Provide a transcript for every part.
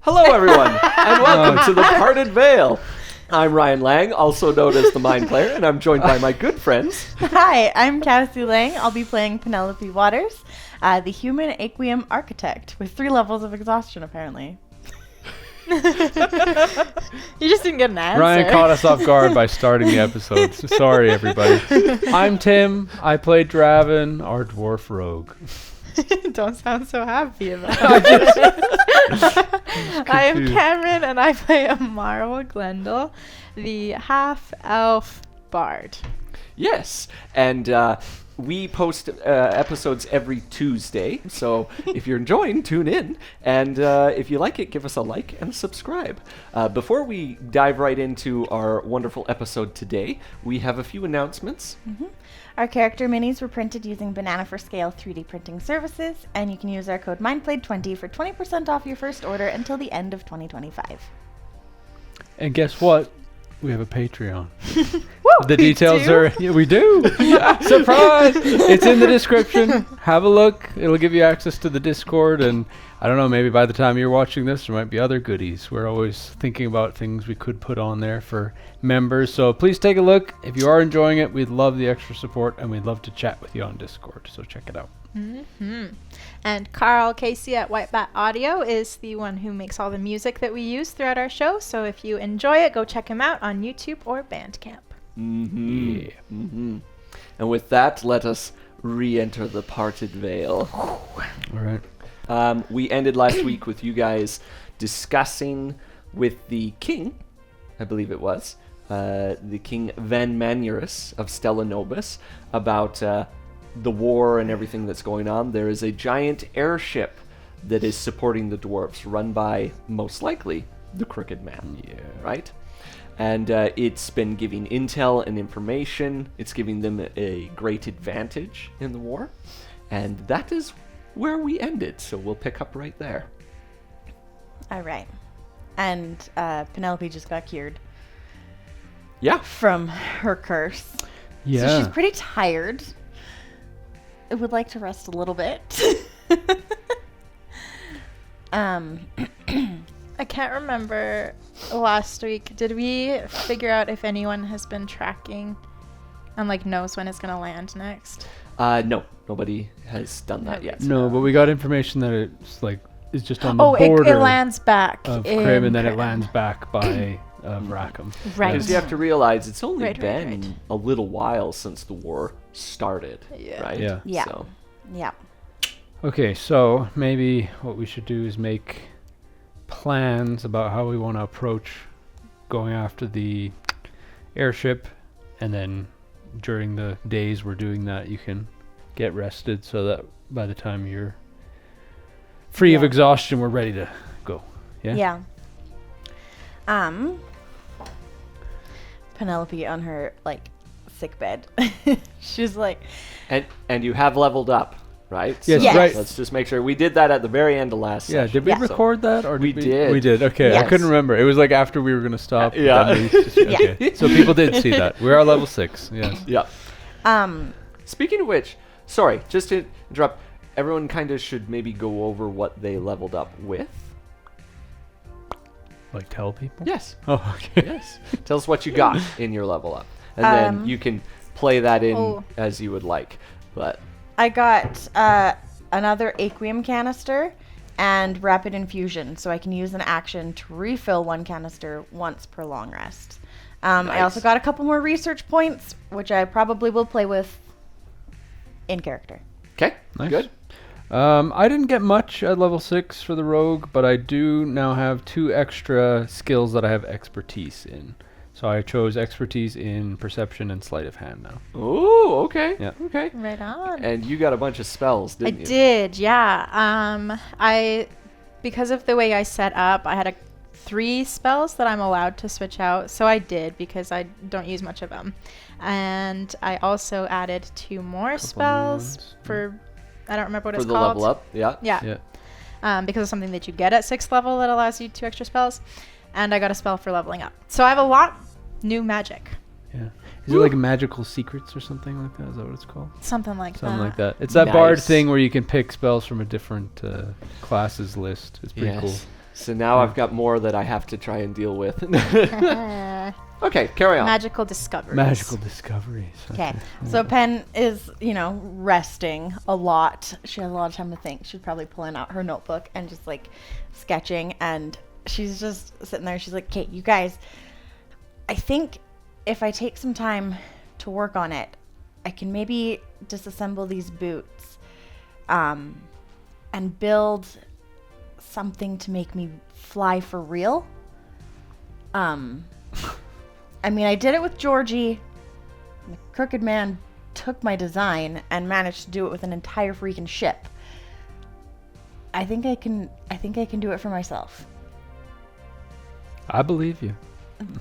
Hello, everyone, and welcome to The Parted Veil. I'm Ryan Lang, also known as the Mind Player, and I'm joined by my good friends. Hi, I'm Cassie Lang. I'll be playing Penelope Waters, the human Aquium architect, with 3 levels of exhaustion, apparently. You just didn't get an answer. Ryan caught us off guard by starting the episode. So sorry, everybody. I'm Tim. I play Draven, our dwarf rogue. Don't sound so happy about it. I am Cameron, and I play Amara Glendale, the half-elf bard. Yes, and we post episodes every Tuesday, so if you're enjoying, tune in. And if you like it, give us a like and subscribe. Before we dive right into our wonderful episode today, we have a few announcements. Mm-hmm. Our character minis were printed using Banana for Scale 3D printing services, and you can use our code MINDPLAYED20 for 20% off your first order until the end of 2025. And guess what? We have a Patreon. Woo, The details are... Yeah, we do. Surprise! It's in the description. Have a look. It'll give you access to the Discord, and I don't know, maybe by the time you're watching this, there might be other goodies. We're always thinking about things we could put on there for members, so please take a look. If you are enjoying it, we'd love the extra support, and we'd love to chat with you on Discord, so check it out. Mm-hmm. And Carl Casey at White Bat Audio is the one who makes all the music that we use throughout our show, so if you enjoy it, go check him out on YouTube or Bandcamp. Mm-hmm. Yeah. Mm-hmm. And with that, let us re-enter the Parted Veil. All right. We ended last week with you guys discussing with the king, I believe it was, the King Van Manurus of Stella Nobis, about the war and everything that's going on. There is a giant airship that is supporting the dwarves, run by, most likely, the Crooked Man. Yeah. Right? And it's been giving intel and information. It's giving them a great advantage in the war. And that is where we ended, so we'll pick up right there. All right. And Penelope just got cured Yeah. from her curse. Yeah. So she's pretty tired. I would like to rest a little bit. I can't remember last week. Did we figure out if anyone has been tracking and knows when it's going to land next? No, nobody has done that yet. No, but we got information that it's just on the border it lands back of in Krymm, and then it Krymm. lands back by Rackham. Right. Because you have to realize it's only Right. been a little while since the war started, Yeah. right? Yeah. Yeah. So, Yeah. Okay, so maybe what we should do is make plans about how we want to approach going after the airship, and then during the days we're doing that, you can get rested so that by the time you're free of Yeah. exhaustion, we're ready to go. Yeah? Yeah. Penelope on her sick bed. She's like, and you have leveled up, right? Yes, Yes. right. Let's just make sure. We did that at the very end of last Yeah, session. did we Yeah. record that? Or We did. We did, okay. Yes. I couldn't remember. It was after we were going to stop. Yeah. then we just- okay. So people did see that. We are level 6, yes. Yeah. um, Speaking of which, sorry, just to interrupt, everyone kind of should maybe go over what they leveled up with. Tell people? Yes. Oh, okay. Yes. Tell us what you got in your level up. And then you can play that in as you would like. But I got another Aquium canister and rapid infusion, so I can use an action to refill 1 canister once per long rest. I also Nice. got a couple more research points, which I probably will play with in character. okay, Nice. good. I didn't get much at level 6 for the rogue, but I do now have 2 extra skills that I have expertise in. So I chose expertise in perception and sleight of hand now. Oh, okay. Yeah. Okay. Right on. And you got a bunch of spells, I didn't you? did, yeah. Because of the way I set up, I had 3 spells that I'm allowed to switch out, so I did because I don't use much of them. And I also added 2 more spells ones, for, I don't remember what For it's the called. level up, yeah. Yeah. Yeah. Because of something that you get at 6th level that allows you 2 extra spells. And I got a spell for leveling up. So I have a lot new magic. Yeah. Is it like magical secrets or something like that? Is that what it's called? Something like Something that. like that. It's that bard Nice. thing where you can pick spells from a different classes list. It's pretty Yes. cool. So now I've got more that I have to try and deal with. Okay, carry on. Magical discoveries. Magical discoveries. Okay, so Pen is, resting a lot. She has a lot of time to think. She's probably pulling out her notebook and just like sketching, and she's just sitting there. She's like, okay, you guys, I think if I take some time to work on it, I can maybe disassemble these boots and build something to make me fly for real. I mean, I did it with Georgie. The crooked man took my design and managed to do it with an entire freaking ship. I think I can do it for myself. I believe you.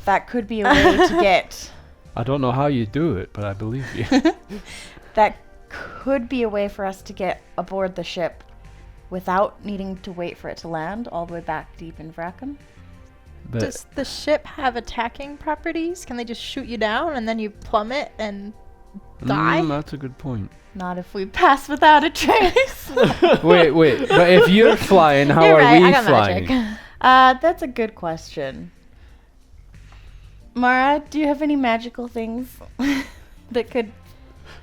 That could be a way to get. I don't know how you do it, but I believe you. That could be a way for us to get aboard the ship without needing to wait for it to land all the way back deep in Vracum. But Does the ship have attacking properties? Can they just shoot you down and then you plummet and die? That's a good point. Not if we pass without a trace. Wait. But if you're flying, how You're are right, I we got flying? magic. That's a good question. Mara, do you have any magical things that could...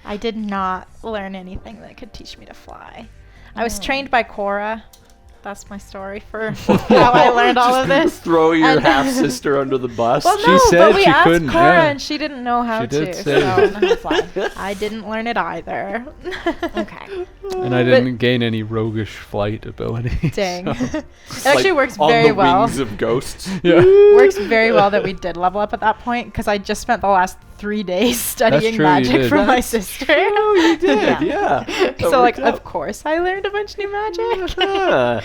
I did not learn anything that could teach me to fly. I was trained by Cora. That's my story for how I learned all of this. Throw your And- half sister under the bus. Well, She no, said but we she asked couldn't, Cora yeah. and she didn't know how She to. did So say. I didn't learn it either. Okay. And I didn't gain any roguish flight ability. Dang. so- It actually works on very the well. wings of ghosts. Yeah. Works very well that we did level up at that point because I just spent the last 3 days studying true, you magic did. from my That's sister. Oh, you did, yeah. That So like, worked out. of course, I learned a bunch of new magic. Yeah.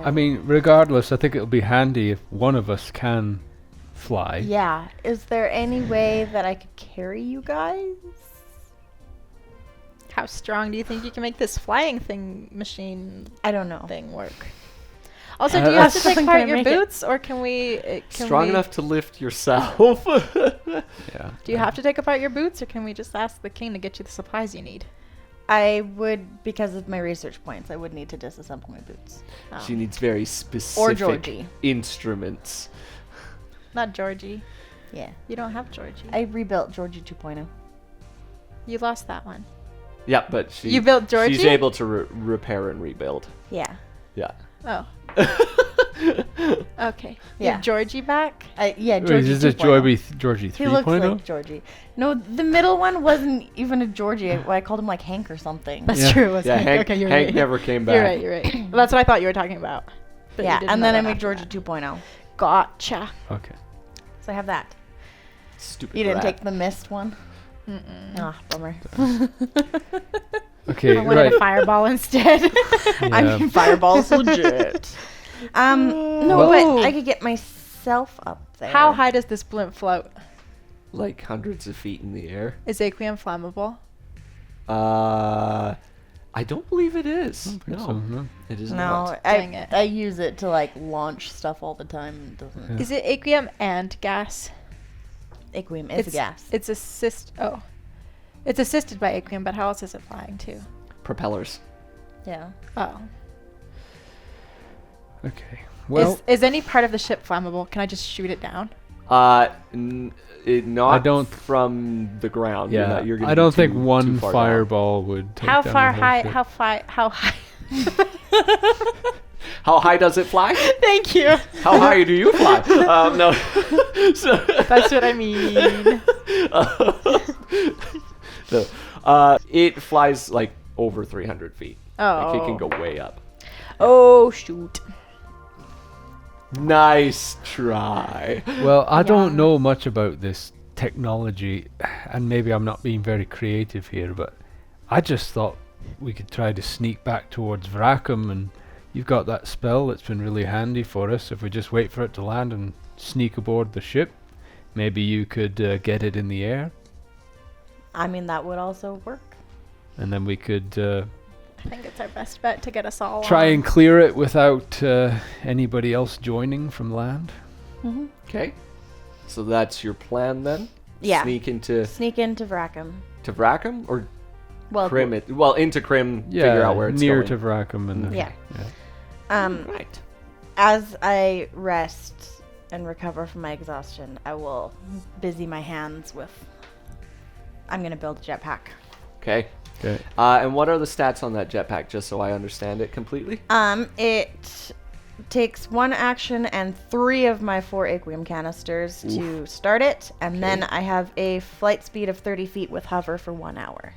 I mean, regardless, I think it'll be handy if one of us can fly. Yeah. Is there any way that I could carry you guys? How strong do you think you can make this flying thing machine I don't know. thing work? Also, do you have to take Can apart I your make it? boots, or can we? Strong enough to lift yourself. Yeah. Do you have to take apart your boots, or can we just ask the king to get you the supplies you need? I would, because of my research points, I would need to disassemble my boots. Oh. She needs very specific Georgie. instruments. Not Georgie. Yeah. You don't have Georgie. I rebuilt Georgie 2.0. You lost that one. Yeah, but she. You built Georgie? She's able to repair and rebuild. Yeah. Yeah. Oh. Okay. You Yeah. have Georgie back? Yeah, Wait, Georgie is this 2.0. Georgie He looks 3.0? like Georgie. No, the middle one wasn't even a Georgie. I called him like Hank or something. That's Yeah. true. Wasn't Yeah, it? Hank, Okay, you're Hank right. never came back. You're right. You're right. Well, that's what I thought you were talking about. But you Yeah, didn't and know then I that made after Georgie that. 2.0. Gotcha. Okay. So I have that. Stupid You didn't rat. take the mist one? Mm-mm. Ah, bummer. Okay, I wanted right. a fireball instead. I Yeah. mean, fireball's legit. No, Whoa. but I could get myself up there. How high does this blimp float? Like hundreds of feet in the air. Is Aquium flammable? I don't believe it is. I don't think No, so, no. it is No, not. Dang it. I use it to like launch stuff all the time. It doesn't. Yeah. Is it Aquium and gas? Aquium is a gas. It's It's assisted by Aquium, but how else is it flying too? Propellers. Yeah. Oh. Okay. Well, Is any part of the ship flammable? Can I just shoot it down? Not I don't- from the ground. You're yeah. not- you're gonna I be don't think too one far down. fireball would take How down far the whole high? ship. How high? How high does it fly? Thank you. How high do you fly? No. So- That's what I mean. No. It flies like over 300 feet. Like it can Oh. go way up. Oh shoot. Nice try. Well, I Yeah. don't know much about this technology, and maybe I'm not being very creative here, but I just thought we could try to sneak back towards Vracum, and you've got that spell that's been really handy for us. If we just wait for it to land and sneak aboard the ship, maybe you could get it in the air, I mean, that would also work. and then we could I think it's our best bet to get us all try on. and clear it without anybody else joining from land. Mm-hmm. Okay. So that's your plan then? Yeah. Sneak into Sneak into Vracum. Vracum or Well, Krymm? Well, into Krymm. Yeah, Figure out where it's near going. to Vracum, and Yeah. Right. As I rest and recover from my exhaustion, I will busy my hands with. I'm gonna build a jetpack. Okay. Okay. And what are the stats on that jetpack, just so I understand it completely? It takes 1 action and 3 of my 4 aqueum canisters to start it, and then I have a flight speed of 30 feet with hover for 1 hour.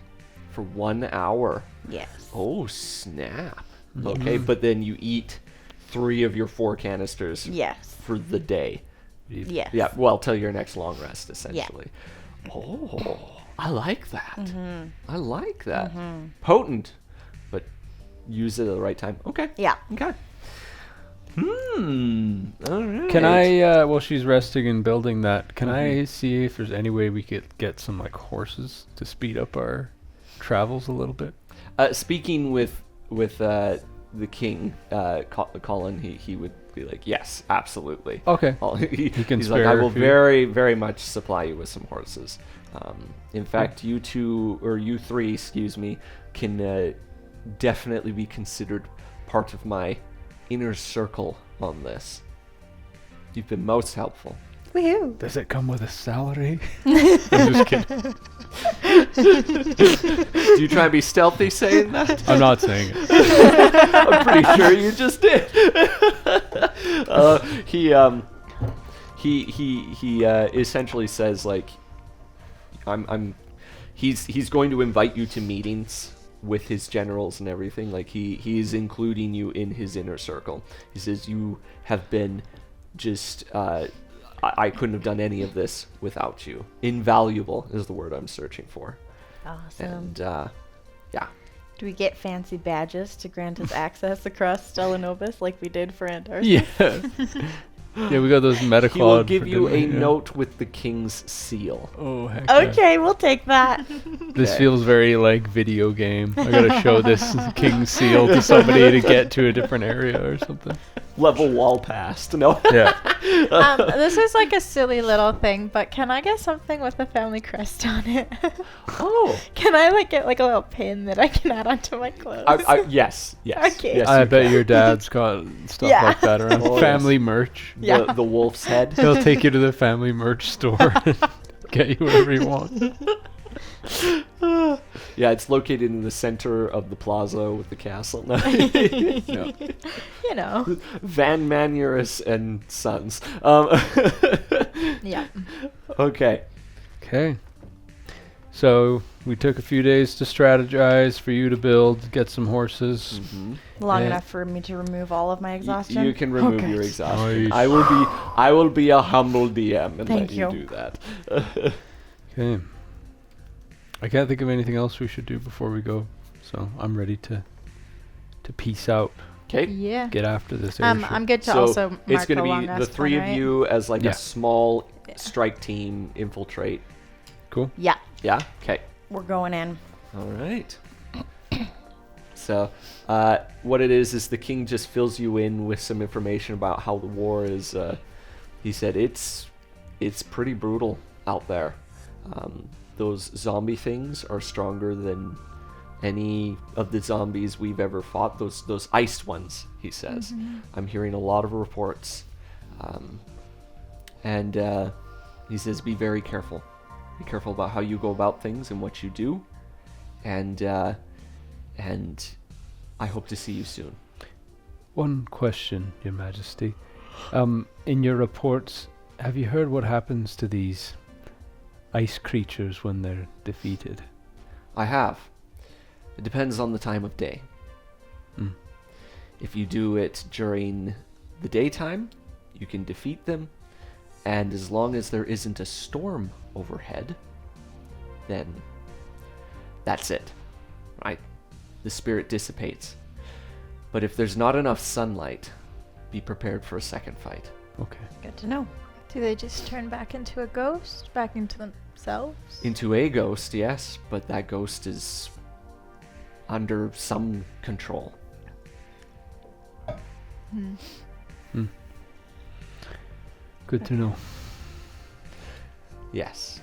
For 1 hour. Yes. Oh, snap. Okay, but then you eat 3 of your 4 canisters Yes. for the day. Yes. Yeah, well, till your next long rest, essentially. Oh, I like that. I like that. Potent, but use it at the right time. Okay. Yeah. Okay. All right. Can I, while she's resting and building that, can I see if there's any way we could get some like horses to speed up our travels a little bit? Speaking with the king, Colin, he would be like, yes, absolutely. Okay. He's spare like, I a will few. very, very much supply you with some horses. In fact, you 2, or you 3, excuse me, can definitely be considered part of my inner circle on this. You've been most helpful. Woohoo! Does it come with a salary? I'm just kidding. Do you try and be stealthy saying that? I'm not saying it. I'm pretty sure you just did. He essentially says like, he's going to invite you to meetings with his generals and everything. Like he's including you in his inner circle. He says you have been just I couldn't have done any of this without you. Invaluable is the word I'm searching for. Awesome. And yeah. Do we get fancy badges to grant us access across Stella Novus like we did for Antarctica? Yeah. Yeah, we got those Metacloud. He will give for you a dinner, yeah. note with the king's seal. Oh, heck yeah. Okay, we'll take that. This Okay. feels very like video game. I gotta show this king seal to somebody to get to a different area or something. Level wall passed. No. Yeah. This is like a silly little thing, but can I get something with the family crest on it? Oh. Can I like get like a little pin that I can add onto my clothes? Yes. Okay. Yes, I you bet can. your dad's got stuff Yeah. like that around. Oh, yes. Family merch. Yeah. The wolf's head. He'll take you to the family merch store and get you whatever you want. Yeah, it's located in the center of the plaza with the castle. No. Yeah. You know. Van Manurus and Sons. Yeah. Okay. Okay. So we took a few days to strategize for you to build, get some horses. Long Yeah. enough for me to remove all of my exhaustion. You can remove Okay. your exhaustion. Nice. I will be a humble DM and Thank let you you. do that. Okay. I can't think of anything else we should do before we go, so I'm ready to peace out. Okay. Yeah. Get after this airship. I'm good to So also mark it's going the to long be the rest 3 one, of right? you as like Yeah. a small Yeah. strike team infiltrate. Cool. Yeah, Yeah. Okay. we're going in. All right. So, what it is the king just fills you in with some information about how the war is. He said it's pretty brutal out there. Those zombie things are stronger than any of the zombies we've ever fought. Those iced ones, he says. I'm hearing a lot of reports, and he says be very careful. Be careful about how you go about things and what you do, and I hope to see you soon. One question, Your Majesty. In your reports, have you heard what happens to these ice creatures when they're defeated? I have. It depends on the time of day. Mm. If you do it during the daytime, you can defeat them, and as long as there isn't a storm overhead, then that's it, right? The spirit dissipates. But if there's not enough sunlight, be prepared for a second fight. Okay. Good to know. Do they just turn back into a ghost? Back into themselves? Into a ghost, yes, but that ghost is under some control. Good to know. Yes.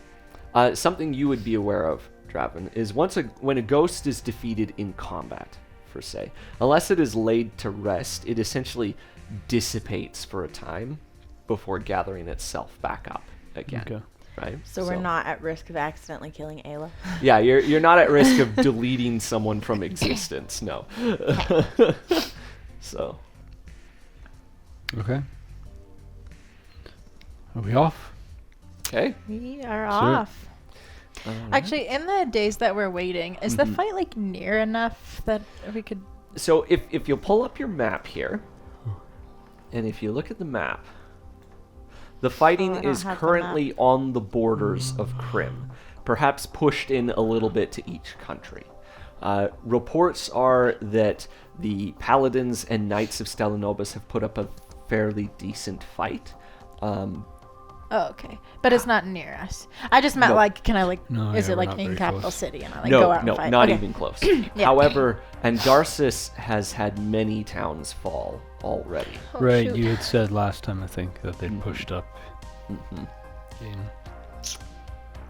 Something you would be aware of, Draven, is when a ghost is defeated in combat, per se. Unless it is laid to rest, it essentially dissipates for a time before gathering itself back up again. Okay. Right? So we're not at risk of accidentally killing Ayla. Yeah, you're not at risk of deleting someone from existence. No. So. Okay. Are we off? Okay. We are Sure. off. Actually, in the days that we're waiting, is the fight like near enough that we could? So if you'll pull up your map here, and if you look at the map, the fighting I don't is have the currently on the borders of Krymm, perhaps pushed in a little bit to each country. Reports are that the Paladins and Knights of Stellanobis have put up a fairly decent fight. Oh, okay, but it's not near us. I just meant No. like, can I like? No, is yeah, it we're like not in very capital close. city and I like go out No, and fight? not Okay. even close. Yeah. However, Andarsis has had many towns fall already. Oh, Right, shoot. you had said last time, I think, that they'd Mhm. pushed up. hmm In.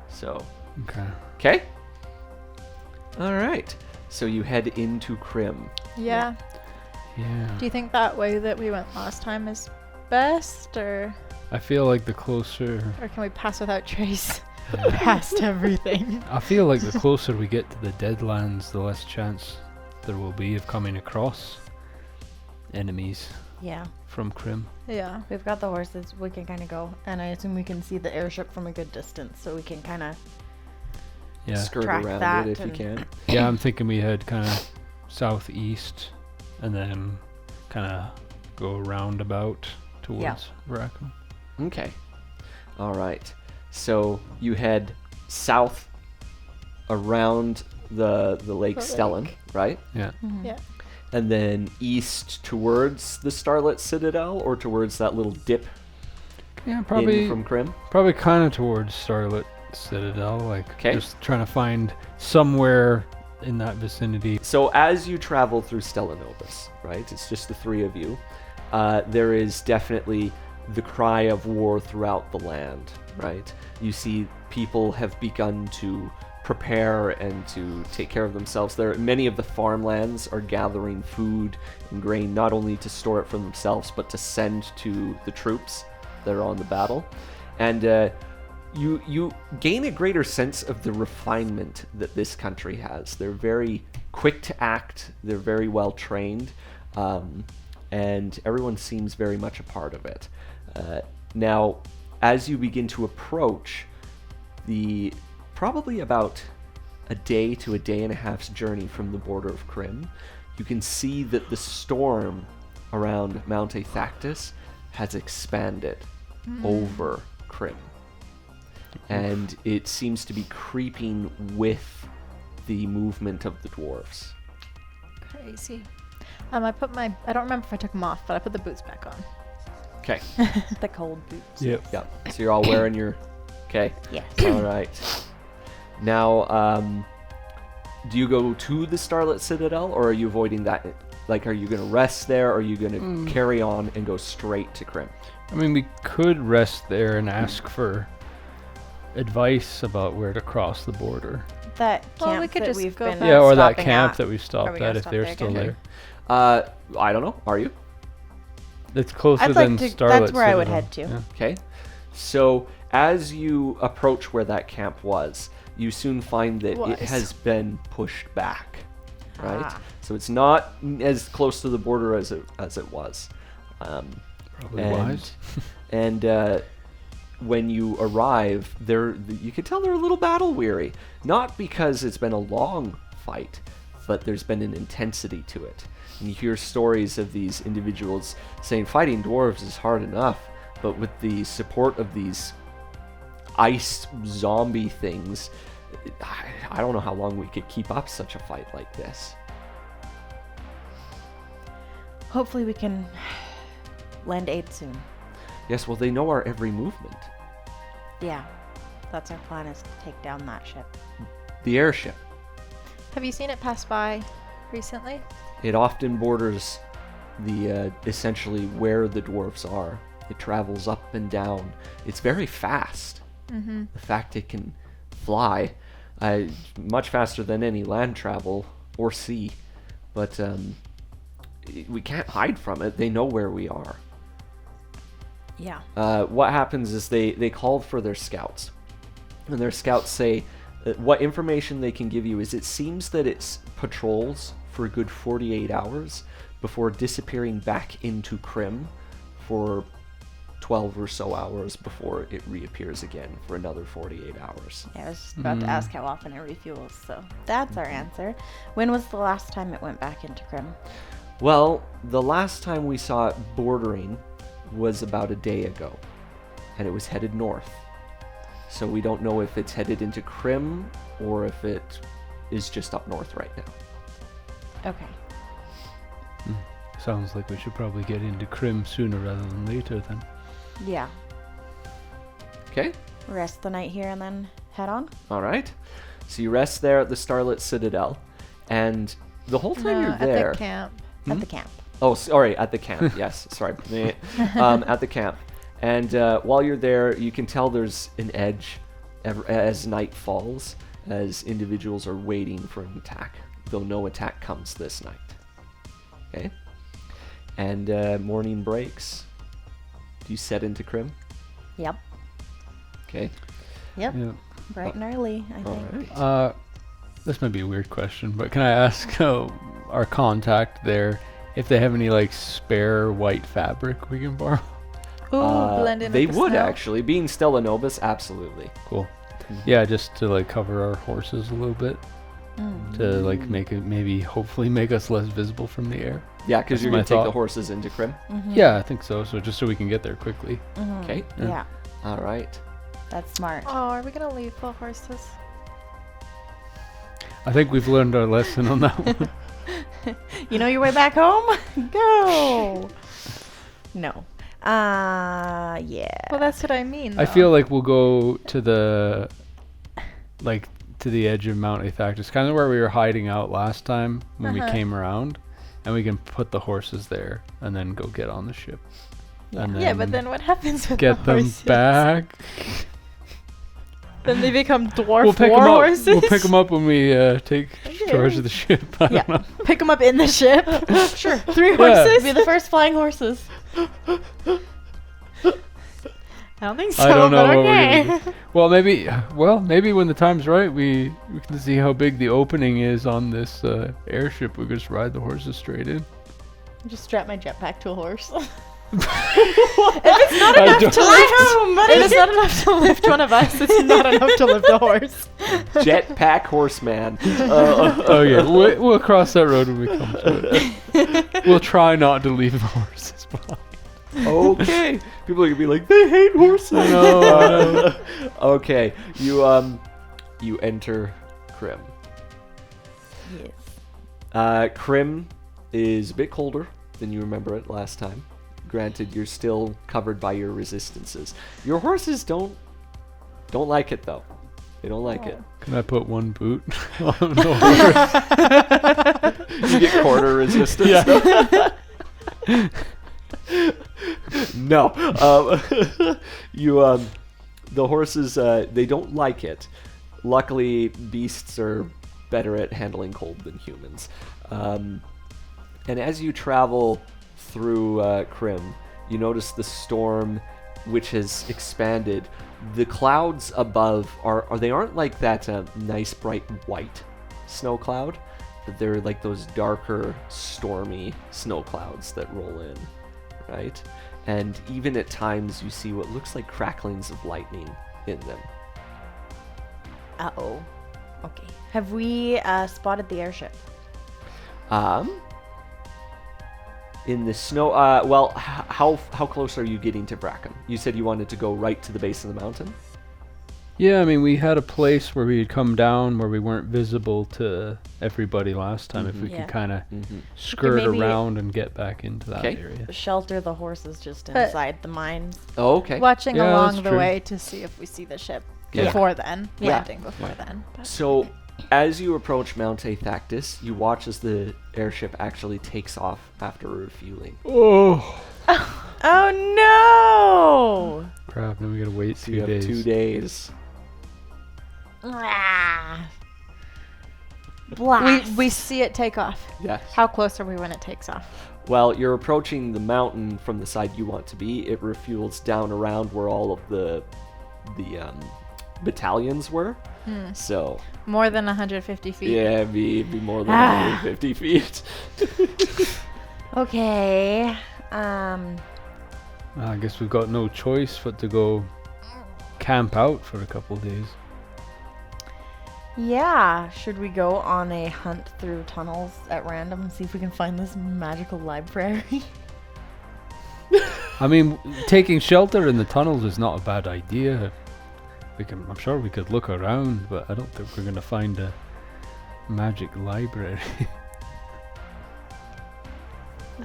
So, Okay. okay. All right. So you head into Krymm. Yeah. Yeah. Do you think that way that we went last time is best, or I feel like the closer. can we pass without trace Yeah. past everything? I feel like the closer we get to the Deadlands, the less chance there will be of coming across enemies Yeah. from Krymm. Yeah. We've got the horses. We can kind of go. And I assume we can see the airship from a good distance. So we can kind of... Yeah. Skirt Track around that it if you and- can. Yeah, I'm thinking we head kind of southeast and then kind of go roundabout towards Veracruz. Okay. All right. So you head south around the Lake The Stellan, lake. right? Yeah. Yeah. And then east towards the Starlit Citadel, or towards that little dip Yeah, in probably from Krymm. probably kind of towards Starlit Citadel, like 'Kay. just trying to find somewhere in that vicinity. So as you travel through Stellanobis, right? It's just the three of you. There is definitely the cry of war throughout the land, right? You see people have begun to prepare and to take care of themselves. Many of the farmlands are gathering food and grain, not only to store it for themselves, but to send to the troops that are on the battle. And you gain a greater sense of the refinement that this country has. They're very quick to act. They're very well trained, and everyone seems very much a part of it. Now, as you begin to approach probably about a day to a day and a half's journey from the border of Krymm, you can see that the storm around Mount Athactus has expanded over Krymm. And it seems to be creeping with the movement of the dwarves. Crazy. I don't remember if I took them off, but I put the boots back on. Okay. The cold boots. Yep. Yep. So you're all wearing your... Okay. Yes. All right. Now, do you go to the Starlit Citadel, or are you avoiding that? Like, are you going to rest there, or are you going to carry on and go straight to Krymm? I mean, we could rest there and ask for advice about where to cross the border. That camp Well, we could that just we've go been back. Yeah, or that stopping camp at. that we Are stopped we gonna at if stop they're there still again? there. I don't know. Are you? It's closer I'd like than to- Starlit that's where I would Citadel. head to. Yeah. Okay. So as you approach where that camp was, you soon find that it Was. has been pushed back. Right? Ah. So it's not as close to the border as it was. Probably And- wise. And when you arrive, you can tell they're a little battle weary. Not because it's been a long fight, but there's been an intensity to it. And you hear stories of these individuals saying fighting dwarves is hard enough, but with the support of these ice zombie things, I don't know how long we could keep up such a fight like this. Hopefully we can lend aid soon. Yes, well, they know our every movement. Yeah. That's our plan, is to take down that ship. The airship. Have you seen it pass by recently? It often borders the essentially where the dwarves are. It travels up and down. It's very fast. Mm-hmm. The fact it can fly much faster than any land travel or sea. but we can't hide from it. They know where we are. Yeah. What happens is they call for their scouts, and their scouts say what information they can give you is it seems that it patrols for a good 48 hours before disappearing back into Krymm for 12 or so hours before it reappears again for another 48 hours. Yeah, I was just about to ask how often it refuels, so that's our answer. When was the last time it went back into Krymm? Well, the last time we saw it bordering was about a day ago, and it was headed north. So we don't know if it's headed into Krymm or if it is just up north right now. Okay. Sounds like we should probably get into Krymm sooner rather than later then. Yeah. Okay? Rest the night here and then head on? All right. So you rest there at the Starlit Citadel, and the whole time you're at there... the camp. At the camp. Oh, sorry, at the camp. Yes, sorry. At the camp. And while you're there, you can tell there's an edge as night falls, as individuals are waiting for an attack, though no attack comes this night. Okay? And morning breaks. Do you set into Krymm? Yep. Okay. Yep. Yeah. Bright and early, I All think. right. This might be a weird question, but can I ask our contact there if they have any like spare white fabric we can borrow? Ooh, blend in They with the would snow. actually. Being Stella Nobis, absolutely. Cool. Yeah, just to like cover our horses a little bit, to like make it maybe hopefully make us less visible from the air. Yeah, because That's you're my going to take the thought. horses into Krymm. Yeah, I think so. So just so we can get there quickly. Okay. Yeah, All right. that's smart. Oh, are we gonna leave the horses? I think we've learned our lesson on that one. You know your way back home? Go! No. Yeah. Well, that's what I mean. I though. feel like we'll go to the edge of Mount Athactus, kind of where we were hiding out last time when we came around, and we can put the horses there and then go get on the ship. And Yeah, but then what happens with get the them horses? back. Then they become dwarf We'll pick war them up. horses. We'll pick them up when we take charge of the ship. I Yeah. don't know. Pick them up in the ship. Sure. 3 Yeah. horses. Be the first flying horses. I don't think so. I don't know but what we're okay. gonna do. Well, maybe when the time's right, we can see how big the opening is on this airship. We could just ride the horses straight in. Just strap my jetpack to a horse. It's not enough to lift. It is not enough to lift one of us. It's not enough to lift a horse. Jetpack horseman. Oh yeah, we'll cross that road when we come to it. We'll try not to leave the horses behind. Okay. People are gonna be like, they hate horses. No. Okay. You enter Krymm. Yes. Krymm is a bit colder than you remember it last time. Granted, you're still covered by your resistances. Your horses don't like it though. They don't like it. Can I put one boot on the horse? You get quarter resistance. Yeah. No. The horses, they don't like it. Luckily, beasts are better at handling cold than humans. And as you travel through Krymm, you notice the storm, which has expanded. The clouds above aren't like that nice bright white snow cloud, but they're like those darker, stormy snow clouds that roll in, right? And even at times you see what looks like cracklings of lightning in them. Uh-oh. Okay. Have we spotted the airship? In the snow, how close are you getting to Brackham? You said you wanted to go right to the base of the mountain? Yeah, I mean, we had a place where we'd come down where we weren't visible to everybody last time. If we Yeah. could kind of Mm-hmm. skirt maybe- around and get back into that Okay. area. Shelter the horses just But- inside the mines. Oh, okay. Watching Yeah, along that's the true. way to see if we see the ship Yeah. before then. Yeah. Landing before then. But So, as you approach Mount Athactus, you watch as the airship actually takes off after refueling. Oh, Oh no! crap! Then we gotta wait So 2 you have days. 2 days. Ah. Blast. We see it take off. Yes. How close are we when it takes off? Well, you're approaching the mountain from the side you want to be. It refuels down around where all of the battalions were. So More than 150 feet. yeah, it'd be more than Ah. 150 feet. Okay. I guess we've got no choice but to go camp out for a couple days. Yeah. Should we go on a hunt through tunnels at random and see if we can find this magical library? I mean, taking shelter in the tunnels is not a bad idea. I'm sure we could look around, but I don't think we're gonna find a magic library.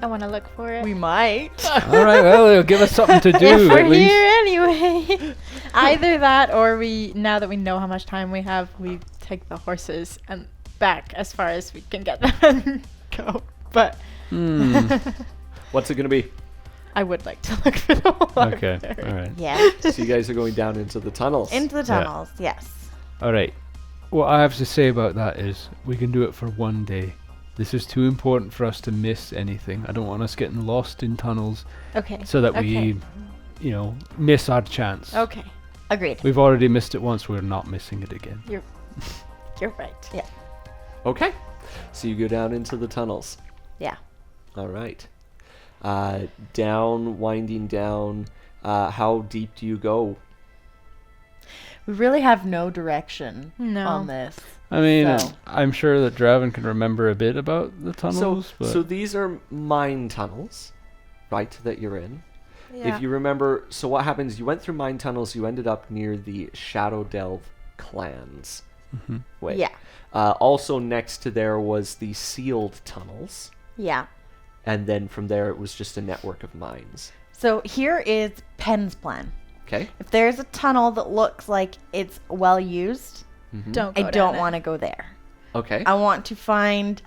I want to look for it. We might. All right, well, it'll give us something to if do we're at least. here anyway. Either that, or now that we know how much time we have, we take the horses and back as far as we can get them and go. But What's it gonna be? I would like to look for the Okay, library. all right. Yeah. So you guys are going down into the tunnels. Into the tunnels. Yes. All right. What I have to say about that is we can do it for one day. This is too important for us to miss anything. I don't want us getting lost in tunnels Okay. so that Okay. we, miss our chance. Okay. Agreed. We've already missed it once. We're not missing it again. You're right. Yeah. Okay. So you go down into the tunnels. Yeah. All right. Winding down. How deep do you go? We really have no direction No. on this. I mean, So- I'm sure that Draven can remember a bit about the tunnels, but So these are mine tunnels, right, that you're in. Yeah. If you remember, so what happens, you went through mine tunnels, you ended up near the Shadow Delve clans. Wait. Yeah. Also next to there was the sealed tunnels, Yeah. and then from there it was just a network of mines. So here is Penn's plan. Okay? If there's a tunnel that looks like it's well used, Don't go I don't want to go there. Okay. I want to find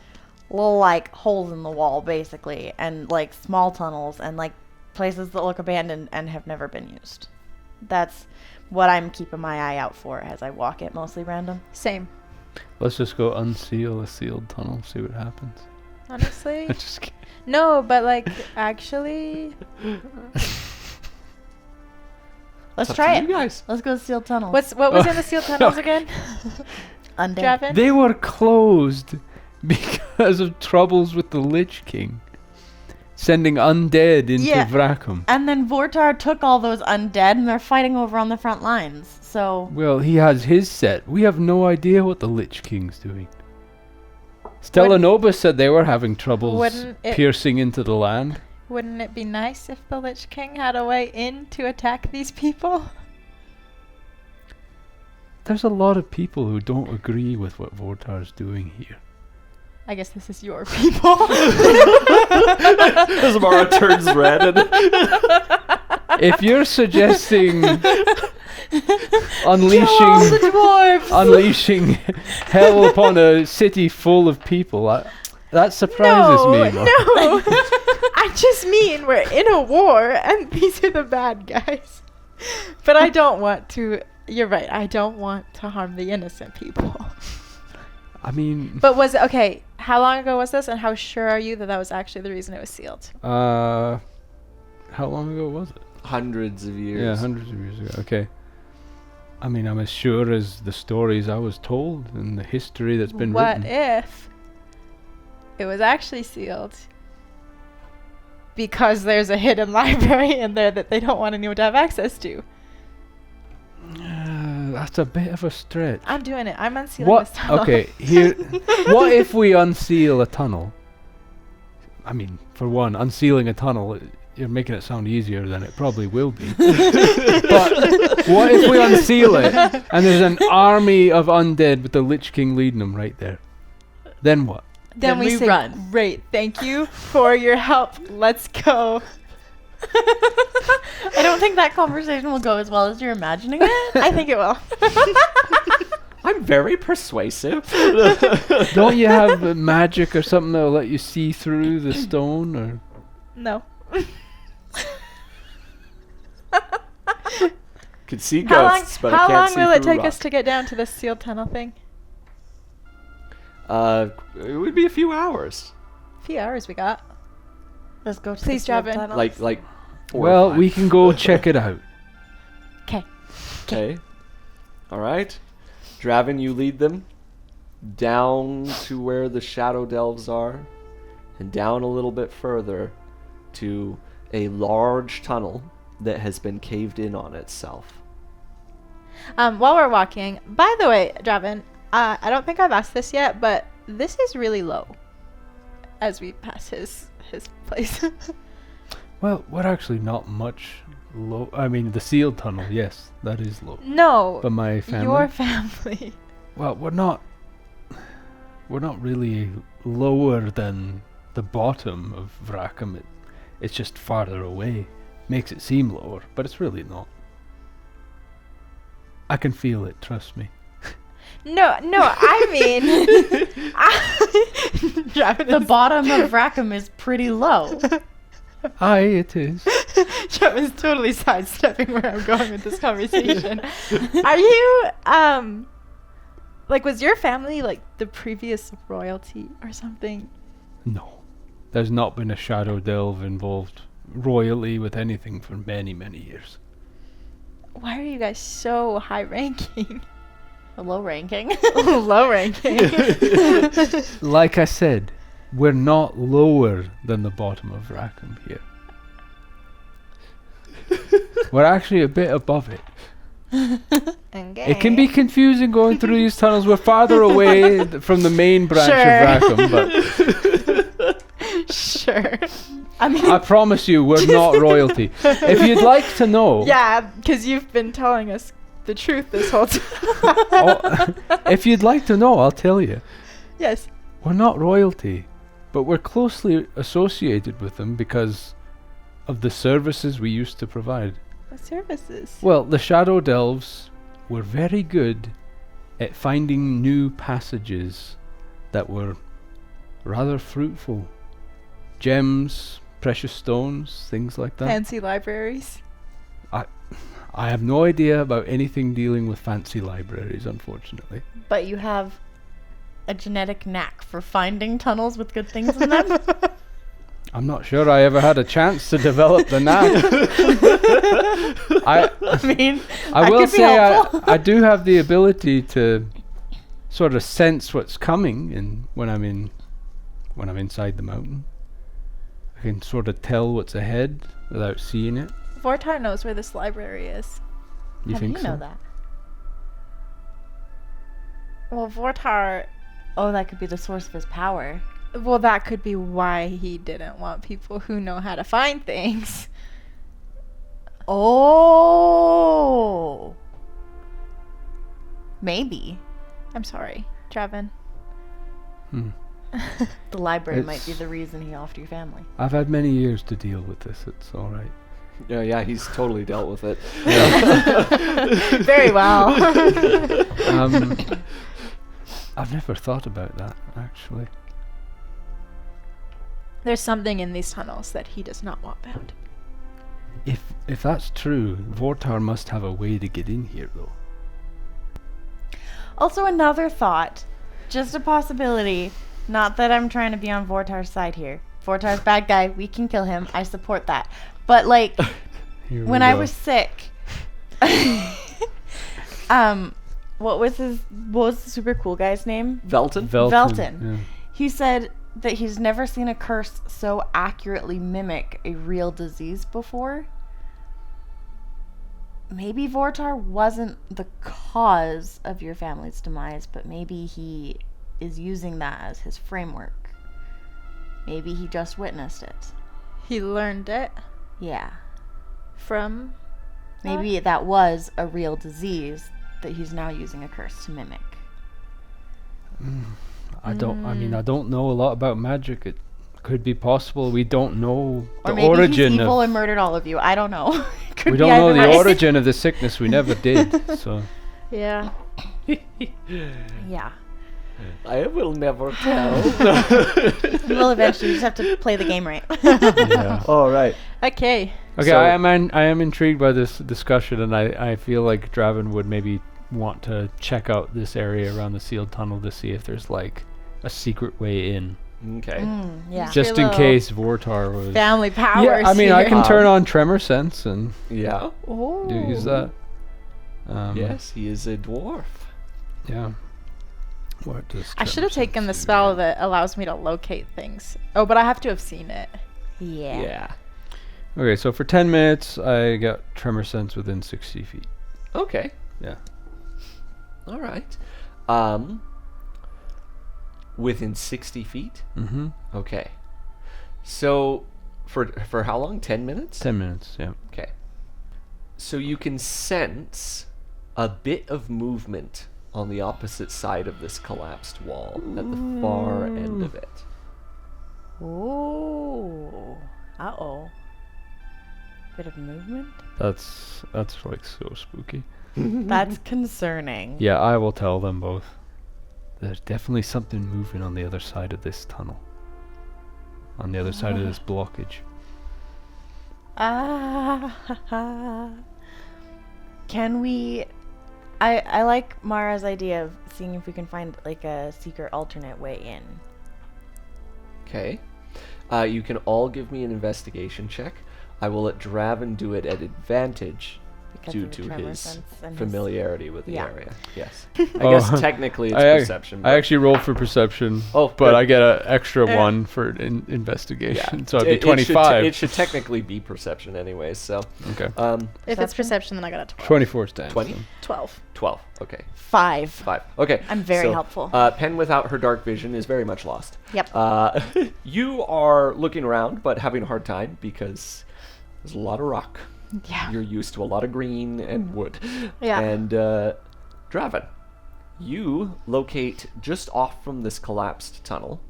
little like holes in the wall basically and like small tunnels and like places that look abandoned and have never been used. That's what I'm keeping my eye out for as I walk it, mostly random. Same. let's just go unseal a sealed tunnel, see what happens. Honestly. Just kidding. No, but like actually, Let's It's up try to it. you guys. Let's go seal tunnels. what was in the sealed tunnels again? Undead? Draven? They were closed because of troubles with the Lich King, sending undead into Yeah. Vracum. And then Vortar took all those undead and they're fighting over on the front lines. So Well, he has his set. We have no idea what the Lich King's doing. Stella Nova said they were having troubles Wouldn't it- piercing into the land. Wouldn't it be nice if the Lich King had a way in to attack these people? There's a lot of people who don't agree with what Vortar's doing here. I guess this is your people. Zamara turns red and If you're suggesting dwarves. unleashing hell upon a city full of people, that surprises me. No. More. I just mean we're in a war and these are the bad guys. But I don't want to. You're right. I don't want to harm the innocent people. I mean, But was it okay? How long ago was this, and how sure are you that that was actually the reason it was sealed? how long ago was it? hundreds of years. Yeah, hundreds of years ago. Okay. I mean, I'm as sure as the stories I was told and the history that's been What written. if it was actually sealed because there's a hidden library in there that they don't want anyone to have access to? That's a bit of a stretch. I'm doing it. I'm unsealing What? this tunnel. Okay, here. What if we unseal a tunnel? I mean, for one, unsealing a tunnel, you're making it sound easier than it probably will be. But what if we unseal it and there's an army of undead with the Lich King leading them right there? Then what? Then we say, run. great, thank you for your help. Let's go. I don't think that conversation will go as well as you're imagining it. I think it will. I'm very persuasive. Don't you have magic or something that'll let you see through the stone? Or No. Could see How ghosts, but I how can't long see will it through take rock. us to get down to the sealed tunnel thing? It would be a few hours. Few hours we got. Let's go to Please the drive in. tunnel. Like 4 or Well, 5. we can go check it out. Okay. Okay. All right. Draven, you lead them down to where the shadow delves are, and down a little bit further to a large tunnel that has been caved in on itself. While we're walking, by the way, Draven, I don't think I've asked this yet, but this is really low as we pass his place. Well, we're actually not much low. I mean, the sealed tunnel, yes, that is low. No, But my family. your family. Well, we're not really lower than the bottom of Vracum. It's just farther away. Makes it seem lower, but it's really not. I can feel it, trust me. No, I mean, Draven The bottom of Rackham is pretty low. Aye, it is. Draven's totally sidestepping where I'm going with this conversation. Are you, like, was your family, like, the previous royalty or something? No. There's not been a shadow delve involved royally with anything for many, many years. Why are you guys so high ranking? Low ranking. Low ranking. Like I said, we're not lower than the bottom of Rackham here. We're actually a bit above it. Okay. It can be confusing going through these tunnels. We're farther away from the main branch of Rackham, but Sure. I mean, I promise you, we're not royalty. If you'd like to know, Yeah, because you've been telling us the truth this whole time. if you'd like to know, I'll tell you. Yes. We're not royalty, but we're closely associated with them because of the services we used to provide. What services? Well, the Shadow Delves were very good at finding new passages that were rather fruitful. Gems, precious stones, things like that. Fancy libraries. I have no idea about anything dealing with fancy libraries, unfortunately. but you have a genetic knack for finding tunnels with good things in them. I'm not sure I ever had a chance to develop the knack. I mean, I that will could be say helpful. I do have the ability to sort of sense what's coming, and when I'm inside the mountain, I can sort of tell what's ahead without seeing it. Vortar knows where this library is. You How do think you so? know that? Well, Vortar... Oh, that could be the source of his power. Well, that could be why he didn't want people who know how to find things. Oh. Maybe. I'm sorry, Draven. The library might be It's- the reason he offed your family. I've had many years to deal with this. It's all right. Yeah, he's totally dealt with it. Very well. I've never thought about that, actually. There's something in these tunnels that he does not want bound. If that's true, Vortar must have a way to get in here, though. Also, another thought. Just a possibility. Not that I'm trying to be on Vortar's side here. Vortar's bad guy. We can kill him. I support that. But, like, Here when we I go. was sick, what was the super cool guy's name? Velton? Velton. Yeah. He said that he's never seen a curse so accurately mimic a real disease before. Maybe Vortar wasn't the cause of your family's demise, but maybe he is using that as his framework. Maybe he just witnessed it. He learned it Yeah. from... Maybe that was a real disease that he's now using a curse to mimic. I don't know a lot about magic. It could be possible. We don't know Or the maybe origin he's evil of. and murdered all of you. I don't know. Could We be don't know either the way. origin of the sickness. We never did. So Yeah. Yeah. I will never tell. We'll eventually just have to play the game right. yeah. All right. Okay. Okay, So- I am intrigued by this discussion, and I feel like Draven would maybe want to check out this area around the sealed tunnel to see if there's like a secret way in. Okay. Yeah. Just Your in little case Vortar was... Family powers. Yeah, I mean, I here. can turn on Tremor Sense and Yeah. Oh. use that. Yes, he is a dwarf. Yeah. What does I should have Tremor taken the Sense spell do? that allows me to locate things. Oh, but I have to have seen it. Yeah. Yeah. Okay, so for 10 minutes, I got Tremor Sense within 60 feet. Okay. Yeah. All right. Within 60 feet? Mm-hmm. Okay. So, for how long? 10 minutes? 10 minutes, yeah. Okay. So you can sense a bit of movement on the opposite side of this collapsed wall at the far end of it. Ooh. Uh-oh. Bit of movement? That's like so spooky. That's concerning. Yeah, I will tell them both. There's definitely something moving on the other side of this tunnel. On the other side of this blockage. Can we... I like Mara's idea of seeing if we can find like a secret alternate way in. Okay. You can all give me an investigation check. I will let Draven do it at advantage Because due of the to tremor his sense and his- familiarity with the Yeah. area. Yes. Oh. I guess technically it's perception. I but- actually rolled for perception, Oh, but good. I get an extra one for investigation, so it'd be It 25. should technically be perception anyways, so. Okay. If it's Perception? perception, then I got a 12. 24 stands. 20? then. 12. 12. Okay. 5. 5. Okay. I'm very so, helpful. Pen without her dark vision is very much lost. Yep. You are looking around, but having a hard time because there's a lot of rock. Yeah. You're used to a lot of green and wood. Yeah. And Draven, you locate just off from this collapsed tunnel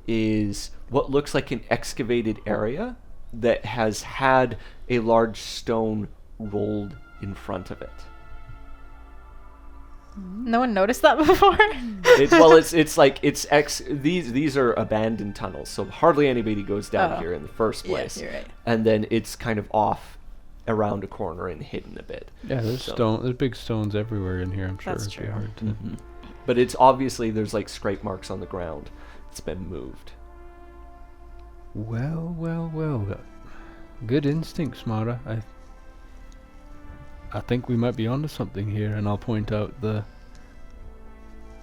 is what looks like an excavated area that has had a large stone rolled in front of it. No one noticed that before? These are abandoned tunnels, so hardly anybody goes down here in the first place. Yeah, you're right. And then it's kind of off around a corner and hidden a bit. Yeah, there's there's big stones everywhere in here, I'm sure. That's It'd be true. hard to... Mm-hmm. But it's obviously there's like scrape marks on the ground. It's been moved. Well. Good instincts, Mara. I think we might be onto something here, and I'll point out the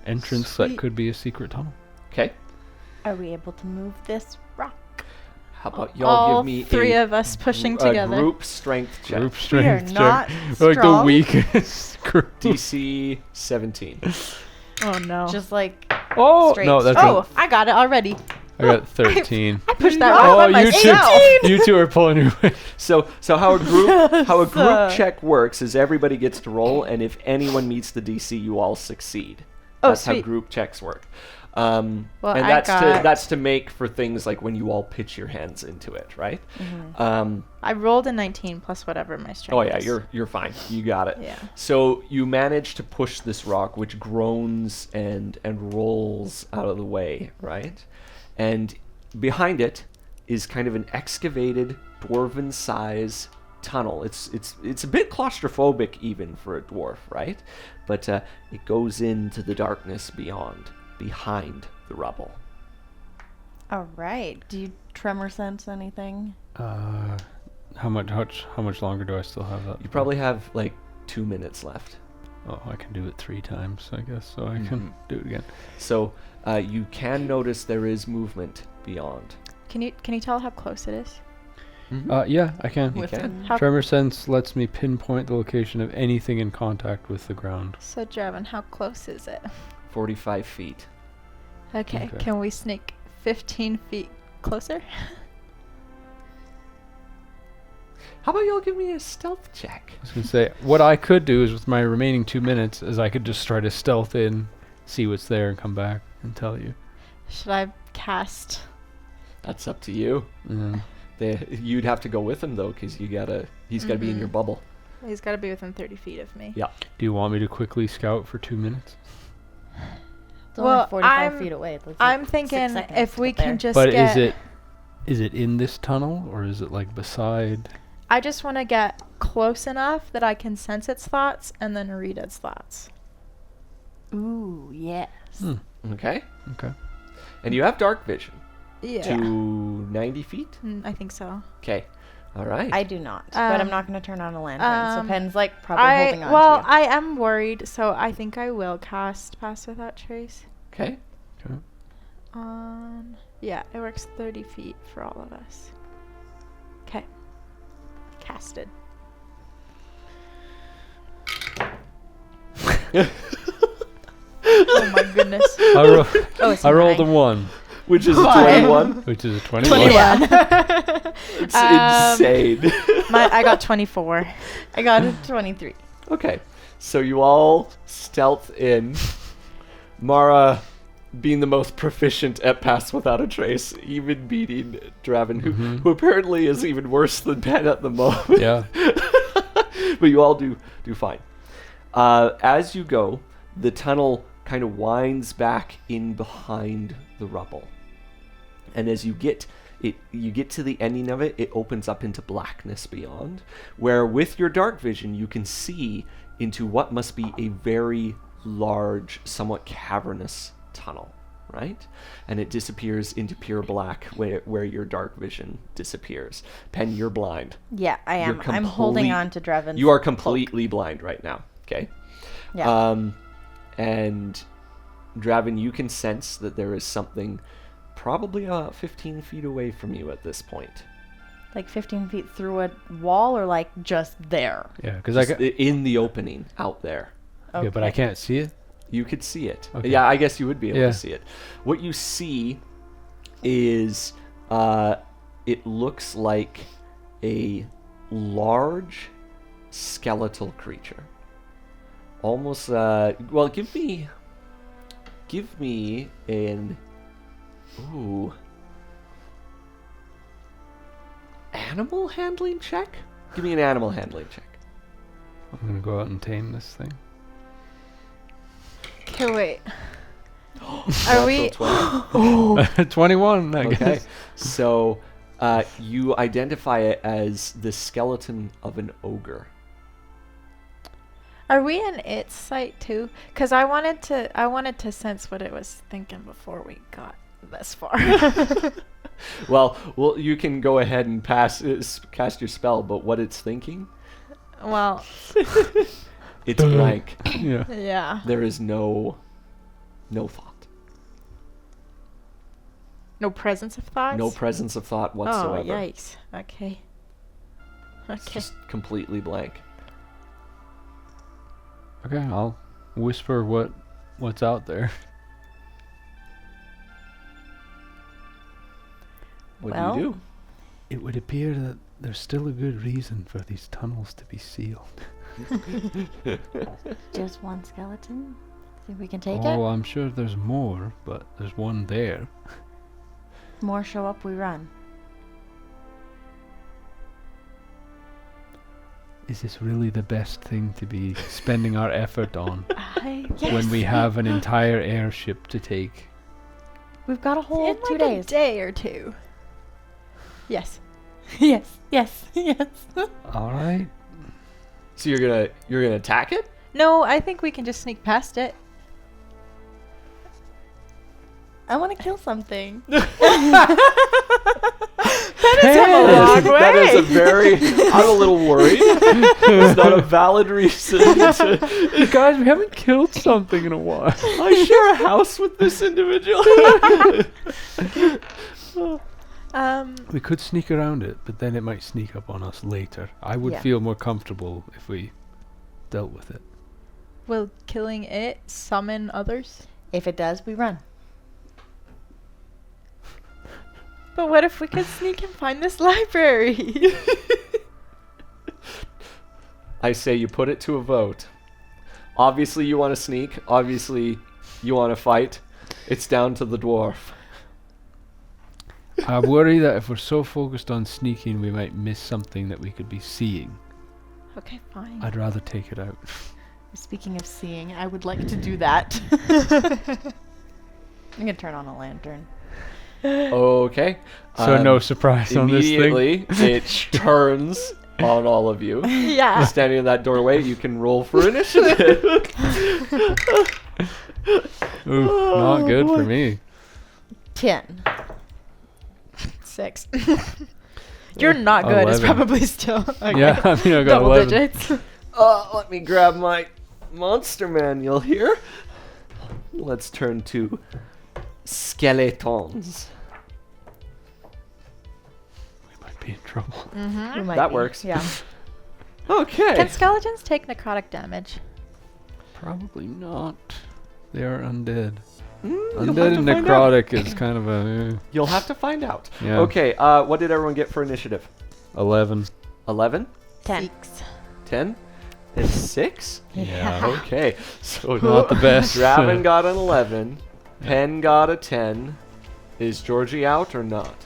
entrance that Sweet. could be a secret tunnel. Okay. Are we able to move this rock? How about y'all All give me three a, of us pushing a together. group strength check. Group We are strength not check. Like the strong. weakest group. DC 17. Oh no. Just like... Oh Straight. no, that's Oh, I got it already. I got 13. I pushed that Oh, rock by you myself. two, you two are pulling your weight. So how a group Yes. check works is everybody gets to roll, and if anyone meets the DC, you all succeed. Oh, That's how sweet. group checks work. Well, and I got- that's to make for things like when you all pitch your hands into it, right? I rolled a 19 plus whatever my strength Oh yeah, is. you're fine. You got it. Yeah. So you manage to push this rock, which groans and rolls out of the way, right? And behind it is kind of an excavated dwarven size tunnel. It's a bit claustrophobic even for a dwarf, right? But it goes into the darkness behind the rubble. All right. Do you tremor sense anything? How much longer do I still have that? You probably have like 2 minutes left. Oh, I can do it 3 times, I guess, so I can do it again. So you can notice there is movement beyond. Can you tell how close it is? Yeah, I can. You can. How Tremor sense lets me pinpoint the location of anything in contact with the ground. So Draven, how close is it? 45 feet. Okay, Okay. can we sneak 15 feet closer? How about y'all give me a stealth check? I was gonna say, what I could do is with my remaining 2 minutes is I could just try to stealth in, see what's there, and come back and tell you. Should I cast? That's up to you. You'd have to go with him though, because he's gotta be in your bubble. He's got to be within 30 feet of me. Yeah. Do you want me to quickly scout for 2 minutes? It's Well, only 45 I'm- feet away. It looks I'm like 6 thinking seconds if to we get there. can just But get... is it in this tunnel or is it like beside? I just want to get close enough that I can sense its thoughts and then read its thoughts. Ooh, yes. Okay. Okay. And you have dark vision. Yeah. To 90 feet? I think so. Okay. All right. I do not, but I'm not going to turn on a lantern. So Pen's like probably holding on Well, to you. I am worried, so I think I will cast Pass Without Trace. Okay. Yeah, it works 30 feet for all of us. Okay. Casted. Oh my goodness. I rolled a 1, Which is a 21. which is a 21. It's insane. I got 24. I got a 23. Okay. So you all stealth in. Mara being the most proficient at Pass Without a Trace, even beating Draven, who apparently is even worse than Pen at the moment. Yeah. But you all do fine. As you go, the tunnel kind of winds back in behind the rubble. And as you get to the ending of it, it opens up into blackness beyond, where with your dark vision you can see into what must be a very large, somewhat cavernous tunnel, right? And it disappears into pure black where your dark vision disappears. Pen, you're blind. Yeah, I am. I'm holding on to Draven's You are cloak. completely blind right now, okay? Yeah. And Draven, you can sense that there is something probably about 15 feet away from you at this point. Like 15 feet through a wall or like just there? Yeah, because Just in the opening out there. yeah, but I can't see it. You could see it. Okay. Yeah, I guess you would be able Yeah. to see it. What you see is it looks like a large skeletal creature. Almost well, give me an animal handling check? Give me an animal handling check. I'm going to go out and tame this thing. Okay, wait. Natural we- 20. 21, I Okay. guess. So you identify it as the skeleton of an ogre. Are we in its sight too? Because I wanted to sense what it was thinking before we got this far. Well, you can go ahead and cast your spell, but what it's thinking, Well, it's blank. Yeah. yeah. There is no thought. No presence of thoughts? No presence of thought whatsoever. Oh, yikes. Okay. It's Okay. just completely blank. Okay, I'll whisper what's out there. What Well, do you do? It would appear that there's still a good reason for these tunnels to be sealed. Just one skeleton? Think we can take Oh, I'm sure there's more, but there's one there. it? More show up, we run. Is this really the best thing to be spending our effort on Yes. when we have an entire airship to take? We've got a whole In 2 like days. a day or two. Yes. Yes, yes, yes. All right. So you're gonna attack it? No, I think we can just sneak past it. I want to kill something. That is a very. I'm a little worried. It's not a valid reason to. Guys, we haven't killed something in a while. I share a house with this individual. We could sneak around it, but then it might sneak up on us later. I would Yeah. feel more comfortable if we dealt with it. Will killing it summon others? If it does, we run. But what if we could sneak and find this library? I say you put it to a vote. Obviously, you want to sneak. Obviously, you want to fight. It's down to the dwarf. I worry that if we're so focused on sneaking, we might miss something that we could be seeing. Okay, fine. I'd rather take it out. Speaking of seeing, I would like to do that. I'm going to turn on a lantern. Okay. So no surprise on this thing. Immediately, it turns on all of you. Yeah. Standing in that doorway, you can roll for initiative. Ooh, not good for me. 10. 6. You're not good. It's 11. probably still. Okay. Yeah, I mean, I got Double 11. digits. Let me grab my monster manual here. Let's turn to skeletons. We might be in trouble. Mm-hmm. We might That be. works. Yeah. Okay. Can skeletons take necrotic damage? Probably not. They are undead. You'll have Undead to and find out. necrotic is kind of a You'll have to find out. Yeah. Okay, what did everyone get for initiative? 11. 11? 10. 10? And 6? Yeah. Okay, so Not the best. Draven got an 11. Pen got a 10. Is Georgie out or not?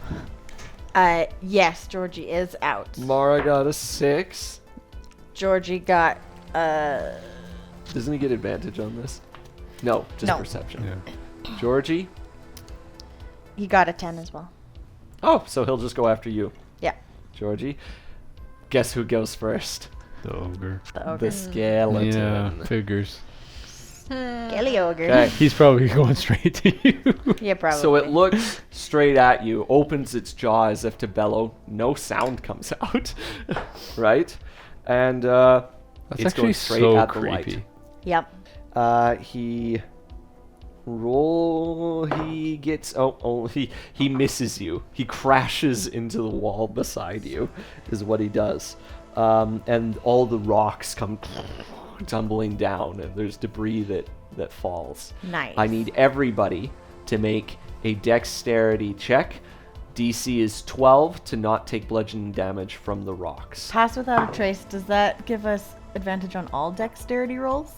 Yes, Georgie is out. Mara got a 6. Georgie got, Doesn't he get advantage on this? No, just No. perception. Yeah. Georgie? he got a 10 as well. Oh, so he'll just go after you. Yeah. Georgie? Guess who goes first? The ogre. The ogre. The skeleton. Yeah, figures. Skelly ogre. Okay. He's probably going straight to you. Yeah, probably. So it looks straight at you, opens its jaw as if to bellow. No sound comes out, right? And That's it's actually going straight so at the light. creepy. Yep. He gets he misses you. He crashes into the wall beside you, is what he does. And all the rocks come tumbling down, and there's debris that falls. Nice. I need everybody to make a dexterity check. DC is 12 to not take bludgeoning damage from the rocks. Pass without a trace. Does that give us advantage on all dexterity rolls?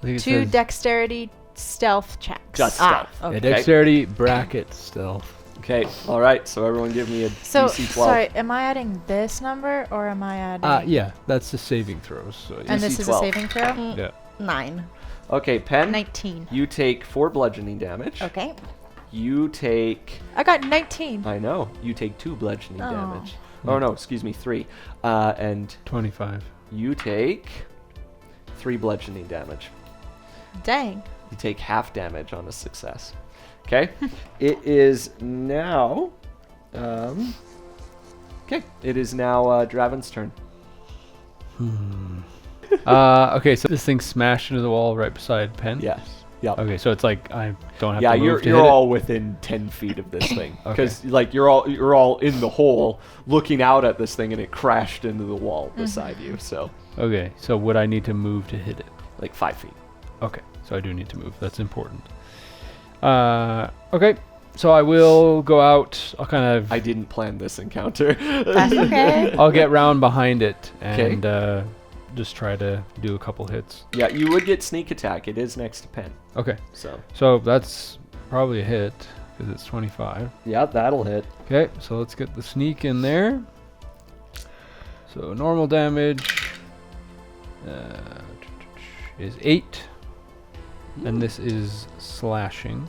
I think it 2 says- dexterity stealth checks. Just stealth. Yeah, Okay. dexterity bracket stealth. Okay, all right. So everyone give me a So, DC 12. sorry, am I adding this number or am I adding? Yeah, that's the saving throws. So And DC this is 12. a saving throw? yeah. 9. Okay, Pen, 19. you take 4 bludgeoning damage. Okay. You take... I got 19. I know. You take 2 bludgeoning Oh. damage. Oh, no, excuse me, 3. And 25. you take 3 bludgeoning damage. Dang. You take half damage on a success. Okay? It is now... okay, it is now Draven's turn. Okay, so this thing smashed into the wall right beside Pen? Yes. Yep. Okay, so it's like I don't have Yeah, to move you're to you're hit all within 10 feet of this thing Okay. because like you're all in the hole looking out at this thing and it crashed into the wall beside you. So it? Okay, so would I need to move to hit it? like 5 feet. Okay, so I do need to move. That's important. Okay, so I will go out. I'll kind of... I didn't plan this encounter. That's okay. I'll get round behind it 'Kay. and just try to do a couple hits. Yeah, you would get sneak attack. It is next to Pen. Okay, So so that's probably a hit because it's 25. yeah, that'll hit. Okay, so let's get the sneak in there. So normal damage is 8, and this is slashing.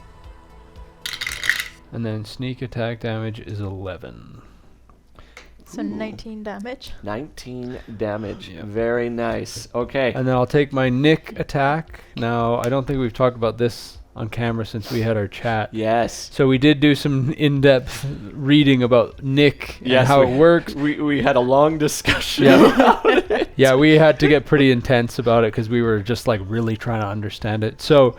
And then sneak attack damage is 11. So 19 damage. 19 damage. Yeah. Very nice. Okay. And then I'll take my nick attack. Now, I don't think we've talked about this on camera since we had our chat. Yes. So we did do some in-depth reading about nick and Yes, how we- it works. We had a long discussion Yeah. about it. Yeah, we had to get pretty intense about it because we were just like really trying to understand it. So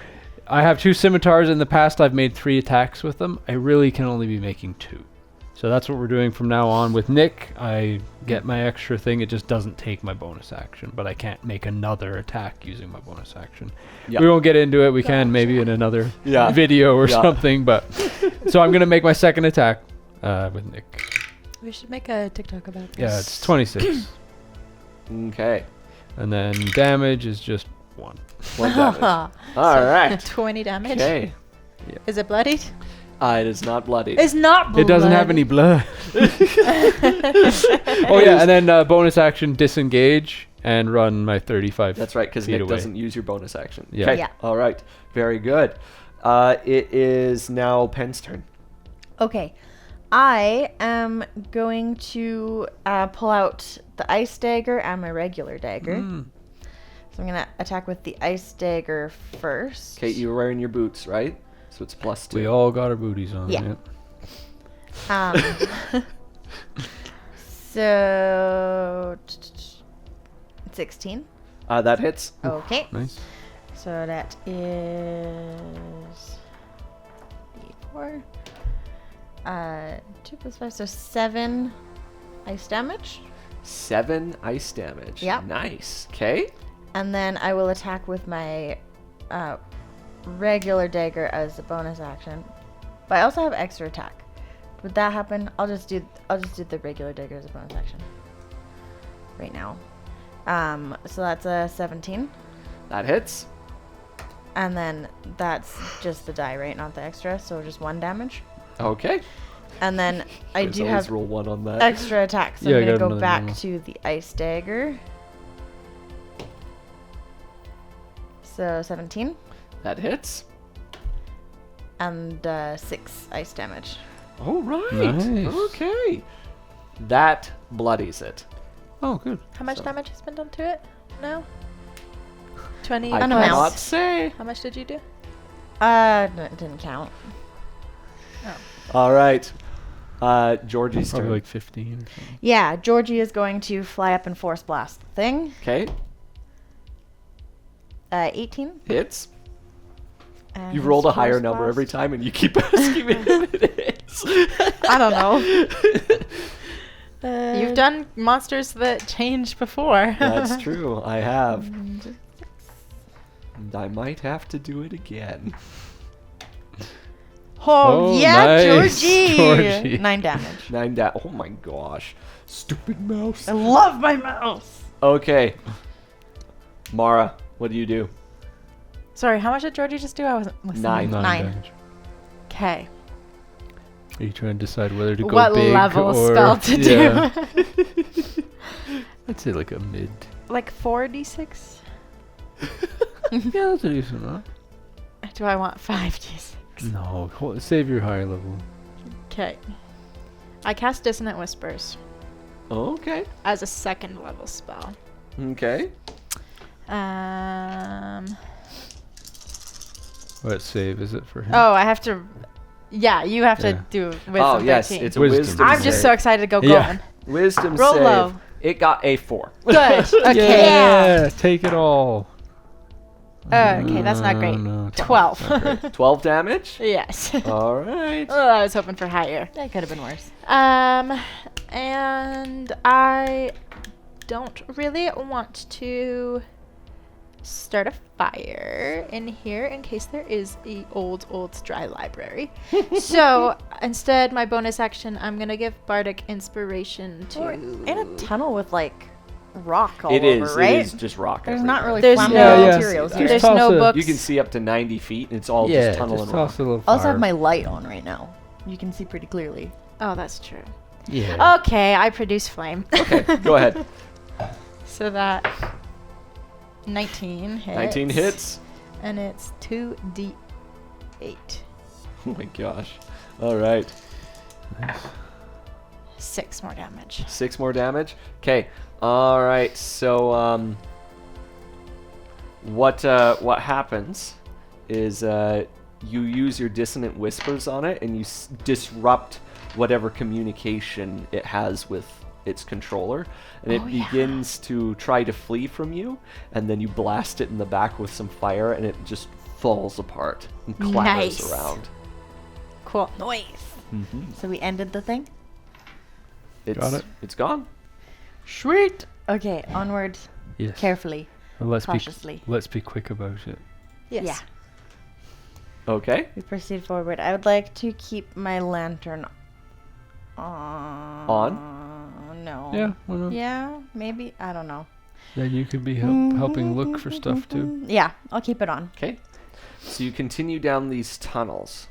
I have 2 scimitars. In the past, I've made 3 attacks with them. I really can only be making 2. So that's what we're doing from now on. With Nick, I get my extra thing. It just doesn't take my bonus action, but I can't make another attack using my bonus action. Yeah. We won't get into it. We can maybe in another Yeah. video or Yeah. something. But so I'm going to make my second attack with Nick. We should make a TikTok about this. Yeah, it's 26. Okay. And then damage is just 1. 1 damage. All right. 20 damage. Okay. Is it bloodied? It is not bloodied. It's not blood. It doesn't have any blood. Oh yeah, and then bonus action disengage and run my 35. That's right, because feet Nick away. doesn't use your bonus action. Yeah. Okay. Yeah. All right. Very good. It is now Pen's turn. Okay. I am going to pull out the ice dagger and my regular dagger. So I'm going to attack with the ice dagger first. Okay, you're wearing your boots, right? So it's +2. We all got our booties on. Yeah. Yeah. So 16. That hits. Okay. Nice. So that is 4. 2 plus 5, so 7 ice damage. 7 ice damage. Yep. Nice. Okay. And then I will attack with my regular dagger as a bonus action. But I also have extra attack. Would that happen? I'll just do the regular dagger as a bonus action. Right now. So that's a 17. That hits. And then that's just the die, right? Not the extra. So just 1 damage. Okay. And then I Guys do always have roll 1 on that. extra attack. So Yeah, I I'm going got to go another back normal. to the ice dagger. So 17. That hits. And 6 ice damage. All right. Nice. Okay. That bloodies it. Oh, good. How much So- damage has been done to it now? 20. I don't know. cannot say. How much did you do? No, it didn't count. All right. Georgie's Probably turn. like 15 or something. Yeah, Georgie is going to fly up and force blast the thing. Okay. 18. Hits. And You've rolled a his higher force number every blast- time, and you keep asking me if it is. I don't know. You've done monsters that change before. That's true. I have. And I might have to do it again. Oh, Oh, yeah, nice, Georgie. Georgie. 9 damage. 9 da- Oh my gosh. Stupid mouse. I love my mouse. Okay. Mara, what do you do? Sorry, how much did Georgie just do? I wasn't listening. 9. 9. damage. Okay. Are you trying to decide whether to go What big level or spell to yeah. do? I'd say like a mid. Like 4d6? Yeah, that's a decent amount. Do I want 5d6? No, save your higher level. Okay. I cast Dissonant Whispers Okay. as a 2nd level spell. Okay. What save is it for him? Oh, I have to. Yeah, you have to Yeah. do wisdom Oh, yes. 13. It's a Wisdom. wisdom I'm just save. so excited to go Yeah. going. Wisdom Roll save. low. It got a 4. Good. Okay. Yeah, take it all. Okay, that's not great. No, 12. it's not great. 12 damage? Yes. All right. Oh, I was hoping for higher. That could have been worse. And I don't really want to start a fire in here in case there is a old dry library. So instead, my bonus action, I'm gonna give Bardic Inspiration to. Or in a tunnel with like rock all It over, is. right? It is just rock. There's not really There's flammable no- Yeah, materials yeah. here. There's Just no toss a- books. You can see up to 90 feet, and it's all Yeah, just tunnel just and rock. toss a little I also have fire. my light on right now. You can see pretty clearly. Oh, that's true. Yeah. Okay, I produce flame. Okay, go ahead. So that 19 hits. 19 hits. And it's 2d8. Oh my gosh. All right. Nice. 6 more damage. 6 more damage. Okay. All right. So what happens is you use your dissonant whispers on it, and you disrupt whatever communication it has with its controller, and it begins to try to flee from you, and then you blast it in the back with some fire, and it just falls apart and clatters Nice. around. Cool. Nice. So we ended the thing? It's, it. It's gone. Sweet. Okay, onward Yes. carefully, Well, cautiously. let's be quick about it. Yes. Yeah. Okay. We proceed forward. I would like to keep my lantern on. No. Yeah, why not? Yeah, maybe. I don't know. Then you could be helping look for stuff too. Yeah, I'll keep it on. Okay. So you continue down these tunnels.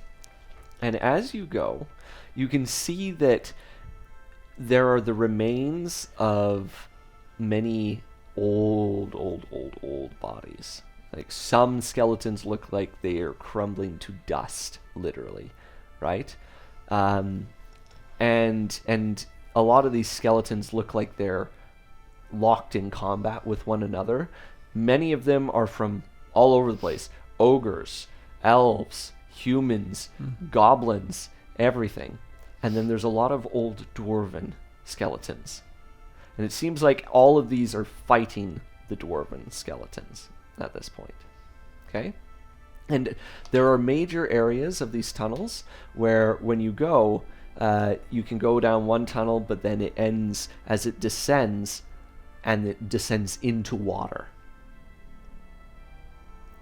And as you go, you can see that there are the remains of many old bodies. Like some skeletons look like they are crumbling to dust, literally, right? And a lot of these skeletons look like they're locked in combat with one another. Many of them are from all over the place. Ogres, elves, humans, goblins, everything. And then there's a lot of old dwarven skeletons. And it seems like all of these are fighting the dwarven skeletons at this point. Okay? And there are major areas of these tunnels where when you go, you can go down one tunnel, but then it ends as it descends, and it descends into water.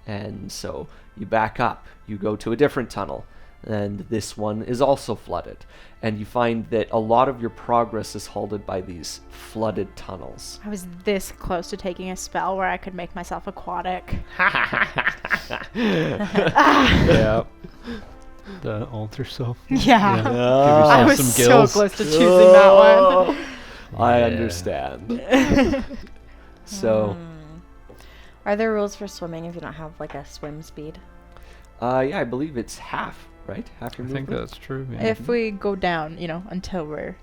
And so you back up, you go to a different tunnel, and this one is also flooded. And you find that a lot of your progress is halted by these flooded tunnels. I was this close to taking a spell where I could make myself aquatic. Yeah. The alter self. Yeah. Give I yourself was some so gills. close to choosing that one. I Yeah. understand. So, Are there rules for swimming if you don't have like a swim speed? yeah, I believe it's half, right? Half I your think movement? that's true. Yeah. If we go down, until we're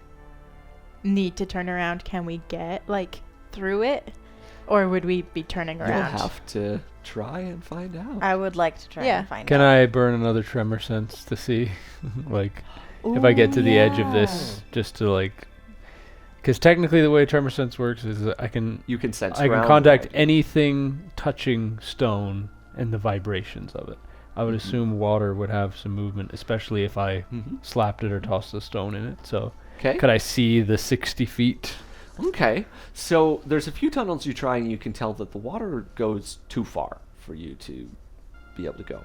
need to turn around, can we get like through it, or would we be turning You'll around? have to try and find out. I would like to try Yeah. and find Can out. I burn another tremor sense to see, like, if I get to the edge of this, just to like, because technically the way tremor sense works is that I can You can sense I can ground contact around you. anything touching stone and the vibrations of it. I would assume water would have some movement, especially if I slapped it or tossed a stone in it. So Okay. could I see the 60 feet? Okay. So there's a few tunnels you try and you can tell that the water goes too far for you to be able to go.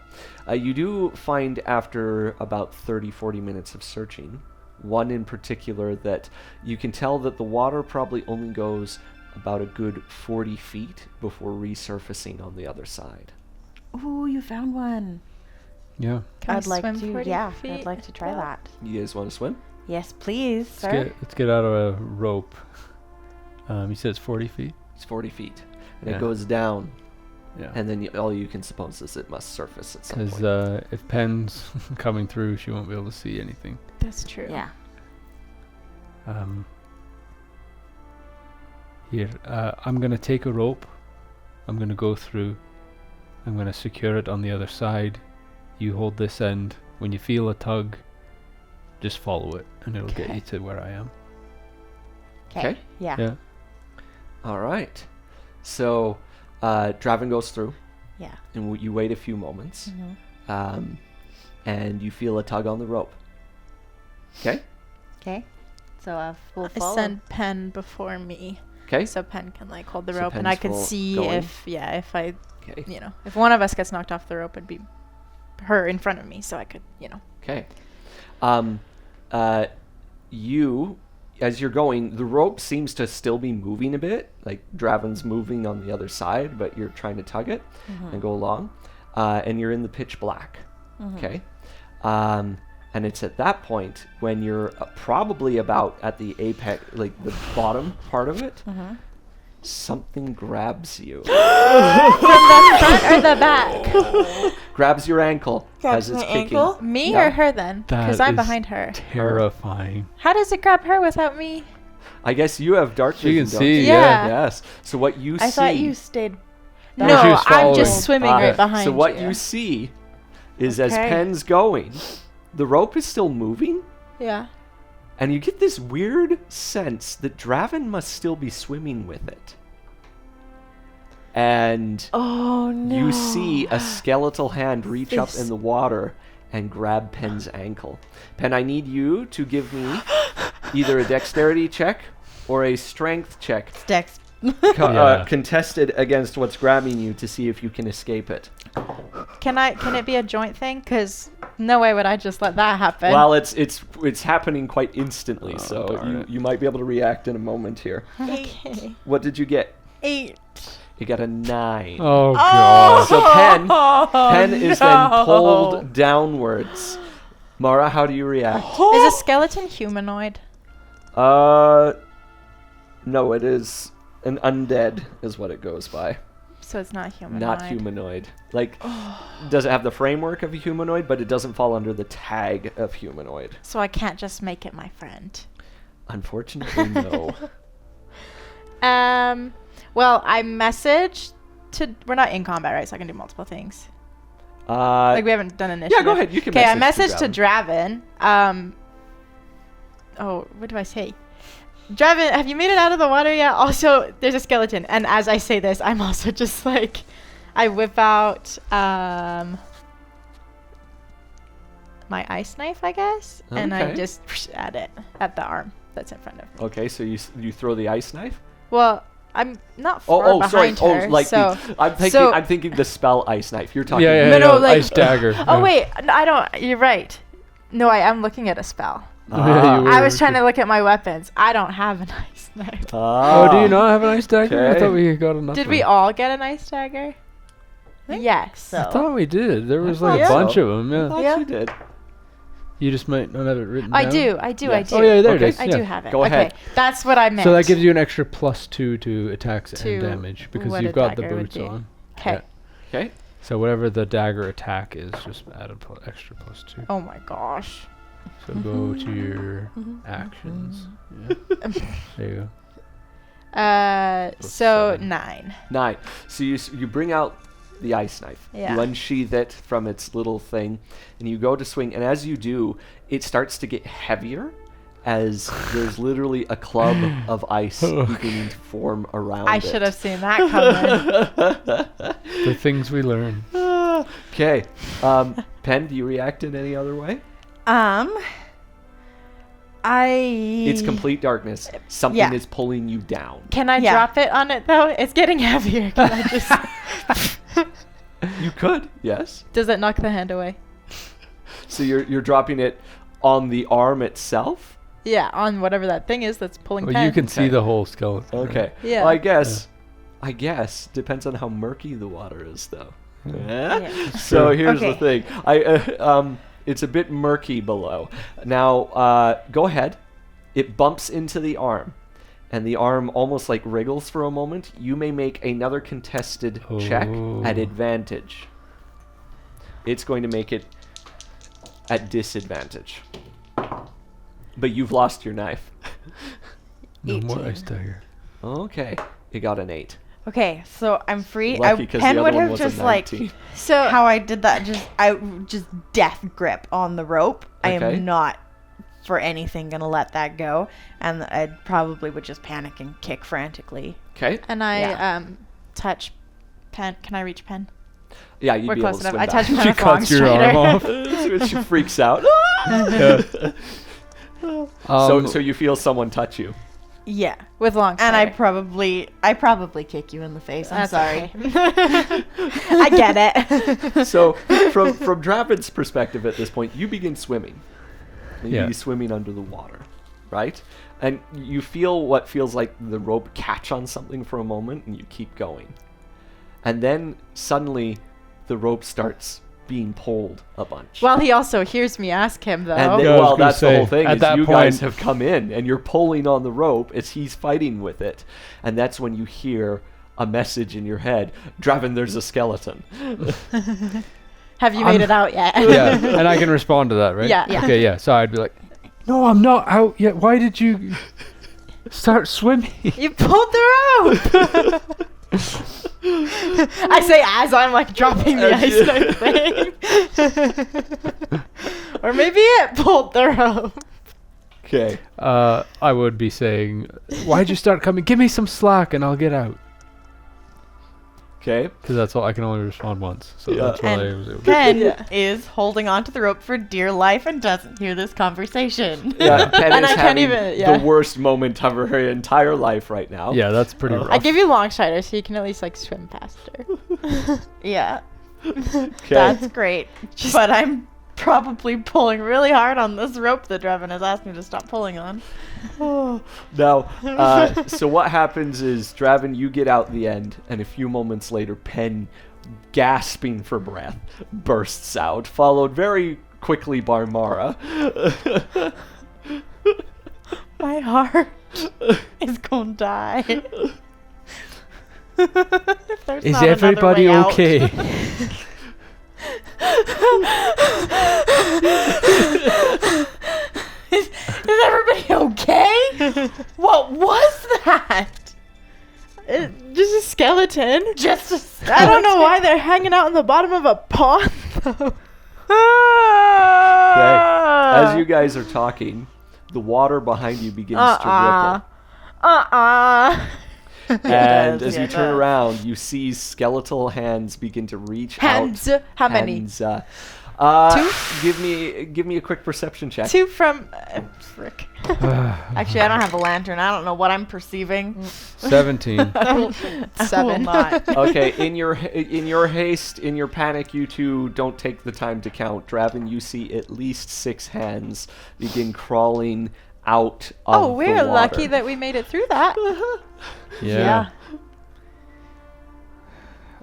You do find after about 30-40 minutes of searching, one in particular that you can tell that the water probably only goes about a good 40 feet before resurfacing on the other side. Ooh, you found one. Yeah. Can I I'd like swim to. 40 Yeah, feet I'd like to try as well? that. You guys want to swim? Yes, please, sir. Let's get out of a rope. You said it's 40 feet? It's 40 feet. And Yeah. it goes down, Yeah. and then all you can suppose is it must surface at some Because point. if Pen's coming through, she won't be able to see anything. That's true. Yeah. Here, I'm going to take a rope. I'm going to go through. I'm going to secure it on the other side. You hold this end. When you feel a tug, just follow it, and it'll get Okay. you to where I am. Okay. Yeah. Yeah. All right. So Draven goes through, Yeah. and you wait a few moments, Mm-hmm. and you feel a tug on the rope. Okay? Okay. So we'll I follow. send Pen before me, Okay? so Pen can like hold the So rope, and I Pen's can full see going? if I Okay. if one of us gets knocked off the rope, it'd be her in front of me, so I could Okay. You, as you're going, the rope seems to still be moving a bit. Like Draven's moving on the other side, but you're trying to tug it and go along. And you're in the pitch black. Okay. And it's at that point when you're probably about at the apex, like the bottom part of it, something grabs you. front or the back. Grabs your ankle Grabs as it's my kicking. ankle? Me Yeah. or her then? Because That I'm is behind her. Terrifying. How does it grab her without me? I guess you have dark She vision. can don't see, you? yeah. Yes. So what you see. I thought you stayed. No, No, she was I'm just following. swimming Ah, right behind so what you. you see is as Okay. Pen's going, the rope is still moving, Yeah. and you get this weird sense that Draven must still be swimming with it. And Oh no. you see a skeletal hand reach up This- in the water and grab Pen's ankle. Pen, I need you to give me either a dexterity check or a strength check Dex. Yeah. contested against what's grabbing you to see if you can escape it. Can it be a joint thing? Because no way would I just let that happen. Well, it's happening quite instantly, Oh, so darn it. you might be able to react in a moment here. Okay. What did you get? 8. You got a 9. Oh, God. So Pen is then pulled downwards. Mara, how do you react? Is a skeleton humanoid? No, it is an undead, is what it goes by. So it's not humanoid. Not humanoid. Like, does it have the framework of a humanoid, but it doesn't fall under the tag of humanoid. So I can't just make it my friend. Unfortunately, no. Well, I messaged to. We're not in combat, right? So I can do multiple things. Like we haven't done initiative. Yeah, go ahead. You can. Okay, I message messaged to Draven. Oh, what do I say? Draven, have you made it out of the water yet? Also, there's a skeleton. And as I say this, I'm also just like, I whip out my ice knife, I guess, and I Okay. just at it at the arm that's in front of me. Okay, so you throw the ice knife. Well, I'm not far Sorry. behind her, Like so. I'm thinking the spell ice knife. You're talking. No, like- ice dagger. Oh wait, I don't. You're right. No, I am looking at a spell. Yeah, you were. I was trying to look at my weapons. I don't have an ice knife. Oh, do you not have an ice dagger? I Okay. thought we got enough. Did we all get an ice dagger? think Yes. so. I thought we did. There was I like a thought bunch so. of them. I Yeah. thought Yeah. you did. You just might not have it written I down. do. Yes. Oh yeah, there Okay. it is. I yeah. do have it. Go okay. ahead. That's what I meant. So that gives you an extra +2 to attacks To and damage because what you've a got the dagger would boots do. on. Okay. Yeah. Okay. So whatever the dagger attack is, just add an extra +2. Oh my gosh. So go to your actions. Yeah. There you go. So 7. 9. 9. So you bring out the ice knife. Yeah. You unsheath it from its little thing, and you go to swing. And as you do, it starts to get heavier, as there's literally a club of ice beginning to form around I it. should have seen that coming. The things we learn. Okay. Pen, do you react in any other way? It's complete darkness. Something Yeah. is pulling you down. Can I Yeah. drop it on it though? It's getting heavier. Can I just? You could, yes. Does it knock the hand away? So you're dropping it on the arm itself? Yeah, on whatever that thing is that's pulling. Well, pen. you can see Okay. the whole skeleton. right? Okay. Yeah. Well, I guess depends on how murky the water is, though. Yeah? Yeah. So here's the Okay. thing. It's a bit murky below. Now, go ahead. It bumps into the arm, and the arm almost like wriggles for a moment. You may make another contested check at Oh. advantage. It's going to make it at disadvantage. But you've lost your knife. No more 18. ice dagger. Okay. It got an 8. Okay, so I'm free. Lucky because the Pen other would one have was just a like 19. So how I did that. I just death grip on the rope. I Okay. am not for anything gonna let that go, and I probably would just panic and kick frantically. Okay. and I Yeah. touch pen. Can I reach pen? Yeah, you'd We're be close able to enough. swim I touch back. pen She with long cuts your arm strider. off. She freaks out. Yeah. So you feel someone touch you. Yeah, with long and I strider. probably kick you in the face. I'm That's sorry. okay. I get it. So from Draven's perspective at this point, you begin swimming. And you Yeah. be swimming under the water, right? And you feel what feels like the rope catch on something for a moment, and you keep going. And then suddenly, the rope starts being pulled a bunch. Well, he also hears me ask him though. And then, Yeah, I was well, gonna that's the say, whole thing. at Is that you guys point- have come in, and you're pulling on the rope as he's fighting with it, and that's when you hear a message in your head: "Draven, there's a skeleton." Have you made it out yet? Yeah, and I can respond to that, right? Yeah. Yeah. Okay, yeah. So I'd be like, no, I'm not out yet. Why did you start swimming? You pulled the rope. I say as I'm like dropping the ice knife thing. Or maybe it pulled the rope. Okay. I would be saying, why'd you start coming? Give me some slack and I'll get out. Okay. Because that's all. I can only respond once. So Yeah. that's what I And was able to Pen Yeah. is holding onto the rope for dear life and doesn't hear this conversation. Yeah, Pen And is I can't having even- yeah. the worst moment of her entire life right now. Yeah, that's pretty rough. I give you long strider so you can at least like swim faster. Yeah, Okay. that's great. But I'm probably pulling really hard on this rope that Draven has asked me to stop pulling on. Now, so what happens is, Draven, you get out the end, and a few moments later, Pen, gasping for breath, bursts out, followed very quickly by Mara. My heart is gonna die. If there's Is not another everybody way out. okay? Is everybody okay? What was that? Just a skeleton. Just a I don't know why they're hanging out in the bottom of a pond. As you guys are talking, the water behind you begins to ripple. And as you turn around, you see skeletal hands begin to reach out. How many? Hands, 2? Give me a quick perception check. 2 from... frick. Actually, I don't have a lantern. I don't know what I'm perceiving. 17. 7. Not. Okay, in your haste, in your panic, you two don't take the time to count. Draven, you see at least 6 hands begin crawling out of the we're water. lucky that we made it through that. Yeah.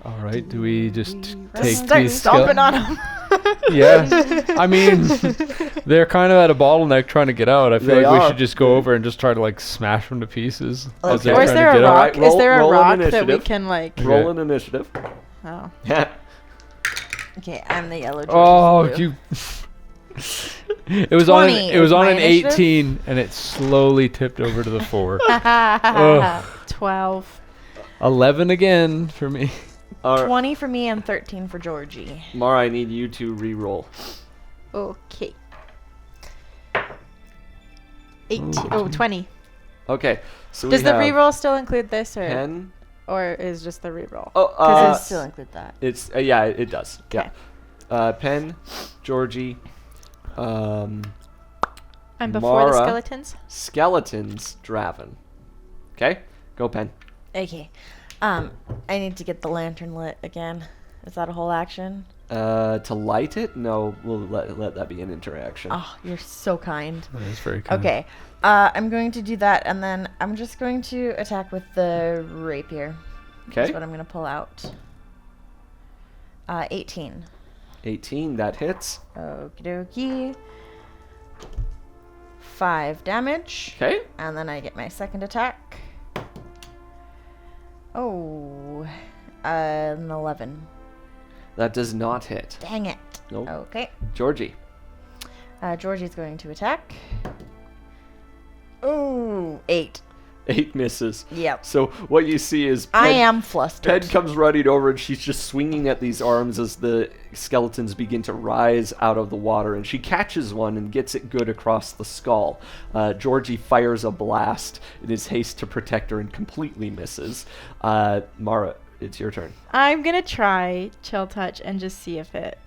All right. Do we just take Start these stomping on them. Yeah. I mean, they're kind of at a bottleneck trying to get out. I feel They like we are. should just go over and just try to like smash them to pieces. as Okay. they're Or is trying there to a get out. rock? Roll- Is there a roll an rock that we initiative. can like... Roll an initiative. Oh. Okay, I'm the yellow. Oh, George's blue. you. It was on. 20 It was is on my an initiative? 18, and it slowly tipped over to the 4. Ugh. 12. 11 again for me. 20 for me and 13 for Georgie. Mara, I need you to re-roll. Okay. 18. Oh, 20. Okay, so Does we the have reroll still include this, 10. or is just the reroll? Oh, Because it still include that. it's yeah, it does. Okay. Yeah. Pen, Georgie, I'm before the Mara. skeletons. skeletons, Draven. Okay, go Pen. Okay. I need to get the lantern lit again. Is that a whole action? To light it? No, we'll let that be an interaction. Oh, you're so kind. That is very kind. Okay. I'm going to do that, and then I'm just going to attack with the rapier. Okay. That's what I'm going to pull out. 18. 18, that hits. Okie dokie. 5 damage. Okay. And then I get my second attack. Oh, an 11. That does not hit. Dang it. Nope. Okay. Georgie. Georgie's going to attack. Ooh, 8. 8 misses. Yep. So what you see is I Pen- am flustered. Pen comes running over and she's just swinging at these arms as the skeletons begin to rise out of the water, and she catches one and gets it good across the skull. Georgie fires a blast in his haste to protect her and completely misses. Mara, it's your turn. I'm gonna try chill touch and just see if it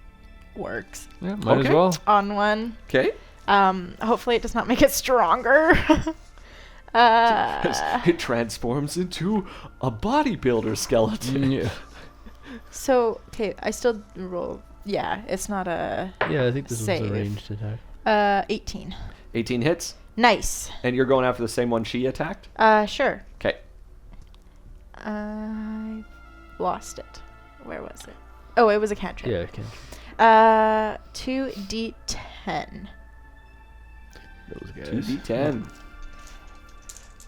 works Yeah, might Okay. as well. on one. Okay. Hopefully it does not make it stronger. It transforms into a bodybuilder skeleton. Yeah. So okay, I still roll. Yeah, it's not a Yeah, I think this was Save. a ranged attack. 18. 18 hits, Nice. and you're going after the same one she attacked? Sure. Okay. I lost it. Where was it? Oh, it was a cantrip. Yeah, I can. 2d10. Those guys. 2d10.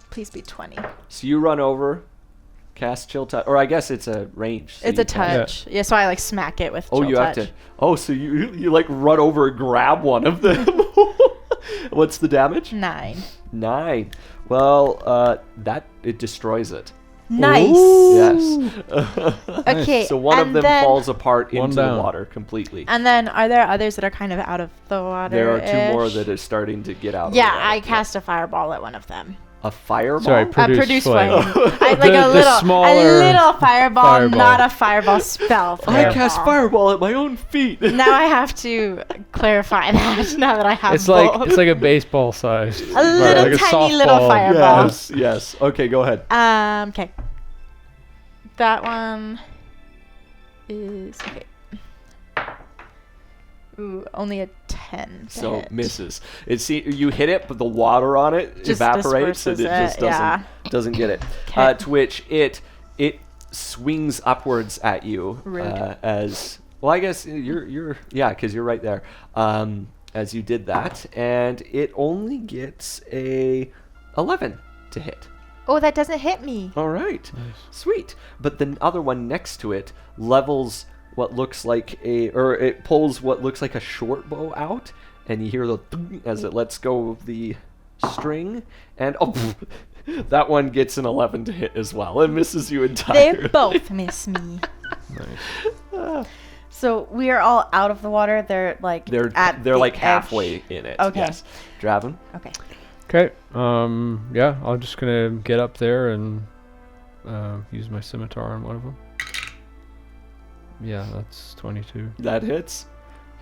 Please be 20. So you run over, cast chill touch, or I guess it's a range. So It's you a cast- touch. Yeah, so I like smack it with Oh, chill you touch. have to. Oh, so you like run over and grab one of them. What's the damage? 9. 9. Well, that it destroys it. Nice. Yes. Okay. So one of and them then- falls apart One into the down. water completely. And then are there others that are kind of out of the water? There are 2 more that are starting to get out. of the Yeah, water. I cast a fireball at one of them. a fireball. Sorry, Produce flame. flame. I like The a little smaller fireball, fireball. not a fireball spell. I Fireball. cast fireball at my own feet. Now I have to clarify that. Now that I have It's like both. it's like a baseball size. A little tiny little fireball. Yes, yes. Okay, go ahead. Okay. That one is okay. Ooh, only a 10. to So hit. misses. You hit it, but the water on it Just evaporates, and disperses it just it, doesn't yeah. doesn't get it. 'Kay. To which it swings upwards at you Rude. as well. I guess you're because you're right there. As you did that, and it only gets a 11 to hit. Oh, that doesn't hit me. All right, sweet. But the other one next to it levels what looks like it pulls what looks like a short bow out, and you hear the thunk as it lets go of the string, and that one gets an 11 to hit as well, and misses you entirely. They both miss me. Nice. So we are all out of the water. They're like They're at the like edge. halfway in it. Okay. Yes. Draven. Okay. Okay. Yeah, I'm just gonna get up there and use my scimitar on one of them. Yeah, that's 22. That hits.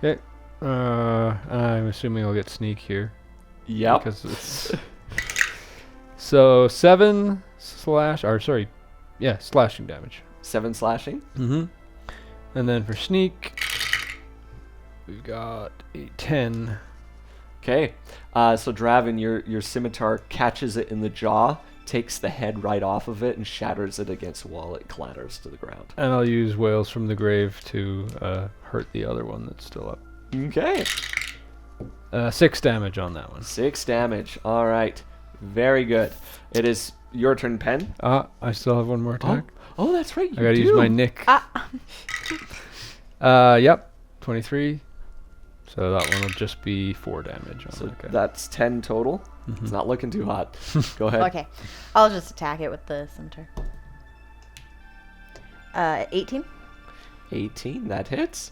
Okay. I'm assuming I'll get sneak here. Yep. Because it's so 7 slashing damage. 7 slashing. Mm-hmm. And then for sneak, we've got a 10. Okay. So Draven, your scimitar catches it in the jaw, takes the head right off of it, and shatters it against a wall. It clatters to the ground. And I'll use Whales from the Grave to hurt the other one that's still up. Okay. 6 damage on that one. 6 damage. All right. Very good. It is your turn, Pen. I still have one more attack. Oh, that's right. I gotta use my nick. Yep. 23. So that one will just be 4 damage on So that guy. that's 10 total. It's not looking too hot. Go ahead. Okay. I'll just attack it with the scimitar. 18. 18. That hits.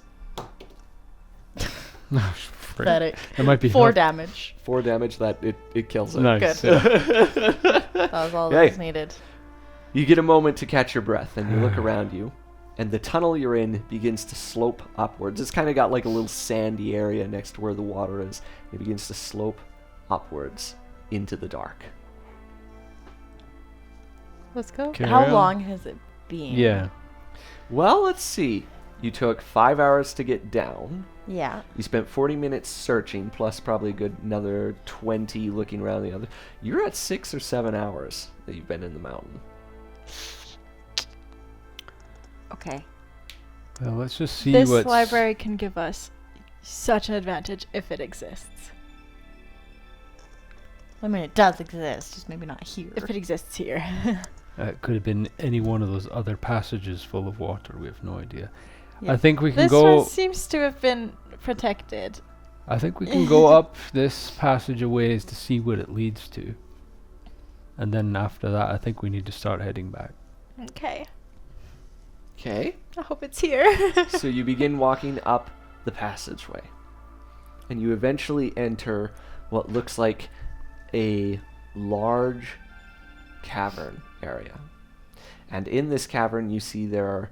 Pathetic. That might be 4 enough. damage. 4 damage. That it kills it. Nice. Good. Yeah. That was all Okay. that was needed. You get a moment to catch your breath, and you look around you, and the tunnel you're in begins to slope upwards. It's kind of got like a little sandy area next to where the water is. It begins to slope upwards into the dark. Let's go. Carry How on. long has it been? Yeah. Well, let's see. You took 5 hours to get down. Yeah. You spent 40 minutes searching, plus probably a good another 20 looking around the other. You're at 6 or 7 hours that you've been in the mountain. Okay. Well, let's just see This what's... library can give us such an advantage if it exists. I mean, it does exist, just maybe not here. If it exists here. It could have been any one of those other passages full of water. We have no idea. Yeah. I think we can This go... one seems to have been protected. I think we can go up this passage a ways to see what it leads to. And then after that, I think we need to start heading back. Okay. Okay. I hope it's here. So you begin walking up the passageway. And you eventually enter what looks like a large cavern area. And in this cavern, you see there are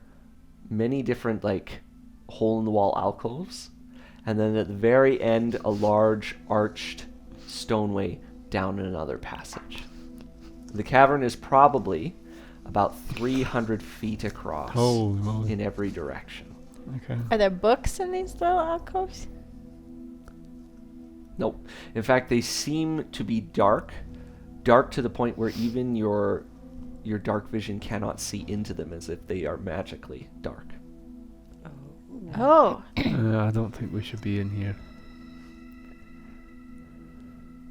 many different, like, hole-in-the-wall alcoves. And then at the very end, a large arched stoneway down another passage. The cavern is probably about 300 feet across Holy moly. in every direction. Okay. Are there books in these little alcoves? Nope. In fact, they seem to be dark to the point where even your dark vision cannot see into them, as if they are magically dark. Oh, I don't think we should be in here.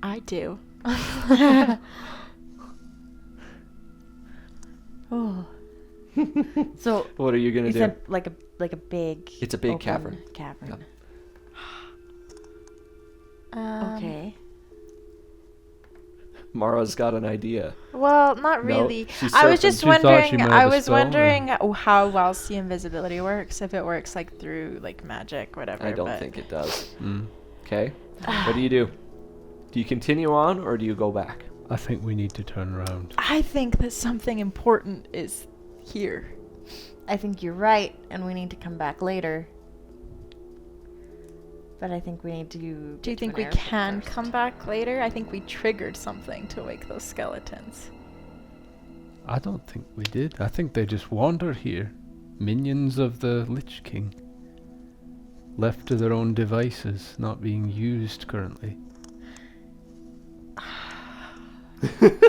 I do. Oh. So What are you gonna you do? said like a big. It's a big open cavern. Cavern. Yep. Okay. Mara's got an idea. Well, not No, really. she's I was surfing. just She thought she wondering. might I have was stolen. wondering how well see invisibility works. If it works like through like magic, whatever. I don't but think it does. Mm. Okay. What do you do? Do you continue on or do you go back? I think we need to turn around. I think that something important is here. I think you're right, and we need to come back later. But I think we need to. Do you think we can come back later? I think we triggered something to wake those skeletons. I don't think we did. I think they just wander here. Minions of the Lich King. Left to their own devices, not being used currently.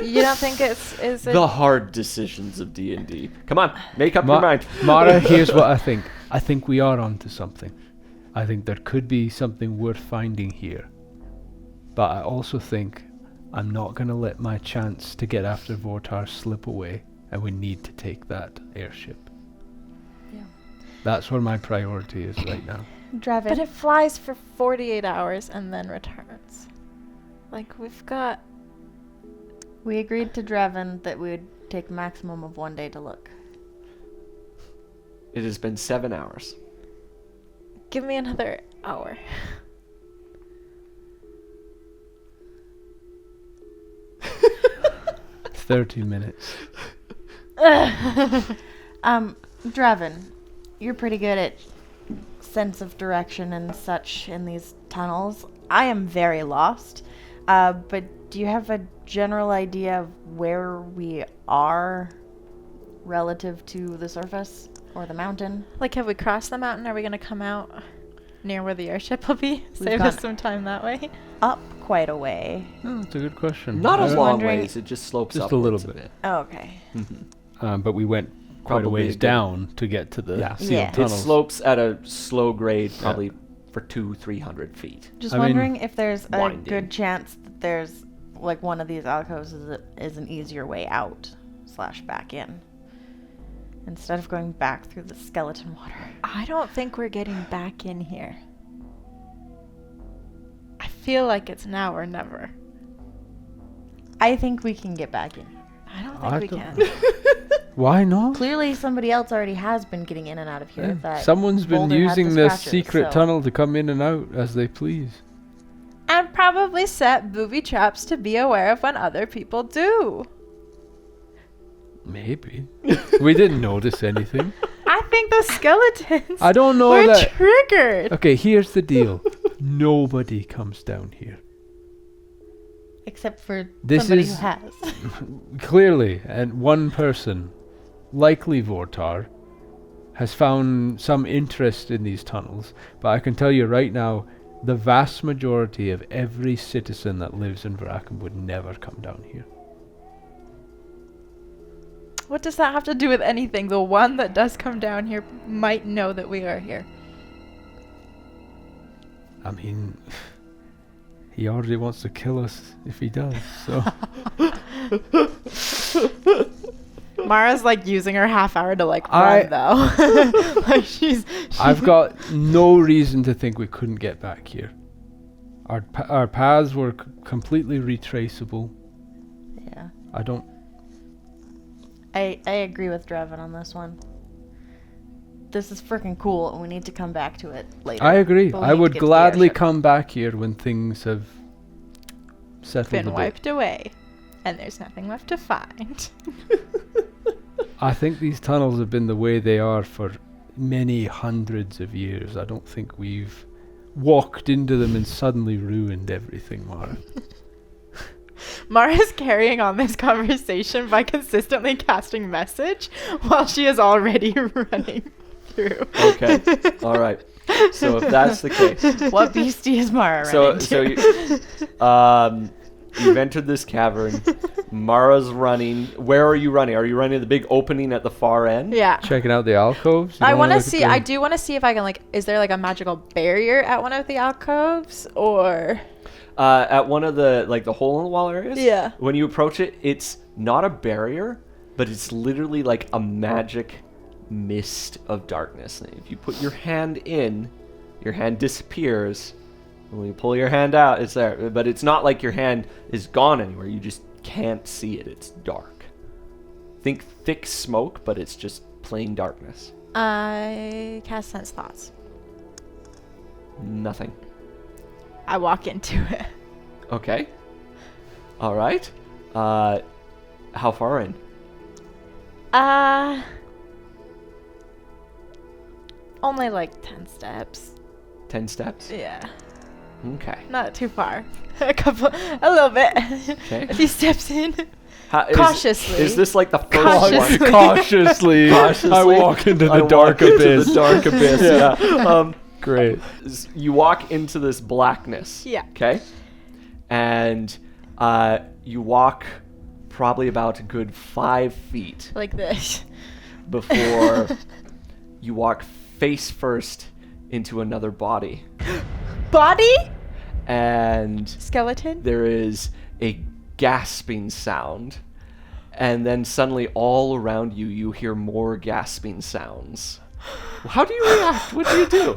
You don't think is it? The hard decisions of D&D. Come on, make up your mind. Mara, here's what I think. I think we are onto something. I think there could be something worth finding here. But I also think I'm not going to let my chance to get after Vortar slip away, and we need to take that airship. Yeah. That's where my priority is right now. Draven. But it flies for 48 hours and then returns. Like we've got. We agreed to Draven that we would take a maximum of 1 day to look. It has been 7 hours. Give me another hour. It's 30 minutes. Draven, you're pretty good at sense of direction and such in these tunnels. I am very lost. But do you have a general idea of where we are relative to the surface or the mountain? Like, have we crossed the mountain? Are we going to come out near where the airship will be? We've Save us gone some time that way. Up quite a way. Oh, that's a good question. Not a was long wondering- ways. It just slopes Just a little upwards bit. Oh, okay. But we went quite a Probably a ways good- down to get to the Yeah. sealed Yeah. It tunnels. slopes at a slow grade, probably for 200-300 feet. Just I mean, wondering if there's a winding. good chance that there's like one of these alcoves is an easier way out / back in instead of going back through the skeleton water. I don't think we're getting back in here. I feel like it's now or never. I think we can get back in. I don't I think we don't- can. Why not? Clearly, somebody else already has been getting in and out of here. Yeah. That Someone's been boulder had using the this scratches, secret so- tunnel to come in and out as they please. And probably set booby traps to be aware of when other people do. Maybe. We didn't notice anything. I think the skeletons I don't know were that. triggered. Okay, here's the deal. Nobody comes down here. except for This somebody who is- has. Clearly, and one person, likely Vortar, has found some interest in these tunnels. But I can tell you right now, the vast majority of every citizen that lives in Varakum would never come down here. What does that have to do with anything? The one that does come down here might know that we are here. I mean, he already wants to kill us if he does, so... Mara's like using her half hour to like I- run though. Like she's I've got no reason to think we couldn't get back here. Our paths were completely retraceable. Yeah. I don't... I agree with Draven on this one. This is freaking cool, and we need to come back to it later. I agree. But we I need to would get to the gladly airship. come back here when things have settled a been bit. wiped away. And there's nothing left to find. I think these tunnels have been the way they are for many hundreds of years. I don't think we've walked into them and suddenly ruined everything, Mara. Mara's carrying on this conversation by consistently casting message while she is already running through. Okay. All right. So if that's the case, What beastie is Mara so running so to? you've entered this cavern. Mara's running. Where are you running? Are you running the big opening at the far end? Yeah. Checking out the alcoves. You I wanna want to look at see. the- I do want to see if I can like. Is there like a magical barrier at one of the alcoves, or At one of the the hole in the wall areas. Yeah. When you approach it, it's not a barrier, but it's literally like a magic mist of darkness. And if you put your hand in, your hand disappears. And when you pull your hand out, it's there. But it's not like your hand is gone anywhere. You just can't see it. It's dark. Think thick smoke, but it's just plain darkness. I cast sense thoughts. Nothing. I walk into it. Okay. All right. How far in? Only like 10 steps. 10 steps? Yeah, Okay. not too far. A little bit. Okay. A few steps in. Cautiously. Is this like the first Cautiously. one? Cautiously, I walk into I the walk dark into abyss. the dark abyss. Yeah. Great. You walk into this blackness. Yeah. Okay. And you walk probably about a good 5 feet Like this. before you walk face first into another body, Body? and Skeleton? there is a gasping sound, and then suddenly all around you you hear more gasping sounds. How do you react? What do you do?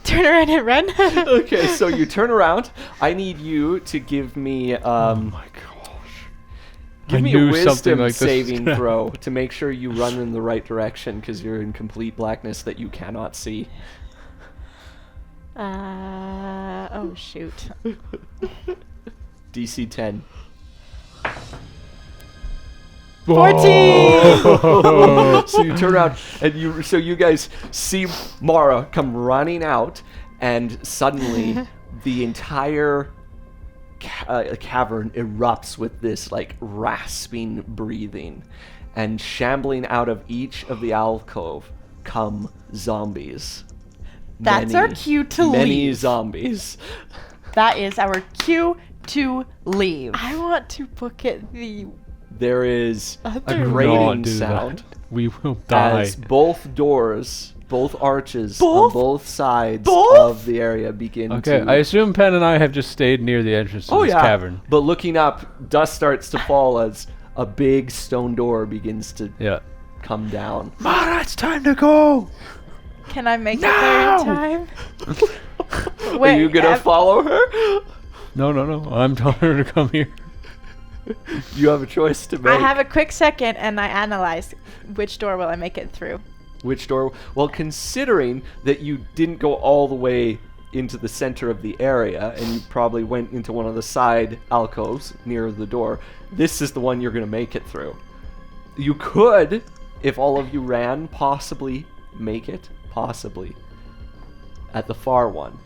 Turn around and run. Okay, so you turn around. I need you to give me Oh my gosh. Give me a knew something wisdom like this was saving gonna- throw to make sure you run in the right direction because you're in complete blackness that you cannot see. Oh shoot. DC 10. 14! So you turn around and you guys see Mara come running out, and suddenly the entire cavern erupts with this like rasping breathing, and shambling out of each of the alcove come zombies. That's our cue to many leave. zombies. That is our cue to leave. I want to book it the There is a Other- grating Do sound that. We will die. as both doors, both arches Both? on both sides Both? of the area begin Okay, to... I assume Penn and I have just stayed near the entrance to Oh this yeah, cavern. but looking up, dust starts to fall as a big stone door begins to Yeah. come down. Mara, it's time to go. Can I make it there in time? Are you gonna follow her? No. I'm telling her to come here. You have a choice to make. I have a quick second and I analyze which door will I make it through. Which door? Well, considering that you didn't go all the way into the center of the area and you probably went into one of the side alcoves near the door, this is the one you're going to make it through. You could, if all of you ran, possibly make it, possibly, at the far one.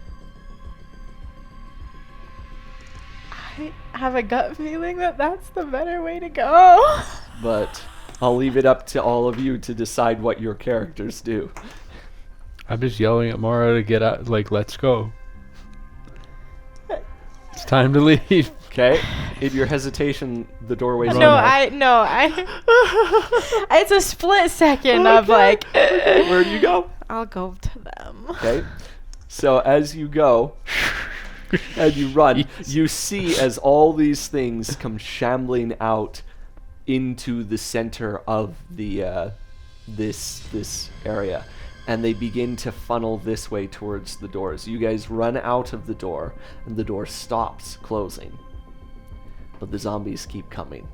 I have a gut feeling that that's the better way to go. But I'll leave it up to all of you to decide what your characters do. I'm just yelling at Mara to get out. Like, let's go. It's time to leave. Okay? In your hesitation, the doorway's No, open. it's a split second of like, Where do you go? I'll go to them. Okay. So as you go and you run, you see as all these things come shambling out into the center of the this area, and they begin to funnel this way towards the doors. You guys run out of the door, and the door stops closing, but the zombies keep coming.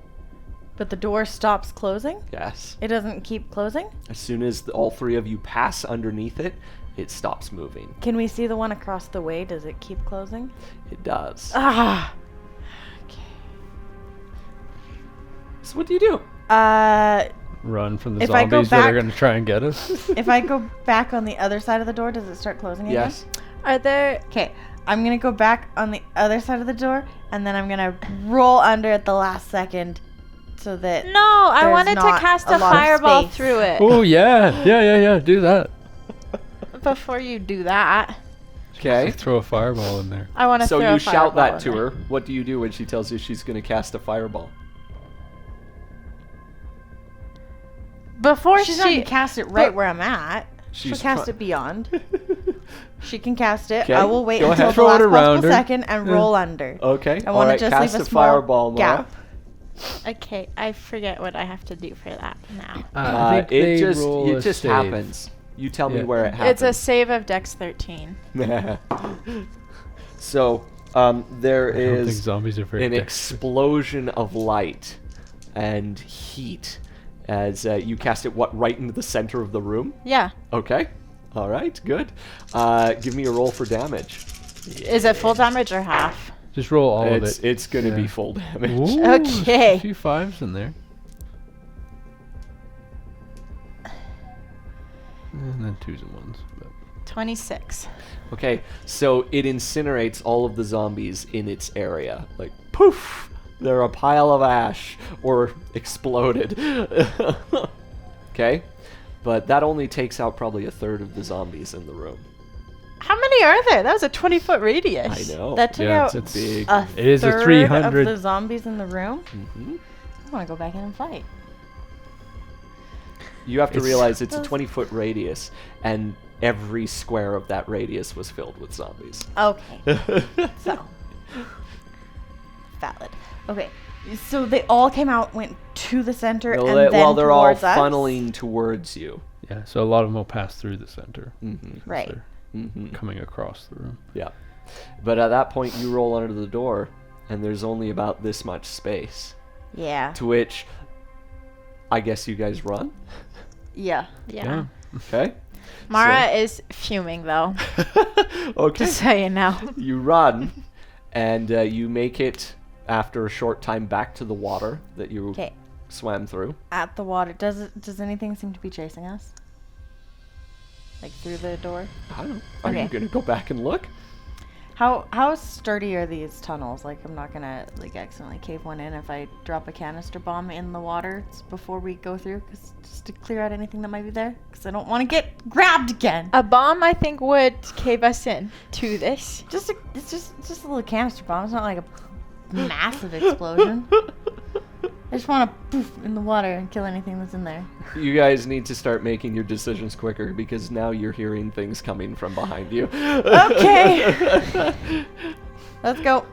But the door stops closing? Yes. It doesn't keep closing? As soon as all three of you pass underneath it, it stops moving. Can we see the one across the way? Does it keep closing? It does. Ah. So what do you do? Run from the If I go zombies that are back- going to try and get us. If I go back on the other side of the door, does it start closing again? Yes. Are there? Okay, I'm gonna go back on the other side of the door, and then I'm gonna roll under at the last second, so that No, I There's wanted to not cast a a lot of fireball space. through it. Oh, yeah. Do that. Before you do that, Okay. Throw a fireball in there. I want to So throw you a shout fireball that to in there. her. What do you do when she tells you she's going to cast a fireball? Before she's not she gonna cast it right but- where I'm at. She'll She's cast try- it beyond. She can cast it. Okay, I will wait go until ahead. the Throw it last around possible her. second and Yeah. roll under. Okay. I want to just cast leave a a small fireball, Mara. gap. Okay, I forget what I have to do for that now. I think it they just roll a just save. happens. You tell me Yeah. where it happens. It's a save of Dex 13. So there I don't think is zombies are very an dexterous. explosion of light and heat as you cast it. What, right into the center of the room? Yeah. Okay. All right. Good. Give me a roll for damage. Is it full damage or half? Just roll all of It's it. it's going to Yeah. be full damage. Ooh, Okay. A few fives in there. And then twos and ones. But 26. Okay, so it incinerates all of the zombies in its area. Like, poof! They're a pile of ash, or exploded. Okay? But that only takes out probably a third of the zombies in the room. How many are there? That was a 20-foot radius. I know. That took Yeah, out It's a big... a It is a third 300. of the zombies in the room. Mhm. I want to go back in and fight. You have to It's- realize it's a 20-foot radius, and every square of that radius was filled with zombies. Okay. So, valid. Okay, so they all came out, went to the center, Well, and they- then while they're all towards us? funneling towards you. yeah, so a lot of them will pass through the center. Mm-hmm. as Right. they're Mm-hmm. coming across the room. Yeah. But at that point, you roll under the door, and there's only about this much space. Yeah. To which, I guess you guys run. Yeah. Yeah. Okay. Mara is fuming though. Okay. Just saying now. You run, and you make it after a short time back to the water that you Okay. swam through. At the water. Does anything seem to be chasing us? Like through the door? I don't know. Are you Okay. gonna go back and look? How sturdy are these tunnels? Like, I'm not gonna like accidentally cave one in if I drop a canister bomb in the water before we go through, just to clear out anything that might be there. Because I don't want to get grabbed again. A bomb, I think, would cave us in to this. It's just a little canister bomb. It's not like a massive explosion. I just want to poof in the water and kill anything that's in there. You guys need to start making your decisions quicker because now you're hearing things coming from behind you. Okay. Let's go.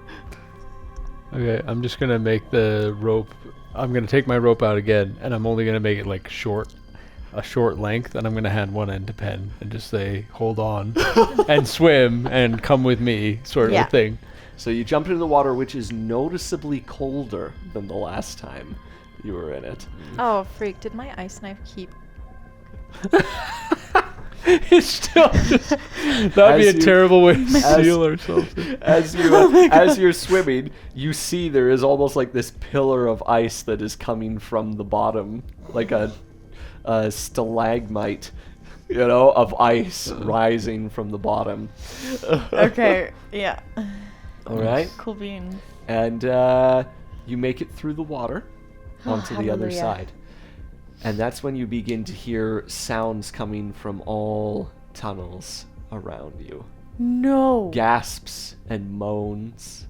Okay, I'm just gonna make the rope. I'm gonna take my rope out again, and I'm only gonna make it like a short length, and I'm gonna hand one end to Pen and just say, "Hold on," and swim and come with me, sort of Yeah. a thing. So you jump into the water, which is noticeably colder than the last time you were in it. Oh, freak. Did my ice knife keep? It's still just, that'd be As a you- terrible way to as- seal or something. As you as you're swimming, you see there is almost like this pillar of ice that is coming from the bottom, like a stalagmite, of ice rising from the bottom. Okay. Yeah. All right. Cool beans. And you make it through the water onto the other Hallelujah. side. And that's when you begin to hear sounds coming from all tunnels around you. No. Gasps and moans.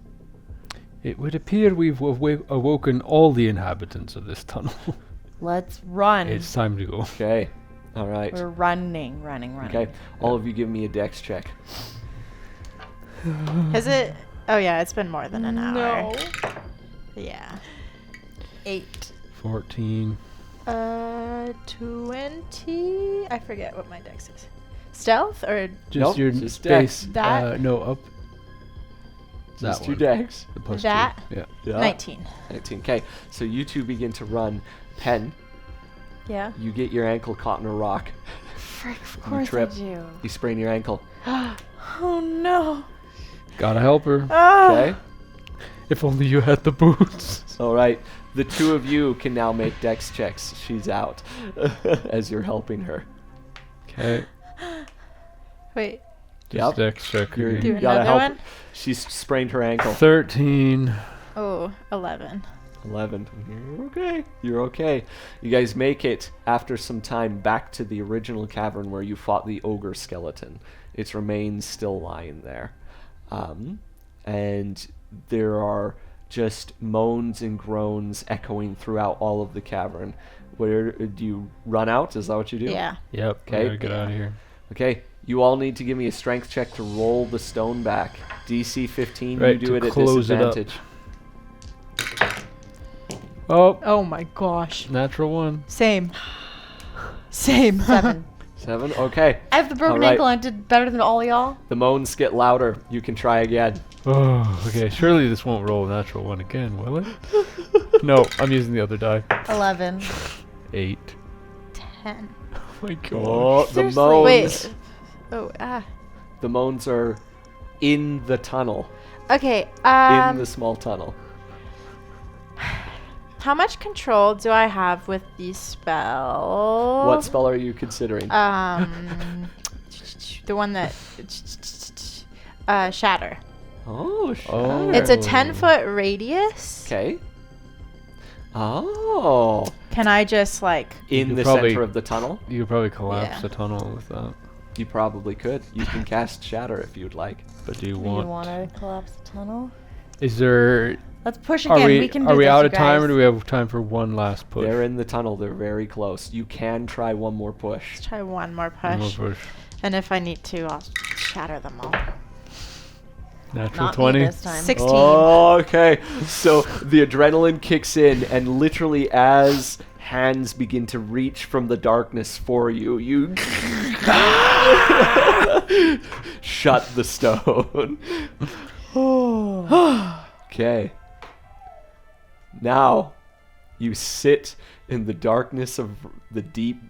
It would appear we've awoken all the inhabitants of this tunnel. Let's run. It's time to go. Okay. All right. We're running. Okay. All of you give me a dex check. Is it? Oh yeah, it's been more than an hour. No. Yeah. 8. 14. 20. I forget what my dex is. Stealth or Just Nope, your just space. That- No, up. Just That two one. dex. The plus That? 2. Yeah. Yeah. 19. 19. Okay. So you two begin to run. Pen, Yeah. you get your ankle caught in a rock. Frick, of You course I trip. do. You sprain your ankle. Oh no. Gotta help her. Oh. Okay. If only you had the boots. All right. The two of you can now make dex checks. She's out as you're helping her. Okay. Wait. Just dex check. You're- again. Do You gotta another help. one? She's sprained her ankle. 13. Oh, 11. 11. You're okay. You're okay. You guys make it after some time back to the original cavern where you fought the ogre skeleton. Its remains still lying there. And there are just moans and groans echoing throughout all of the cavern. Where do you run out? Is that what you do? Yeah. Yep. Okay. We gotta get out of here. Okay. You all need to give me a strength check to roll the stone back. DC 15. Right, you do to it at close it up. disadvantage. Oh, Oh my gosh. natural 1. Same. Same. 7. 7. Okay. I have the broken All right. ankle and I did better than all y'all. The moans get louder. You can try again. Oh, okay. Surely this won't roll a natural 1 again, will it? No, I'm using the other die. 11. 8. 10. Oh my god. Oh, the Seriously? moans. Wait. Oh, The moans are in the tunnel. Okay. In the small tunnel. How much control do I have with the spell? What spell are you considering? The one that shatter. Oh, Oh. It's a 10-foot radius. Okay. Oh. Can I just like? In could the probably- center of the tunnel? You could probably collapse Yeah. the tunnel with that. You probably could. You can cast Shatter if you'd like. But do you Do want? you want to collapse the tunnel? Is there? Let's push again. Are we? can do Are we this, out you of time, guys. or do we have time for one last push? They're in the tunnel. They're very close. You can try one more push. Let's try one more One more push. push. And if I need to, I'll shatter them all. Natural Not 20. me this time. 16. Oh, okay. So the adrenaline kicks in, and literally as hands begin to reach from the darkness for you, you shut the stone. Okay. Now You sit in the darkness of the deep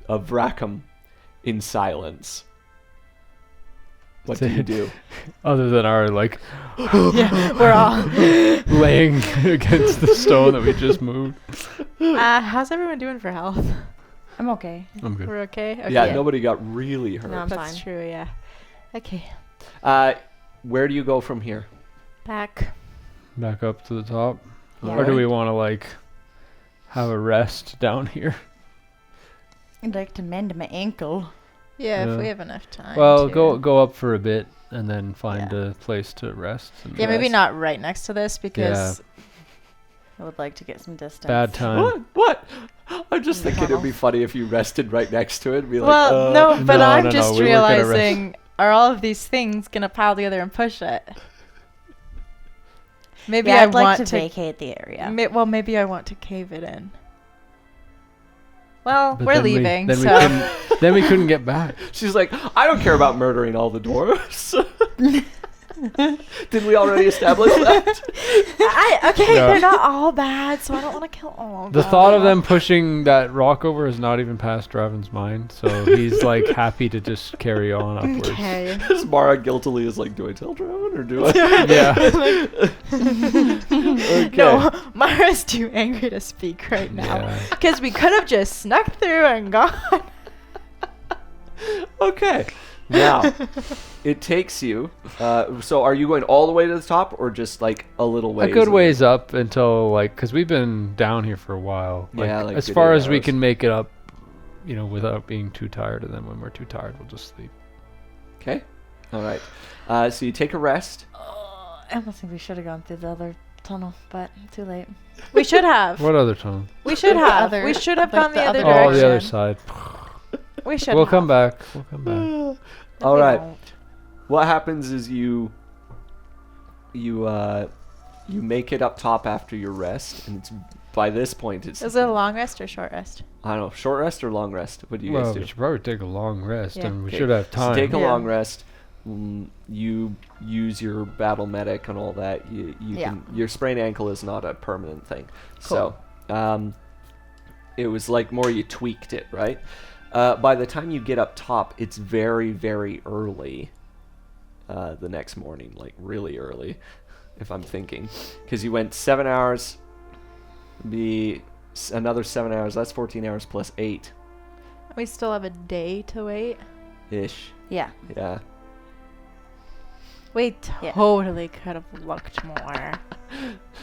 of Rackham in silence. What do you do? Other than our like Yeah, we're all. laying against the stone that we just moved. How's everyone doing for health? I'm okay. I'm good. We're okay? Okay. Yeah, nobody got really hurt. No, I'm That's fine. true, yeah. Okay. Where do you go from here? Back. Back up to the top. Yeah. Or do we want to like have a rest down here? I'd like to mend my ankle. Yeah, Yeah. if we have enough time. Well, to. go up for a bit and then find Yeah. a place to rest. And Yeah, maybe rest. not right next to this because I would like to get some distance. Bad time. What? I'm just In the thinking it'd be tunnel. funny if you rested right next to it and be like, well, no, but No, I'm no, just we weren't gonna rest. realizing are all of these things gonna pile together and push it? Maybe Yeah, I I'd like want to to. vacate the area. Well, maybe I want to cave it in. Well, But we're then leaving, then so then we couldn't get back. She's like, I don't care about murdering all the dwarves. Did we already establish that? okay, No. they're not all bad, so I don't want to kill all of The them. thought of them pushing that rock over has not even passed Draven's mind, so he's like happy to just carry on upwards. Okay. As Mara guiltily is like, do I tell Draven or do I? Yeah. Okay. No, Mara's too angry to speak right now Yeah. because we could have just snuck through and gone. Okay. Now, it takes you. So, are you going all the way to the top, or just like a little ways? A good away? ways up until like, because we've been down here for a while. Yeah, like as good far 8 as we hours. can make it up, without being too tired. And then when we're too tired, we'll just sleep. Okay. All right. So you take a rest. I almost think we should have gone through the other tunnel, but too late. We should have. What other tunnel? We should The have. other- We should have like gone the the other other direction. Oh, the other side. We should. We'll have. come back. We'll come back. All We right. won't. What happens is you make it up top after your rest, and it's by this point it's Is it a long rest or short rest? I don't know, short rest or long rest. What do you Well, guys we do? should probably take a long rest, Yeah. and we Okay, should have So time. take a Yeah. long rest. You use your battle medic and all that. You Yeah. can. Your sprained ankle is not a permanent thing. So, it was like more you tweaked it, right? By the time you get up top, it's very, very early. The next morning, like really early, if I'm thinking, because you went 7 hours. Be another 7 hours. That's 14 hours plus 8 We still have a day to wait. ish. Yeah. Yeah. We Yeah. totally could have looked more.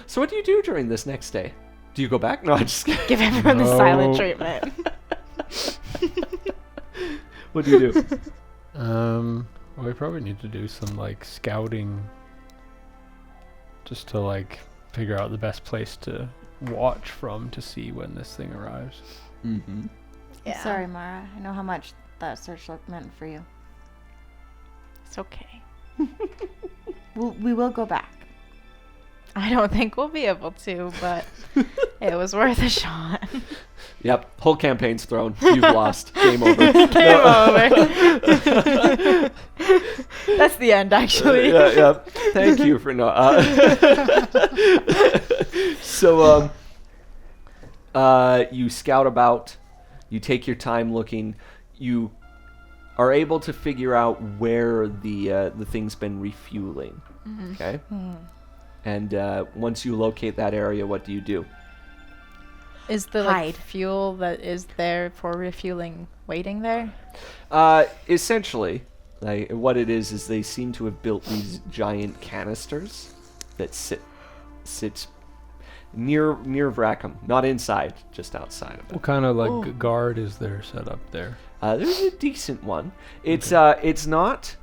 So what do you do during this next day? Do you go back? No, I'm just kidding. Give everyone the silent No. treatment. What do you do? Well, we probably need to do some like scouting, just to like figure out the best place to watch from to see when this thing arrives. Mm-hmm. Yeah. Sorry, Mara. I know how much that searchlight meant for you. It's okay. We will go back. I don't think we'll be able to, but it was worth a shot. Yep. Whole campaign's thrown. You've lost. Game over. Game over. That's the end, actually. Yeah. Thank you for no. So you scout about. You take your time looking. You are able to figure out where the thing's been refueling. Okay. And once you locate that area, what do you do? Is the Hide. fuel that is there for refueling waiting there? Essentially, like what it is they seem to have built these giant canisters that sit near Vrackham, not inside, just outside of it. What kind of like guard is there set up there? There's a decent one. It's not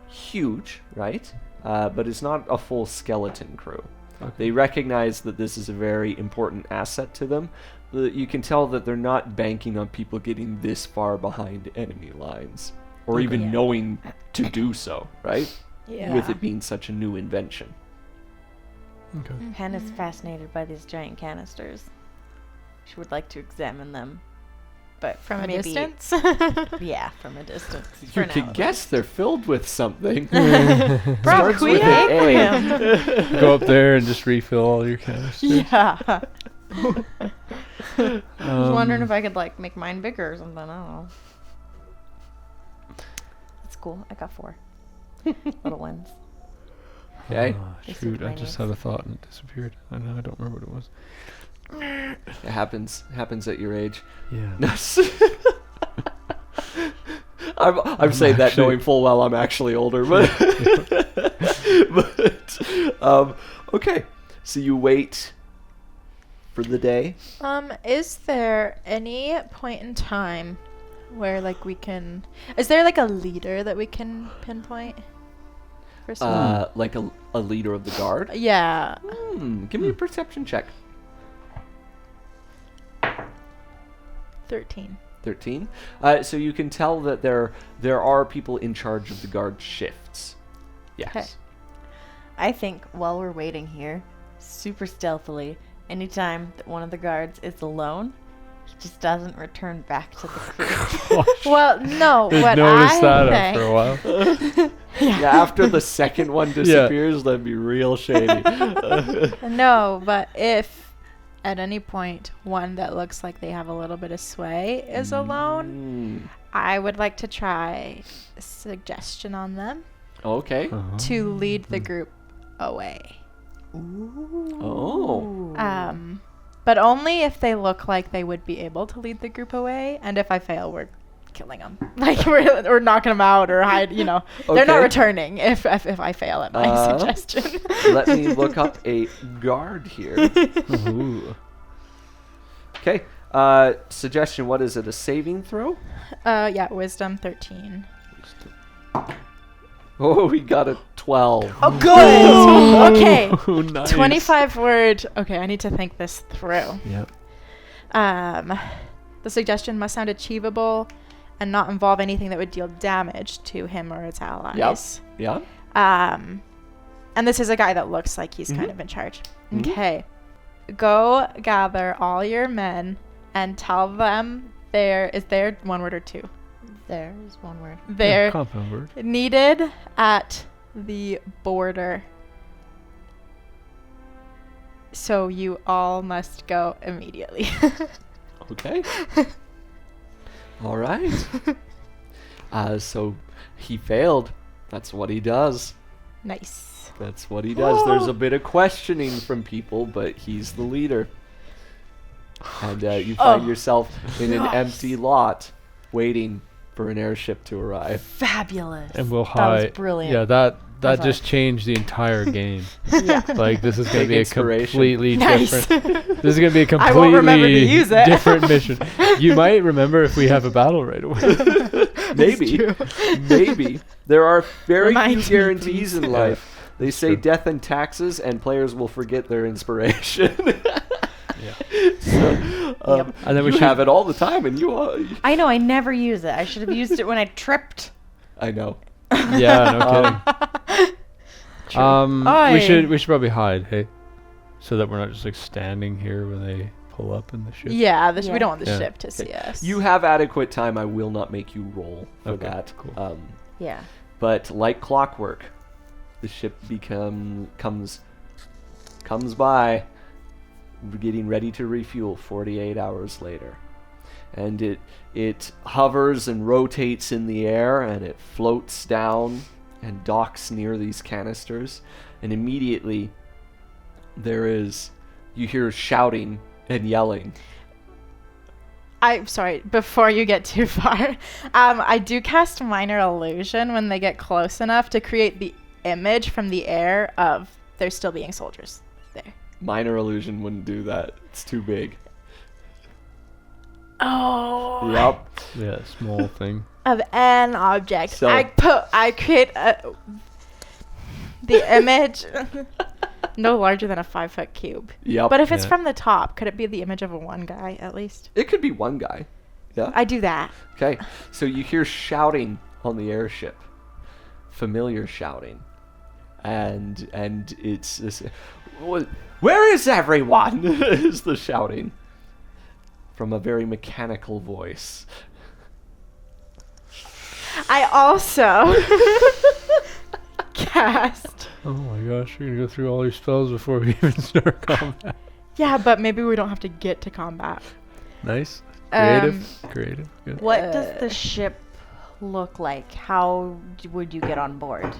huge, right? But it's not a full skeleton crew. Okay. They recognize that this is a very important asset to them. You can tell that they're not banking on people getting this far behind enemy lines, or even Yeah. knowing to do so, right? Yeah. With it being such a new invention. Okay. Hannah's fascinated by these giant canisters. She would like to examine them, but From a maybe- distance? Yeah, from a distance. You for could now. guess they're filled with something. Brock, Starts we with an A. Go up there and just refill all your canisters. Yeah. I was wondering if I could like make mine bigger or something. I don't know. It's cool. I got 4 little ones. Okay. Shoot, I just had a thought and it disappeared. I know, I don't remember what it was. It happens at your age. Yeah. I'm saying that knowing full well I'm actually older, but okay. So you wait for the day. Is there any point in time where like is there like a leader that we can pinpoint? For someone? Like a leader of the guard. Yeah. Give me a perception check. 13. 13. So you can tell that there are people in charge of the guard shifts. Yes. Okay. I think while we're waiting here, super stealthily, anytime that one of the guards is alone, he just doesn't return back to the crew. Well, no. Didn't What notice I that think, after a while. Yeah, after the second one disappears, that'd be real shady. No, but if at any point one that looks like they have a little bit of sway is alone, I would like to try a suggestion on them Okay. to lead the group away. Oh. But only if they look like they would be able to lead the group away, and if I fail, we're killing them. Like we're knocking them out or hide. You know, they're not Okay. returning if I fail at my suggestion. Let me look up a guard here. Ooh. Okay. Suggestion. What is it? A saving throw? Yeah, wisdom 13. Oh, we got a 12. Oh, good. Okay. Oh, nice. 25 word. Okay, I need to think this through. Yep. The suggestion must sound achievable and not involve anything that would deal damage to him or its allies. Yeah. And this is a guy that looks like he's kind of in charge. Mhm. Okay. Go gather all your men and tell them is there one word or two? There is one word. They're Compound word. needed at the border. So you all must go immediately. Okay. All right. So he failed. That's what he does. Nice. That's what he does. There's a bit of questioning from people, but he's the leader. And you find yourself in an empty lot waiting for an airship to arrive. Fabulous. And we'll That hide. was brilliant. Yeah, that That's just changed the entire game. Yeah. Like this is going to Take be a inspiration. completely Nice. different. This is going to be a I won't remember to completely use it. different mission. You might remember if we have a battle right away. Maybe. Maybe. There are very Remind few me, guarantees in Yeah. life. They say true. death and taxes, and players will forget their inspiration. Yeah. So, Yep. And then we you should have it all the time, and you all... I know. I never use it. I should have used it when I tripped. I know. Yeah, no kidding. Oi. We should probably hide, hey, so that we're not just like standing here when they pull up in the ship. Yeah, we Yeah. don't want the Yeah. ship to see us. You have adequate time. I will not make you roll for Okay, that. cool. Yeah. But like clockwork, the ship comes by, getting ready to refuel 48 hours later. And it hovers and rotates in the air, and it floats down and docks near these canisters. And immediately you hear shouting and yelling. I'm sorry, before you get too far, I do cast Minor Illusion when they get close enough to create the image from the air of there still being soldiers there. Minor illusion wouldn't do that. It's too big. Oh. Yep. Yeah, small thing. Of an object. So- I create the image no larger than a 5-foot cube. Yep. But if it's Yeah. from the top, could it be the image of a one guy at least? It could be one guy. Yeah. I do that. Okay. So you hear shouting on the airship. Familiar shouting. And it's this, where is everyone? Is the shouting from a very mechanical voice. I also cast Oh my gosh, you're gonna go through all your spells before we even start combat. Yeah, but maybe we don't have to get to combat. Nice. Um, Creative. Good. What does the ship look like? How would you get on board?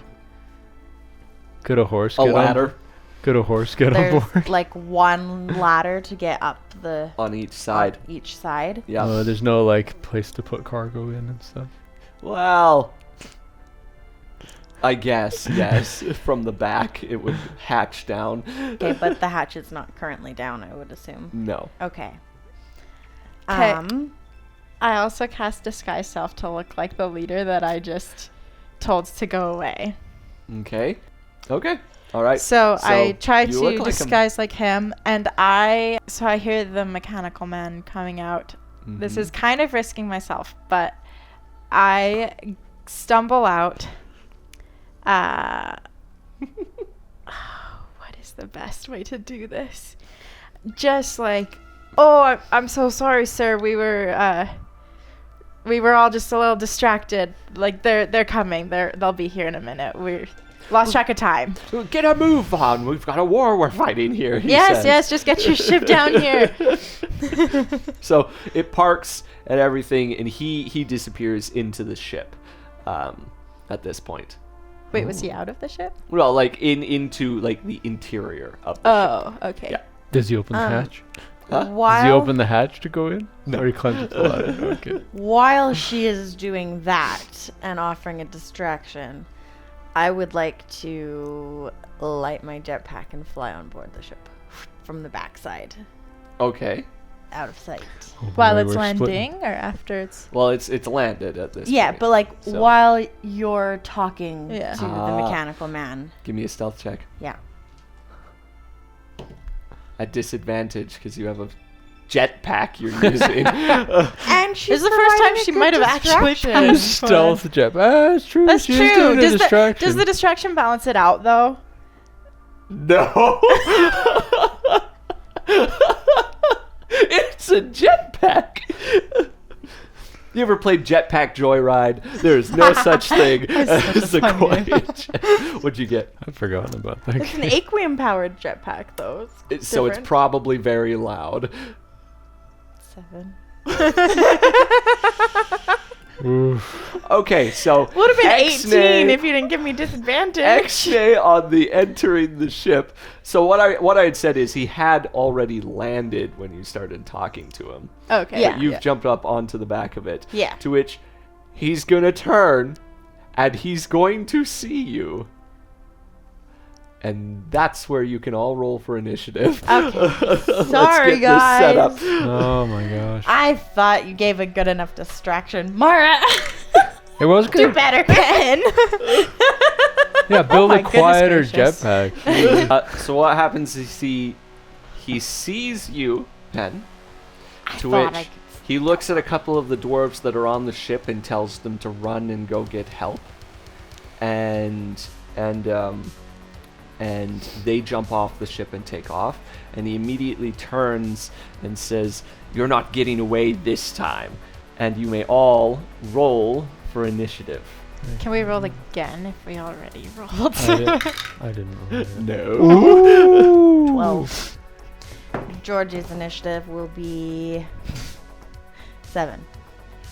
Could a horse A get ladder on? Could a horse get on There's board? like one ladder to get up the on each side. on each side. Yeah. There's no like place to put cargo in and stuff. Well, I guess, yes. From the back, it would hatch down. Okay, but the hatch is not currently down, I would assume. No. Okay. 'Kay. I I also cast Disguise Self to look like the leader that I just told to go away. Okay. Okay. All right. So I try you look to like him. disguise like him, and so I hear the mechanical man coming out. This Mhm. is kind of risking myself, but I stumble out. What is the best way to do this? Just like, oh, I'm so sorry, sir. We were all just a little distracted. Like they're coming. They'll be here in a minute. We lost track of time. So get a move on. We've got a war we're fighting here. He Yes, says. yes. Just get your ship down here. So it parks and everything, and he disappears into the ship. At this point. Wait, was he out of the ship? Well, like into like the interior of the ship. Oh, okay. Yeah. Does he open the hatch? Huh? Does he open the hatch to go in? No. Or he climbs up the ladder? Okay. While she is doing that and offering a distraction, I would like to light my jetpack and fly on board the ship from the backside, Okay. out of sight. Oh While boy, it's we're landing splitting. or after it's. Well, it's landed at this Yeah, point. but like so- while you're talking Yeah. to the Ah. mechanical man. Give me a stealth check. Yeah. At disadvantage because you have a jetpack you're using. And This she's is the first time providing a she good might have actually distraction. found Stealth jet. That's true. That's She's true. doing a Does distraction. the distraction balance it out though? No. It's a jetpack. You ever played Jetpack Joyride? There's no such thing as a quiet jet. What'd you get? I've forgotten about that. It's an aqueum powered jetpack though. So it's different. probably very loud. 7. Oof. Okay, so Would have been 18 X-nay- if you didn't give me disadvantage. X-nay on the entering the ship. So what I had said is he had already landed when you started talking to him. Okay. Yeah. But you've jumped up onto the back of it. Yeah. To which he's gonna turn and he's going to see you. And that's where you can all roll for initiative. Okay. Let's Sorry, get this set up. guys. Oh my gosh. I thought you gave a good enough distraction. Mara, It was do good. better, Ben. Yeah, build my a goodness quieter gracious. jetpack. So what happens is he sees you, Pen, to thought I which could he looks at a couple of the dwarves that are on the ship and tells them to run and go get help. And they jump off the ship and take off. And he immediately turns and says, "You're not getting away this time." And you may all roll for initiative. Can we roll again if we already rolled? I didn't roll that. No. 12. Georgie's initiative will be 7.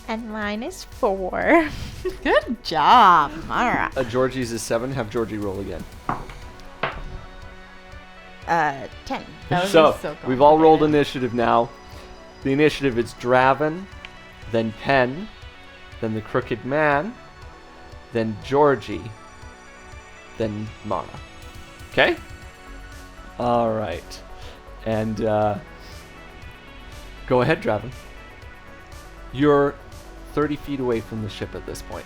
And mine is 4. Good job, Mara. Georgie's is 7. Have Georgie roll again. 10. So, we've all rolled initiative now. The initiative is Draven, then Pen, then the Crooked Man, then Georgie, then Mana. Okay? Alright. And, go ahead, Draven. You're 30 feet away from the ship at this point.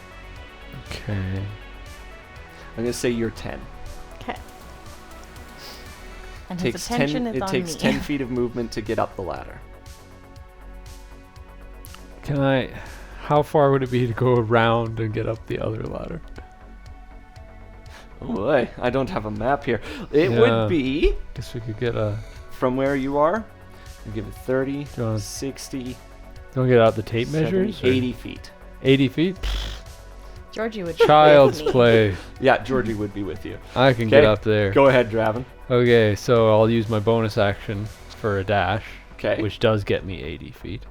Okay. I'm gonna say you're 10. Okay. And his Takes attention 10, is it on takes me. 10 feet of movement to get up the ladder. Can I? How far would it be to go around and get up the other ladder? Oh boy, I don't have a map here. It Yeah. would be Guess we could get a. from where you are. I'll give it 30, Go on. 60, Don't get out the tape 70, measures. or 80 feet. 80 feet. Georgie would Child's with me. play. Yeah, Georgie would be with you. I can get Okay, up there. Go ahead, Draven. Okay, so I'll use my bonus action for a dash, Okay. which does get me 80 feet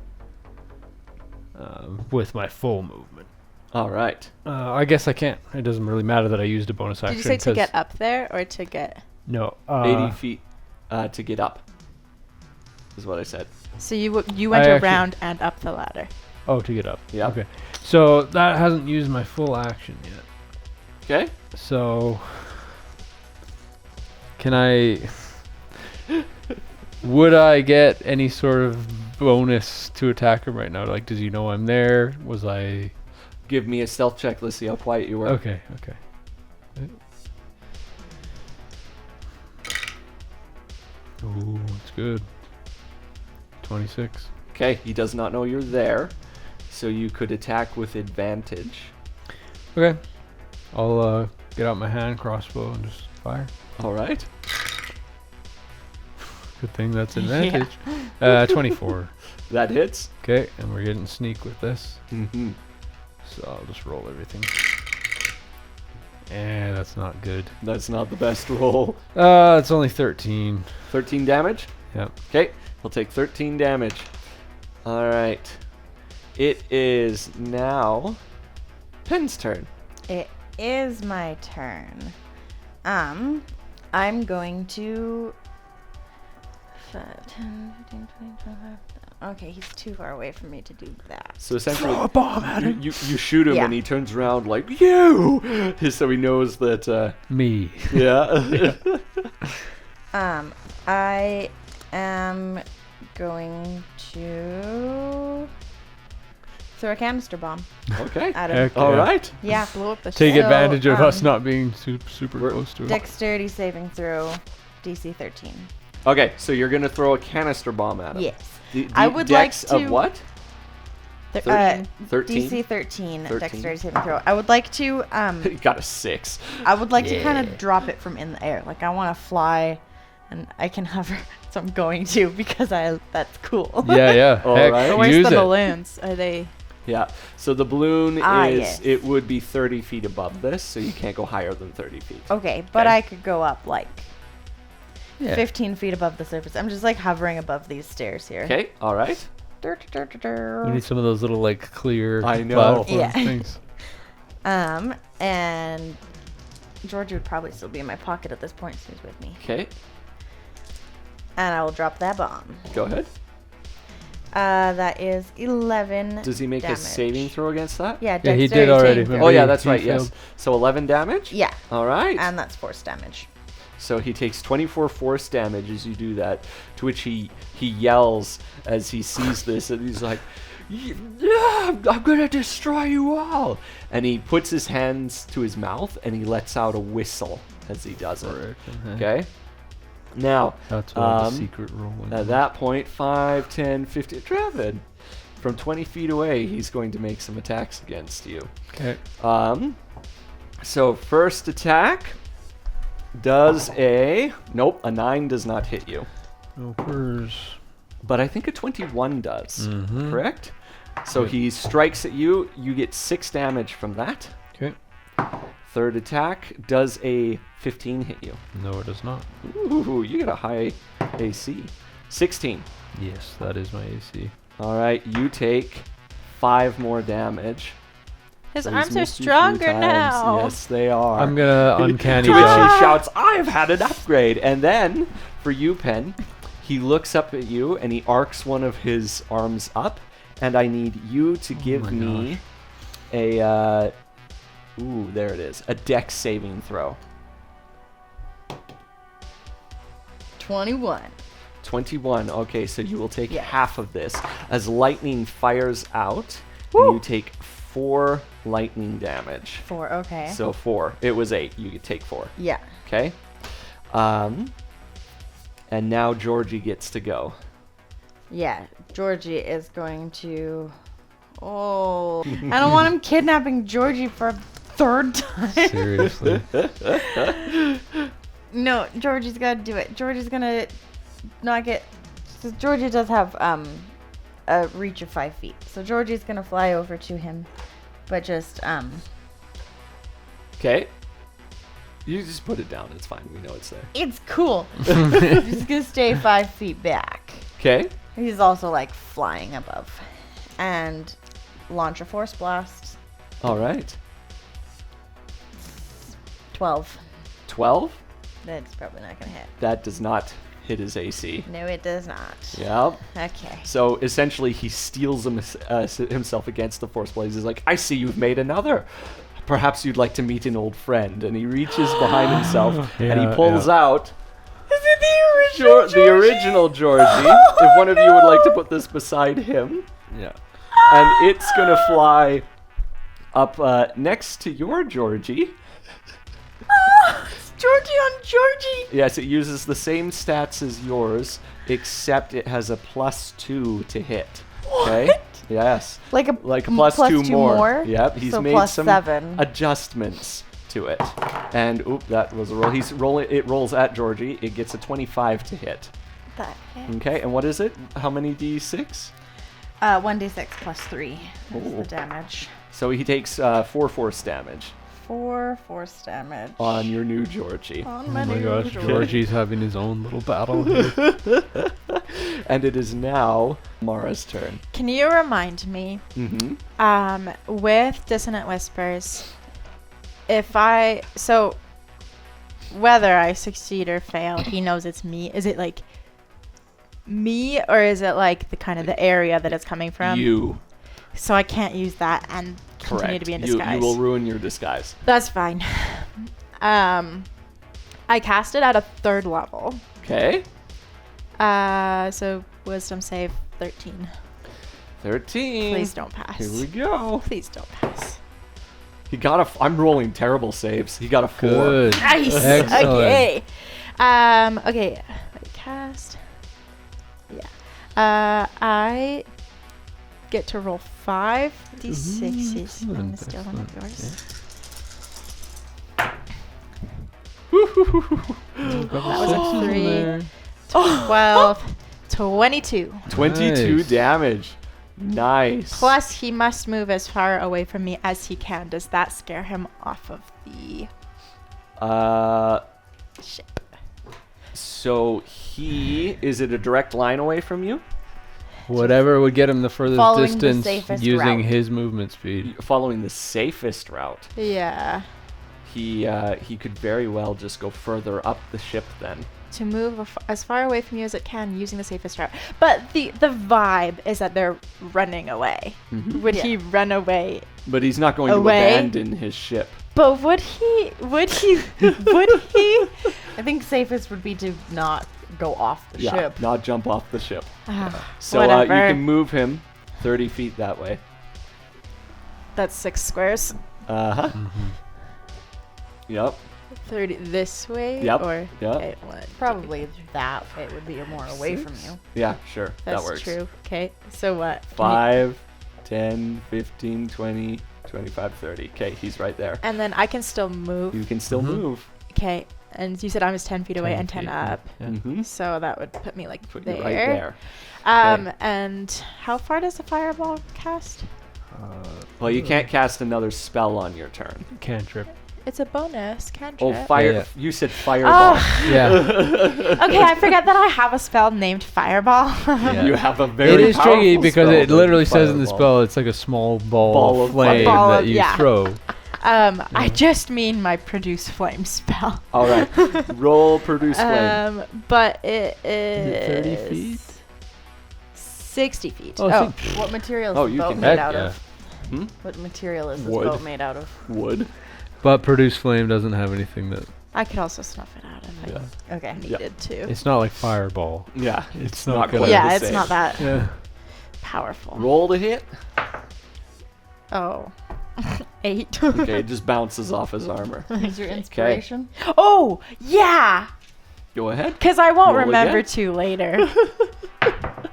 with my full movement. All right. I guess I can't. It doesn't really matter that I used a bonus action. Did you say to 'cause- get up there or to get? No. 80 feet to get up is what I said. So you went I actually- around and up the ladder. Oh, to get up. Yeah. Okay. So that hasn't used my full action yet. Okay. So can I? Would I get any sort of bonus to attack him right now? Like, does he know I'm there? Was I? Give me a stealth check. Let's see how quiet you were. Okay. Okay. Ooh, it's good. 26. Okay. He does not know you're there, so you could attack with advantage. Okay. I'll get out my hand crossbow and just fire. All right. Good thing that's advantage. 24. That hits. Okay, and we're getting sneak with this. Mm-hmm. So I'll just roll everything. And that's not good. That's not the best roll. It's only 13. 13 damage. Yep. Okay. He'll take 13 damage. All right. It is now Pen's turn. It is my turn. I'm going to 5, 10, 15, 20, 25. Okay, he's too far away for me to do that. So essentially, Throw a bomb at him. you shoot him Yeah. and he turns around like you, so he knows that. Me. Yeah. I am going to throw a canister bomb Okay. at him. Heck All yeah. right. Yeah. Blow up the Take ship. advantage of us um, not being super we're- close to it. Dexterity saving throw, DC 13. Okay. So you're gonna throw a canister bomb at him. Yes. I would like dex to- of what? Uh, 13. DC 13, 13. dexterity saving throw. I would like to He got a 6. I would like to kind Yeah. of drop it from in the air. Like I want to fly, and I can hover. So I'm going to because that's cool. Yeah, yeah. All Heck, right. But where's use the it. balloons? Are they? Yeah. So the balloon Ah, is yes. it would be 30 feet above this, so you can't go higher than 30 feet. Okay, but Okay. I could go up like Yeah. 15 feet above the surface. I'm just like hovering above these stairs here. Okay. All right. We need some of those little like clear I know. platform Yeah. things. And George would probably still be in my pocket at this point, so he's with me. Okay. And I will drop that bomb. Go ahead. That is 11. Does he make damage. a saving throw against that? Yeah, Yeah, he did dexterity already. saving throw. Remember Oh yeah, he- that's he right. Yes. failed. So 11 damage. Yeah, All right. and that's force damage. So he takes 24 force damage as you do that, to which he yells as he sees this, and he's like, "Yeah, I'm gonna destroy you all!" And he puts his hands to his mouth and he lets out a whistle as he does it. Frickin' heck. Okay. Now, That's what the Um, secret roll is. at that point, 5, 10, 15, Trevin, from 20 feet away, he's going to make some attacks against you. Okay. So first attack does a a 9 does not hit you, Opers. but I think a 21 does. Mhm. Correct. So Yep. he strikes at you. You get 6 damage from that. Okay. Third attack does a 15 hit you. No, it does not. Ooh, you get a high AC. 16. Yes, that is my AC. All right, you take 5 more damage. His So he's arms are missed you 3 stronger times. now. Yes, they are. I'm gonna uncanny To which dodge. he shouts, "I've had an upgrade!" And then, for you, Pen, he looks up at you and he arcs one of his arms up, and I need you to give my me a. There it is. A dex saving throw. 21. 21. Okay, so you will take Yeah. half of this as lightning fires out. Woo. And you take 4 lightning damage. 4, okay. So 4. It was 8. You could take 4. Yeah. Okay. And now Georgie gets to go. Yeah, Georgie is going to... Oh, I don't want him kidnapping Georgie for a third time. Seriously. No, Georgie's got to do it. Georgie's going to not get... So Georgie does have a reach of 5 feet. So Georgie's going to fly over to him. But just... Okay. You just put it down. It's fine. We know it's there. It's cool. He's gonna stay 5 feet back. Okay. He's also like flying above, and launch a force blast. All right. 12. 12. That's probably not gonna hit. That does not hit his AC. No, it does not. Yep. Okay. So essentially, he steels himself against the force blades. He's like, "I see you've made another. Perhaps you'd like to meet an old friend." And he reaches behind himself and he pulls out. Is it the original? The original Georgie. If one of you would like to put this beside him. Yeah. And it's going to fly up next to your Georgie. It's Georgie on Georgie. Yes, it uses the same stats as yours, except it has a +2 to hit. Okay? What? Yes. Like a +2 more. Yep, he's so made some +7. adjustments to it. And oop, that was a roll. It rolls at Georgie. It gets a 25 to hit. That hit. Okay, and what is it? How many d6? 1d6 plus 3 is Ooh. the damage. So he takes 4 force damage 4 force damage. on your new Georgie. On Oh my my new gosh, Georgie's having his own little battle here. And it is now Mara's turn. Can you remind me, Mm-hmm. with Dissonant Whispers, so whether I succeed or fail, he knows it's me. Is it like me, or is it like the kind of the area that it's coming from? You. So I can't use that and continue Correct. to be in You disguise. will ruin your disguise. That's fine. I cast it at a 3rd level. Okay. So wisdom save 13. 13. Please don't pass. Here we go. Please don't pass. He got I'm rolling terrible saves. He got a 4. Good. Nice. Excellent. Okay. Okay. Cast. Yeah. I get to roll 5 d6s. Excellent, I'm still one of Couple yours. That was a sixes in 3. there. 12. 22. 22 Nice. damage. Nice. Plus, he must move as far away from me as he can. Does that scare him off of the ship? So is it a direct line away from you? Whatever would get him the furthest Following the distance safest using route. his movement speed. Following the safest route. Yeah. He could very well just go further up the ship then. To move as far away from you as it can using the safest route. But the vibe is that they're running away. Mhm. Would he run away? But he's not going Away? to abandon his ship. But would he? Would he? I think safest would be to not go off the Yeah, ship. not jump off the ship. Ah, So you whatever. can move him 30 feet that way. That's 6 squares. Uh-huh. Yep. 30 this way? Yep, Or yep. okay, one, Probably that way would be more away from you. Yeah, sure. That's that works. true. Okay. So what? Can 5, 10, 15, 20, 25, 30. Okay, he's right there. and then I can still move. You can still move. Okay. And you said I was 10 feet away 10 and 10 feet, up. Yeah. Mm-hmm. So that would put me like Put there. you right there. And how far does the fireball cast? Well, you can't cast another spell on your turn. Cantrip. It's a bonus cantrip. Oh, fire! Yeah. You said fireball. Oh, Yeah. okay. I forget that I have a spell named fireball. Yeah. You have a very It is tricky powerful because spell it literally named says in the fireball. spell it's like a small ball, Ball of of flame fire. that you Yeah. throw. I just mean my produce flame spell. All right, roll produce flame. But it Is it 30 is feet? 60 feet. Oh, Oh, see- What material Oh, is the you boat can- made Heck out yeah. of? Hmm? What material is this Wood. boat made out of? Wood. But produce flame doesn't have anything that. I could also snuff it out if Yeah. Okay. I needed to. It's not like fireball. Yeah, It's not not quite gonna- Yeah, the it's same. not that Yeah. powerful. Roll to hit. Oh. 8. Okay, it just bounces off his armor. Is your inspiration? Oh, yeah! Go ahead. Because I won't Roll remember again. to later.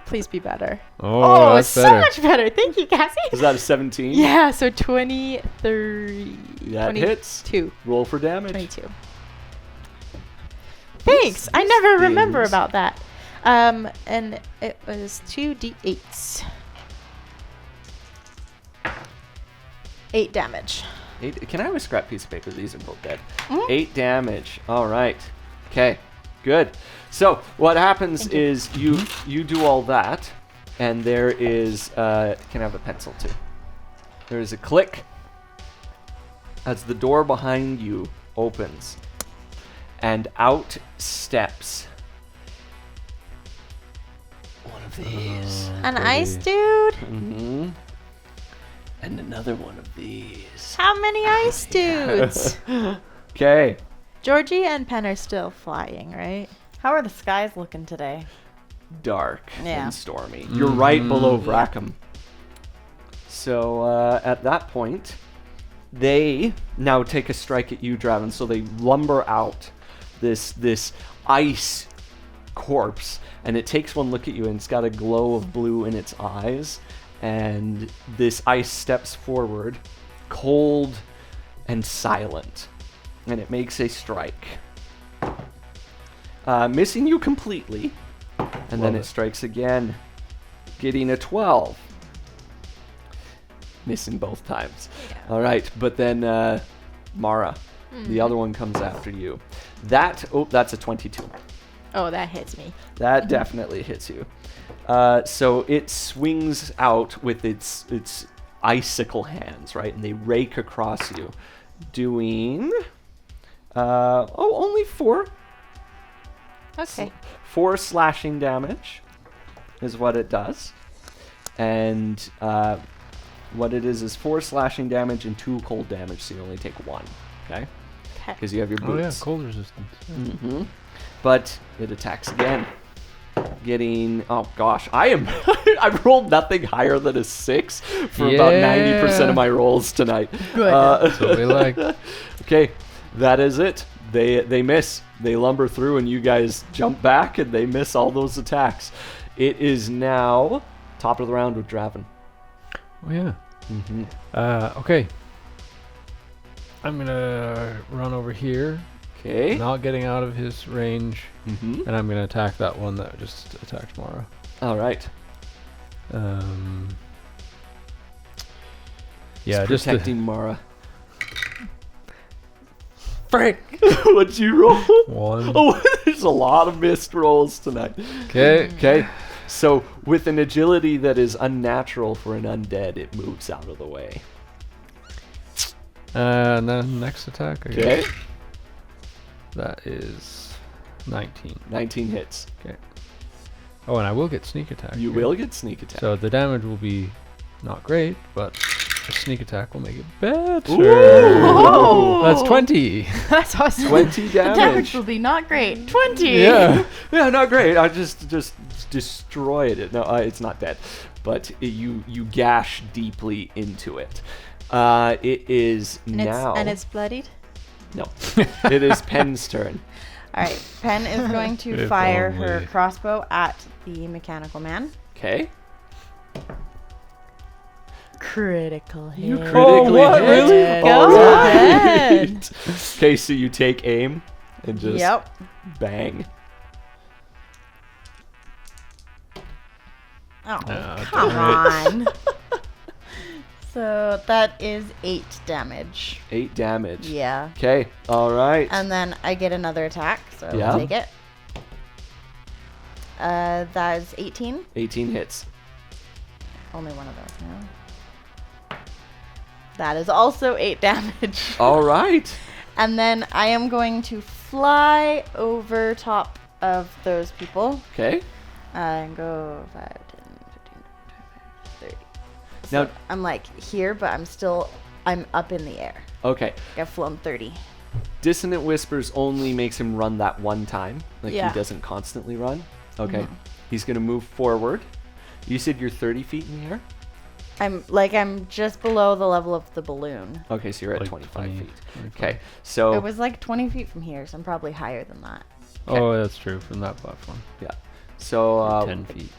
Please be better. Oh, that's so better. much better. Thank you, Cassie. Is that a 17? Yeah, so 23. That hits. 22. Roll for damage. 22. Thanks. I never remember stings. about that. And it was 2d8s. 8 damage. Can I have a scrap piece of paper? These are both dead. 8 damage. All right. Okay. Good. So what happens is you do all that, and there is can I have a pencil too? There is a click as the door behind you opens, and out steps one of these. An ice dude? Mm-hmm. And another one of these. How many ice dudes? Okay. Georgie and Penn are still flying, right? How are the skies looking today? Dark Yeah. and stormy. You're right below Vrackham. So at that point, they now take a strike at you, Draven. So they lumber out this ice corpse, and it takes one look at you, and it's got a glow of blue in its eyes. And this ice steps forward, cold and silent, and it makes a strike, missing you completely. And then it strikes again, getting a 12. Missing both times. Yeah. All right, but then Mara, the other one comes after you. That's a 22. Oh, that hits me. That definitely hits you. So it swings out with its icicle hands, right? And they rake across you, doing only 4. Okay. 4 slashing damage is what it does. And what it is 4 slashing damage and 2 cold damage, so you only take 1, okay? Okay. Because you have your boots. Oh yeah, cold resistance. Mm-hmm. But it attacks again. Getting, oh gosh, I've rolled nothing higher than a 6 for about 90% of my rolls tonight. Good. That's what we like. Okay, that is it. They miss. They lumber through, and you guys jump back, and they miss all those attacks. It is now top of the round with Draven. Oh yeah. Mm-hmm. Okay. I'm gonna run over here, Okay. not getting out of his range, Mm-hmm. and I'm gonna attack that one that just attacked Mara. All right. Yeah, just protecting Mara. Frick. What'd you roll? 1. Oh, there's a lot of missed rolls tonight. Okay. Okay. So with an agility that is unnatural for an undead, it moves out of the way. And then next attack. I guess. Okay. That is 19. 19 hits. Okay. Oh, and I will get sneak attack. You here. will get sneak attack. So the damage will be not great, but the sneak attack will make it better. Ooh. That's 20. That's awesome. 20 The damage damage. will be not great. 20. Yeah. Yeah, not great. I just destroyed it. No, it's not dead, but you gash deeply into it. It is now. And it's bloodied? No, it is Penn's turn. All right. Pen is going to If fire her only. crossbow at the mechanical man. Okay. Critical hit. You critically what? hit. Really? Go All ahead. right. Okay, so you take aim and just Yep. bang. Oh, No, come darn on. So that is 8 damage. 8 damage. Yeah. Okay. All right. And then I get another attack, so Yeah. I'll take it. That is 18. 18 hits. Only one of those now. That is also 8 damage. All right. And then I am going to fly over top of those people. Okay. And go 5, 10, 15, 20, 30. Now- So I'm like here, but I'm up in the air. Okay. I've flown 30. Dissonant Whispers only makes him run that one time. Like Yeah. he doesn't constantly run. Okay. He's going to move forward. You said you're 30 feet in the air? I'm just below the level of the balloon. Okay, so you're at Like 25 20, feet. 25. Okay. So It was like 20 feet from here, so I'm probably higher than that. Oh, that's true. From that platform. yeah. So 10 feet.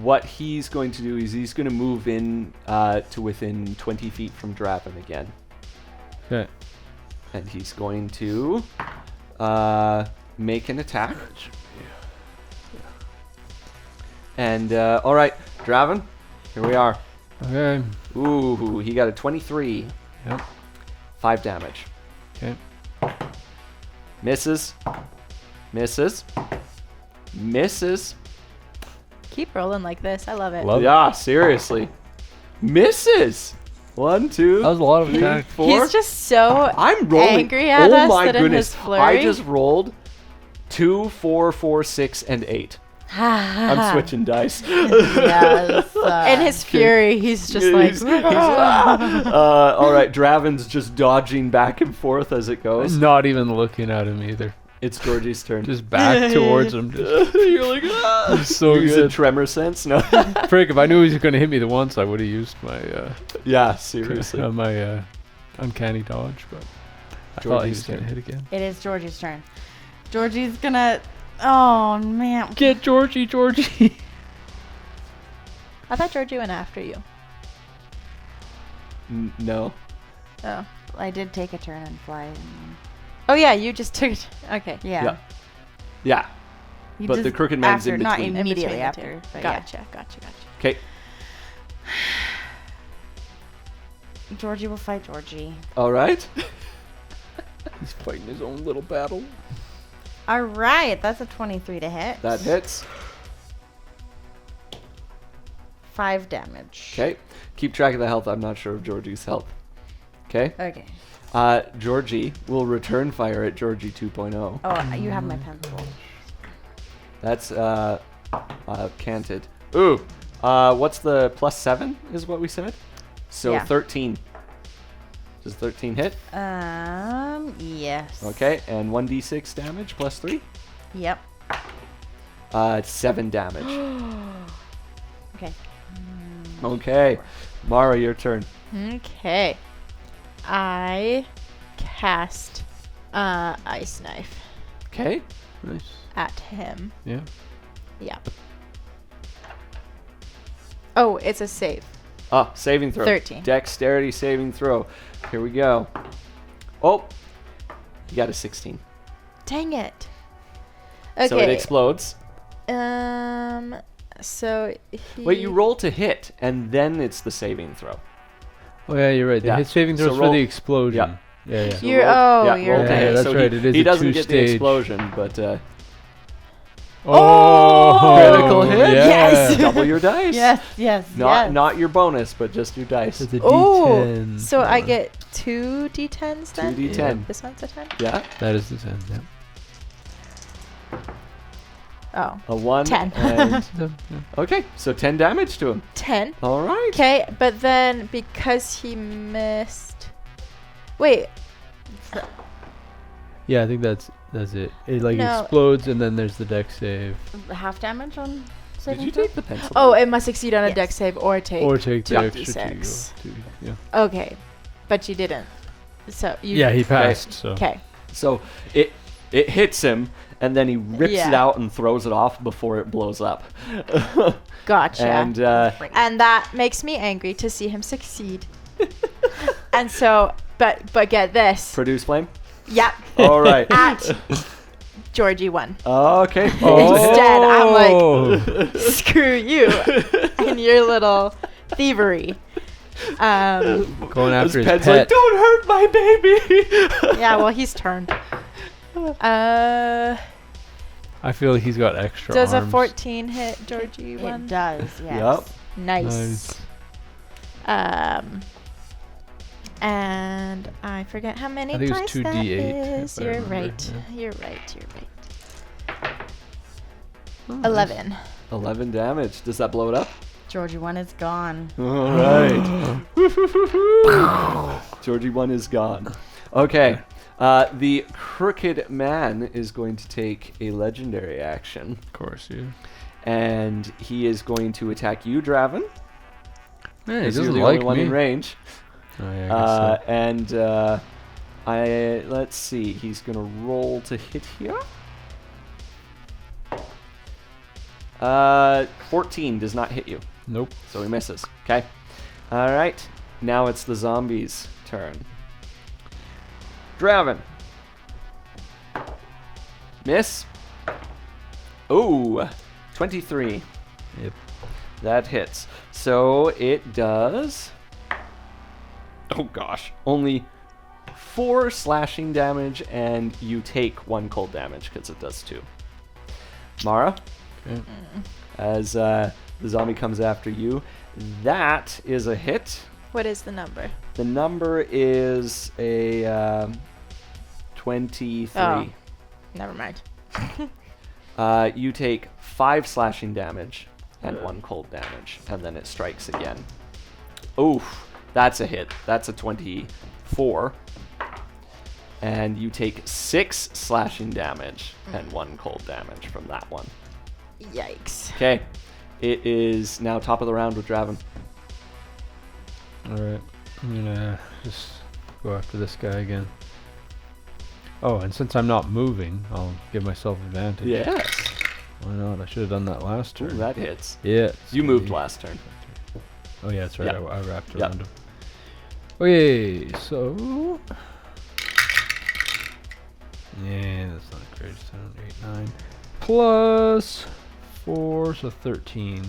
what he's going to do is he's going to move in to within 20 feet from Draven again. Okay. And he's going to make an attack. And, all right, Draven, here we are. Okay. Ooh, he got a 23. Yep. 5 damage. Okay. Misses. Misses. Misses. Keep rolling like this. I love it. Love it. Yeah, seriously. Misses. 1, 2, That was a lot of 3, attack. 4. He's just so I'm rolling. angry at oh us my that in goodness. his flurry. I just rolled 2, 4, 4, 6, and 8. I'm switching dice. Yes. In his fury, he's just like. All right, Draven's just dodging back and forth as it goes. Not even looking at him either. It's Georgie's turn. Just back towards him. Just You're like, ah! He's so Use a good. tremor sense. No. Frick, if I knew he was going to hit me the once, I would have used my Yeah, seriously. my uncanny dodge, but I thought he Georgie's was going to turn. hit again. It is Georgie's turn. Georgie's gonna. Oh man. Get Georgie, Georgie. I thought Georgie went after you. No. Oh. I did take a turn and fly. Oh yeah, you just took it. Okay. Yeah. Yeah. Yeah. You But the just- crooked man's after, in not between. immediately In between the after. two. But Gotcha. Gotcha. Okay. yeah. Georgie will fight Georgie. All right. He's fighting his own little battle. All right, that's a 23 to hit. That hits. 5 damage. Okay. Keep track of the health. I'm not sure of Georgie's health. Okay. Okay. Georgie will return fire at Georgie 2.0. Oh, you have my pencil. That's canted. Ooh. What's the +7 is what we said? So Yeah. 13. Does 13 hit? Yes. Okay, and 1d6 damage +3. Yep. 7 damage. Okay. Okay. Mara, your turn. Okay. I cast ice knife Okay. Nice. at him. Yeah. Yeah. Oh, it's a save. Ah, saving throw. 13. Dexterity saving throw. Here we go. Oh, you got a 16. Dang it. Okay. So it explodes. So he. Wait, you roll to hit, and then it's the saving throw. Oh yeah, you're right. The Yeah. hit saving So throws for roll- the explosion. Yeah. Yeah. So You're- roll- oh, yeah, you're roll to right. hit. Yeah, that's So right, it is he a doesn't get the two-stage. explosion, but Oh, critical hit. Yeah. Yes. Double your dice. Yes. Not your bonus, but just your dice. It's a Oh, D10. so I get 2 d10s then? 2d10. This one's a 10? Yeah. That is the 10. Yeah. Oh. A 1. 10. And Yeah. okay, so 10 damage to him. 10. All right. Okay, but then because he missed. Wait. Yeah, I think that's it. It like No. explodes and then there's the deck save. Half damage on Did saving you throw? take the pencil? Oh, it must succeed on a Yes. dex save or take. Or take the 2d6. extra 2. Yeah. Okay, but you didn't. So you. Yeah, he passed. So. Okay. So it hits him, and then he rips it Yeah. out and throws it off before it blows up. Gotcha. And And that makes me angry to see him succeed. And so, but get this. produce flame. Yep. All right. At Georgie 1. Okay. Instead, I'm like, Oh. screw you and your little thievery. Going after his Pen's pet. like, don't hurt my baby. Yeah, well, he's turned. I feel like he's got extra Does arms. a 14 hit Georgie It 1? does, yes. Yep. Nice. And I forget how many I think it was dice 2d8 that if is. I You're remember, right. yeah. You're right. Oh, 11. 11 damage. Does that blow it up? Georgie 1 is gone. All right. Georgie 1 is gone. Okay. The Crooked Man is going to take a legendary action, Of course, yeah. and he is going to attack you, Draven. Yeah, he Because you're doesn't the like only one me. in range. Oh, yeah, I guess so. And let's see. He's gonna roll to hit here. 14 does not hit you, Nope. so he misses. Okay. All right. Now it's the zombies' turn. Draven. Miss. Ooh, 23. Yep. That hits. So it does. Oh gosh, only 4 slashing damage, and you take 1 cold damage because it does 2. Mara, Okay. as the zombie comes after you, that is a hit. What is the number? The number is a 23. Oh. Never mind. You take 5 slashing damage and 1 cold damage, and then it strikes again. Oof, that's a hit. That's a 24. And you take 6 slashing damage and 1 cold damage from that one. Yikes. Okay, it is now top of the round with Draven. Alright. I'm gonna just go after this guy again. Oh, and since I'm not moving, I'll give myself advantage. Yes. Why not? I should have done that last Ooh, turn. that hits. Yeah. You moved last turn. Oh yeah, that's right. Yeah. I wrapped Yeah. around him. Okay, so yeah, that's not great. 7, 8, 9 plus 4, so 13.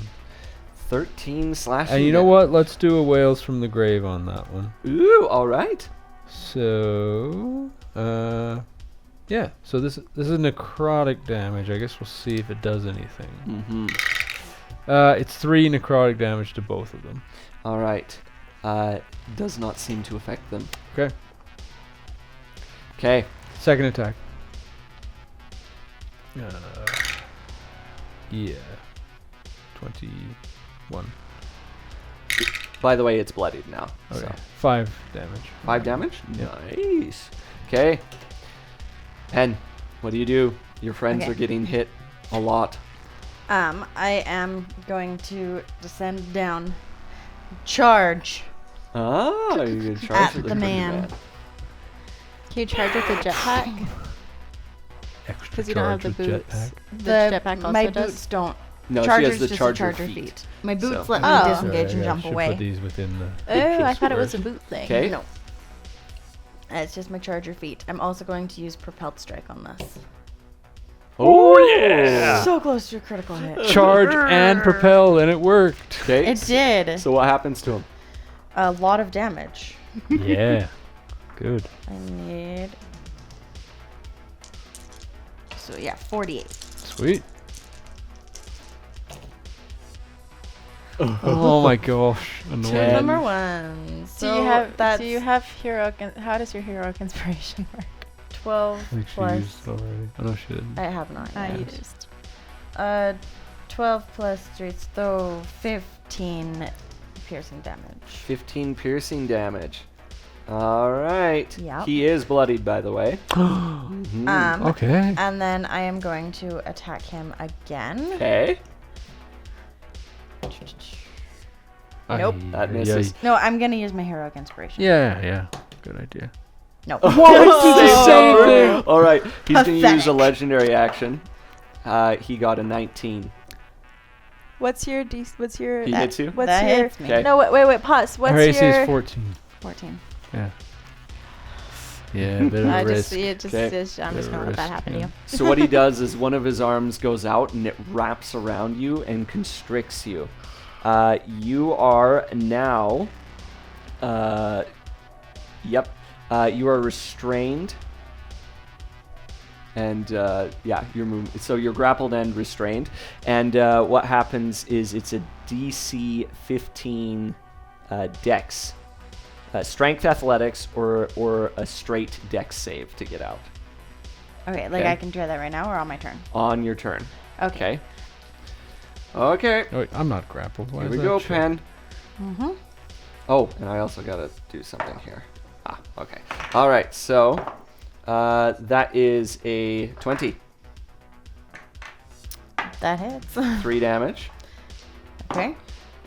13 slashing. And you know what? Let's do a Whales from the Grave on that one. Ooh, all right. So, yeah. So this is necrotic damage. I guess we'll see if it does anything. Mm-hmm. It's 3 necrotic damage to both of them. All right. Does not seem to affect them. Okay. Okay. Second attack. Yeah. 21. By the way, it's bloodied now. Okay. So 5 damage. 5 damage? Yeah. Nice. Okay. Pen, what do you do? Your friends Okay. are getting hit a lot. I am going to descend down, charge. Ah, you're going to charge At with the man. Can you charge with the jetpack? Extra Because you don't have charge the with boots. jetpack. The jetpack also my does. boots don't. No, she Charger's has the just a charger charger feet. My boots So- let me Oh. disengage Sorry, and I jump should away. put these within the Oh, I thought it was a squares. boot thing. Okay. No. It's just my charger feet. I'm also going to use propelled strike on this. Oh, yeah. So close to a critical hit. Charge and propel, and it worked. Okay. It did. So what happens to him? A lot of damage. Yeah. Good. I need. So yeah, 48. Sweet. Oh my gosh. Annoying. Ten. Number one. So Do you have heroic? How does your heroic inspiration work? 12 I think she plus? used it already. Oh no, she didn't. I have not. I yet. used. 12 plus 3, so 15 piercing damage. 15 piercing damage. All right. Yep. He is bloodied, by the way. Mhm. Okay. And then I am going to attack him again. Okay. Nope. That misses. No, I'm gonna use my heroic inspiration. Yeah. Good idea. No. Same thing. All right. He's going to use a Pathetic. legendary action. He got a 19. What's your What's your? He hits you? What's That your? hits me. Okay. No, wait. Pause. What's Her AC your? is 14. 14. Yeah. Yeah, a bit of I a just, risk. it just, Okay. it's- I'm just Bit of gonna a let that risk, happen to yeah. you. So what he does is one of his arms goes out and it wraps around you and constricts you. You are now. Yep. You are restrained. And yeah, you're moving. So you're grappled and restrained. And what happens is it's a DC 15 Dex, Strength, Athletics, or a straight Dex save to get out Okay, like Okay. I can try that right now or on my turn? on your turn. Okay. Okay. Oh, wait, I'm not grappled. Why Here is we that go, shit? Pen. Mm-hmm. Oh, and I also gotta do something here. Ah, okay. All right. So that is a 20. That hits. 3 damage. Okay.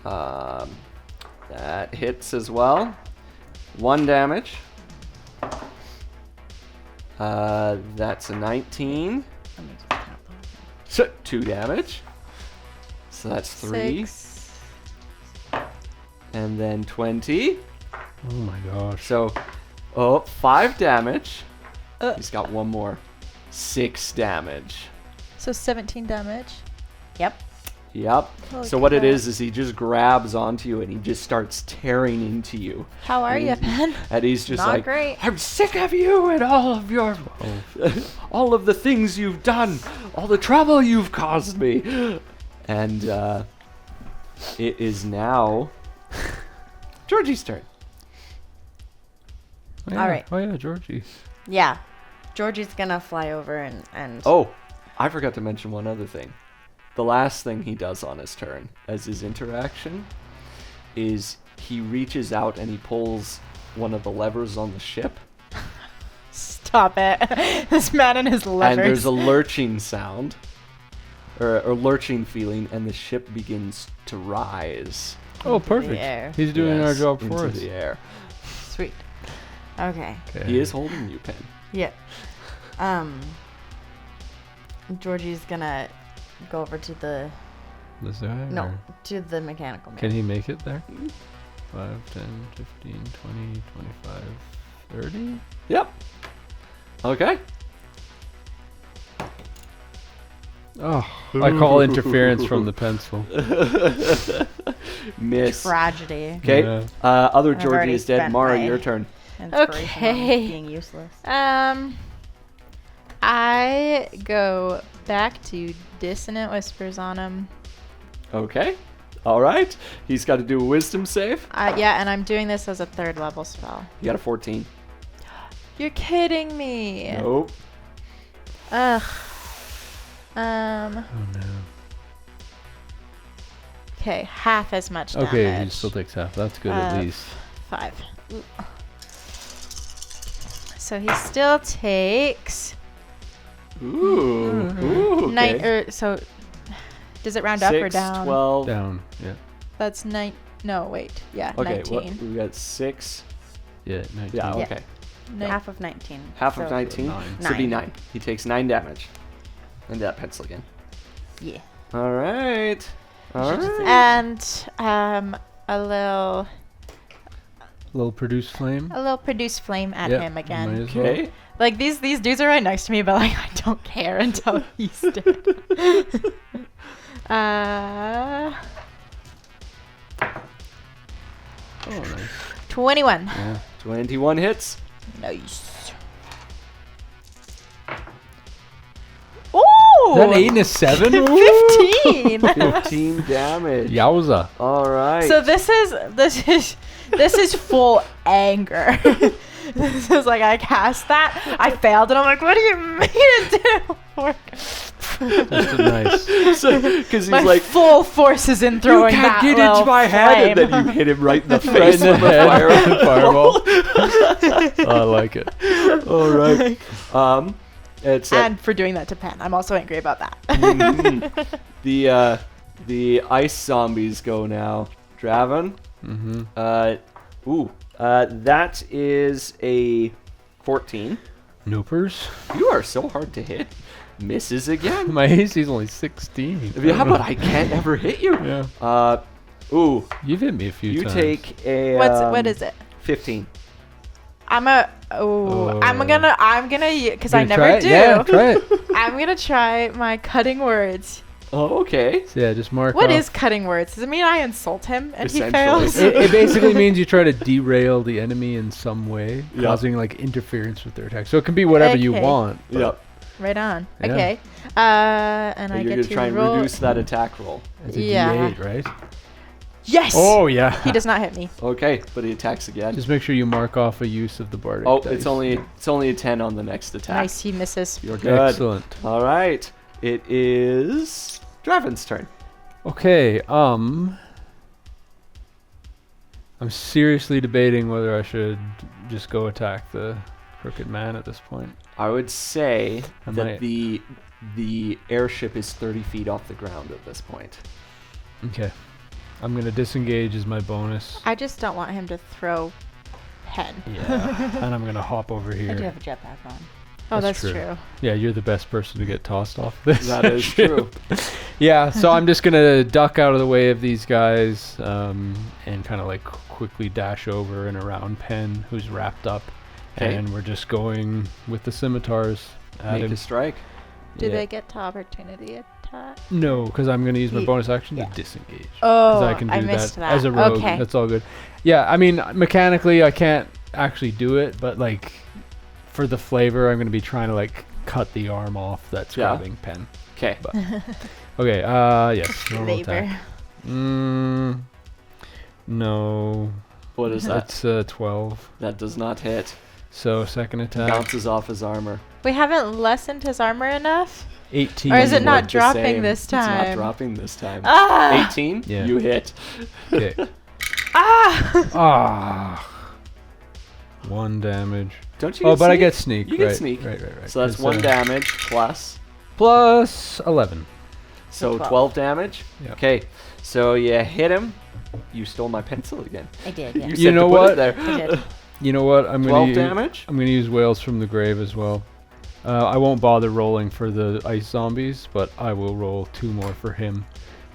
That hits as well. 1 damage. That's a 19. Let me just count those. So 2 damage. So that's 3. 6. And then 20. Oh my gosh. So, 5 damage. He's got one more. 6 damage. So 17 damage. Yep. Yep. Holy So what it crap. is he just grabs onto you and he just starts tearing into you. How are you, Ben? And he's just Not like, great. I'm sick of you and all of your, all of the things you've done, all the trouble you've caused me. And it is now Georgie's turn. Oh, yeah. All right. Oh yeah, Georgie. Yeah. Georgie's gonna fly over and Oh, I forgot to mention one other thing. The last thing he does on his turn as his interaction is he reaches out and he pulls one of the levers on the ship. Stop it. This man and his levers. And there's a lurching sound, or lurching feeling, and the ship begins to rise Oh, the perfect. air. He's doing our yes, job into for us. the air. Sweet. Okay. Okay. He is holding you, Pen. Yeah. Georgie's gonna go over to the This guy? no or- to the mechanical man. Can he make it there? 5, 10, 15, 20, 25, 30? Yep. Okay. Oh, I call interference from the pencil. Miss. Tragedy. Okay. Yeah. Other I've Georgie already is dead. spent Mara, my- your turn. Inspiration on Okay. being useless. I go back to Dissonant Whispers on him. Okay. All right. He's got to do a wisdom save. Yeah, and I'm doing this as a 3rd level spell. You got a 14. You're kidding me. Nope. Ugh. Oh no. Okay, half as much damage. Okay, he still takes half. That's good at least. 5. Ooh. So he still takes Ooh. Ooh. nine. Okay. So does it round up or 6, down? 12. Down. Yeah. That's 9. No, wait. Yeah, Okay. 19. We got 6. Yeah. 19. Yeah. Yeah. Okay. Half of 19. Half of so 19. nine. So be 9. 9. He takes 9 damage. And that pencil again. Yeah. All right. All should just right. say- And a little Produce flame. produce flame at Yeah, him might again. as well. Okay. Like these dudes are right next to me, but like I don't care until he's dead. Oh, nice. 21. Yeah. 21 hits. Nice. Ooh! Is that an 8 and a 7? 15. 15 damage. Yowza. All right. So this is full anger. This is like I cast that, I failed, and I'm like, what do you mean it didn't work? That's nice. Because he's My like, full force is in you throwing can't that get little into my head, and flame. then you hit him right in the Right face in the with the head fire. with the fireball. I like it. All right. It's And for doing that to Pen, I'm also angry about that. the ice zombies go now. Draven. Mm-hmm. That is a 14. Noopers. You are so hard to hit. Misses again. My AC's only 16. Yeah, but I can't ever hit you. Yeah. You've hit me a few You times. take a. What is it? 15. I'm gonna because I You gonna never try it? do. Yeah, try it. I'm gonna try my cutting words. Oh, okay. So yeah, just mark What off. is cutting words? Does it mean I insult him and he Essentially. fails? It basically means you try to derail the enemy in some way, Yeah. causing like interference with their attack. So it can be whatever you Okay. want. but Yep. Right on. Yeah. Okay. And I You're get gonna to try and roll. reduce that attack roll. It's a Yeah. D8, right? Yes. Oh yeah. He does not hit me. Okay, but he attacks again. Just make sure you mark off a use of the bardic Oh, dice. it's only a 10 on the next attack. Nice. He misses. You're good. Excellent. All right. It is Draven's turn. Okay. I'm seriously debating whether I should just go attack the crooked man at this point. I would say I that might. the airship is 30 feet off the ground at this point. Okay. I'm gonna disengage as my bonus. I just don't want him to throw Pen. Yeah. And I'm gonna hop over I do here. have a jetpack on. Oh, That's that's true. true. Yeah, you're the best person to get tossed off this. That is ship. true. Yeah, so I'm just gonna duck out of the way of these guys, and kind of like quickly dash over and around Pen, who's wrapped up, 'Kay. and we're just going with the scimitars at Make him. a strike. Do Yeah. they get to opportunity attack? attack? No, because I'm going to use my Ye- bonus action yeah. to disengage. Oh, I can do I missed that. as a rogue. Okay. That's all good. Yeah, I mean, mechanically, I can't actually do it, but like for the flavor, I'm going to be trying to like cut the arm off that's Yeah. grabbing Pen. Okay. But okay, yes. Normal attack. No. What is that? That's 12. That does not hit. So second attack. Bounces off his armor. We haven't lessened his armor enough? 18. Or is it not Worked the dropping same. this It's not time? dropping this time. Ah! 18? Yeah. You hit. Okay. Ah! Ah. 1 damage. Don't you Oh, get but I sneak? get sneak. You get right, sneak. Right. So that's It's, 1 damage plus. plus 11. So 12. 12 damage? Yeah. Okay. So you hit him. You stole my pencil again. I did, yeah. You You said know to put what? it there. I did. You know what? I'm 12 gonna damage? I'm gonna use Whales from the Grave as well. I won't bother rolling for the ice zombies, but I will roll 2 more for him.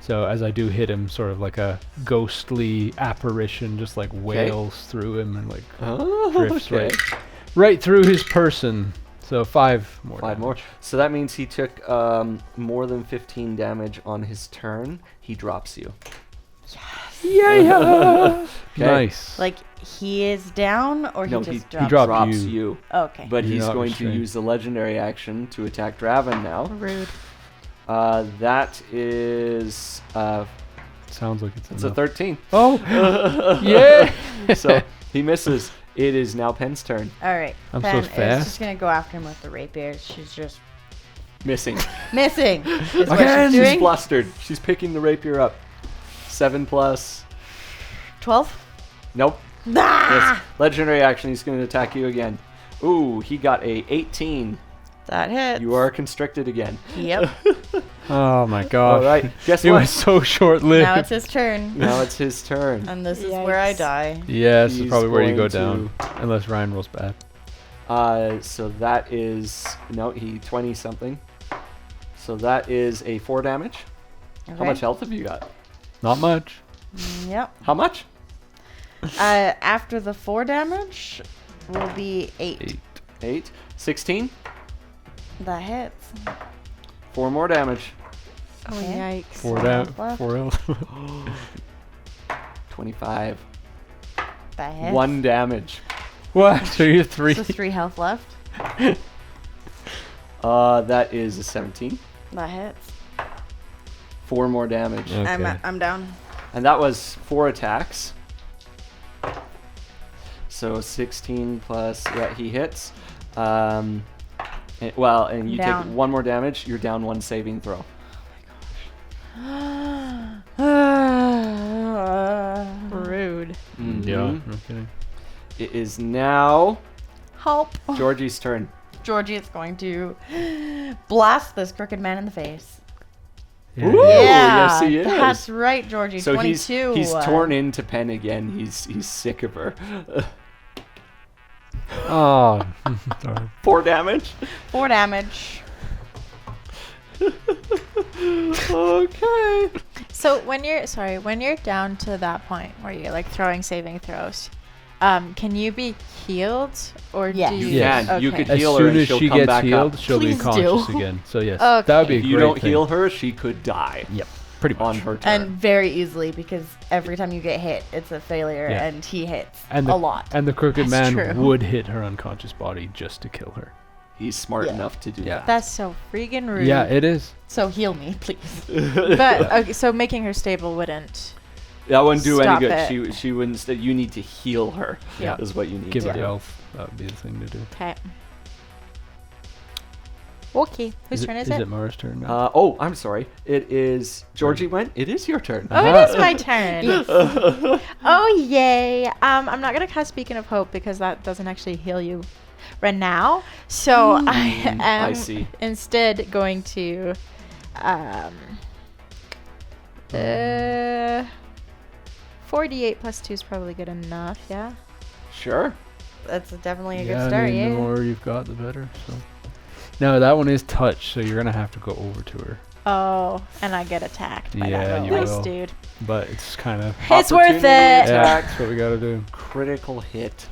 So as I do hit him, sort of like a ghostly apparition, just like wails through him and like Oh, drifts okay. right through his person. So 5 more. 5 more. damage. So that means he took more than 15 damage on his turn. He drops you. Yeah. Okay. Nice. Like, he is down, or No, he just he drops? dropped drops you. you. Okay. But You're he's not going restrained. to use the legendary action to attack Draven now. Rude. That is Sounds like it's it's a enough. 13. Oh. Yeah. So he misses. It is now Pen's turn. All right. I'm so Pen is fast. just going to go after him with the rapier. She's just Missing. missing. Is what Again? she's She's doing. flustered. She's picking the rapier up. 7 plus. 12? Nope. Ah! Yes. Legendary action. He's going to attack you again. Ooh, he got a 18. That hits. You are constricted again. Yep. Oh my gosh. All right. Guess It what? was so short-lived. Now it's his turn. Now it's his turn. And this is where I Yikes. die. Yeah, this is He's probably where you go going down, unless Ryan rolls bad. So that is no, he 20 something. So that is a 4 damage. How Okay. much health have you got? Not much. Yep. How much? After the 4 damage will be 8. 8. 16. That hits. 4 more damage. Oh, Okay. yikes. 4 So down. health left. 4 health. 25. That hits. 1 damage. What? So you're 3. So 3 health left. That is a 17. That hits. 4 more damage. Okay. I'm down. And that was 4 attacks. So 16 plus, yeah, he hits. And you Down. take 1 more damage. You're down 1 saving throw. Rude. Yeah, Mhm. no kidding. It is now Help. Georgie's turn. Georgie is going to blast this crooked man in the face. Ooh, Yeah, yes he is. that's right, Georgie. So 22. he's torn into Pen again. He's sick of her. Oh, sorry. 4 damage. 4 damage. Okay. So when you're down to that point where you're like throwing saving throws, can you be healed or Yes. do You you? can. Okay. You could As heal her soon and as she'll she come gets back healed, up. she'll be Please conscious do. again. So yes, that would be a If great you don't thing. heal her, she could die Yep, pretty much. on her turn. And very easily, because every time you get hit, it's a failure, Yeah. and he hits And a lot. And the crooked That's man true. would hit her unconscious body just to kill her. He's smart Yeah. enough to do Yeah. that. That's so freaking rude. Yeah, it is. So heal me, please. But okay, so making her stable wouldn't. That wouldn't do any Stop good. it. She wouldn't. You need to heal her. Yeah. Is what you need Give to her do. health. That would be the thing to do. Okay. Okay. Whose turn is Is it? it Mara's turn now? I'm sorry. It is Georgie went. It is your turn. Oh, it is my turn. Oh, yay. I'm not going to cast Beacon of Hope because that doesn't actually heal you right now. So I am I see. instead going to 48 plus 2 is probably good enough, yeah? Sure. That's definitely a yeah, good start, I mean, yeah. the more you've got, the better. So. No, that one is touch, so you're gonna have to go over to her. Oh, and I get attacked by Yeah, that you little ice will. dude. But it's kind of It's worth Opportunity it. attack. that's what we gotta do. Critical hit.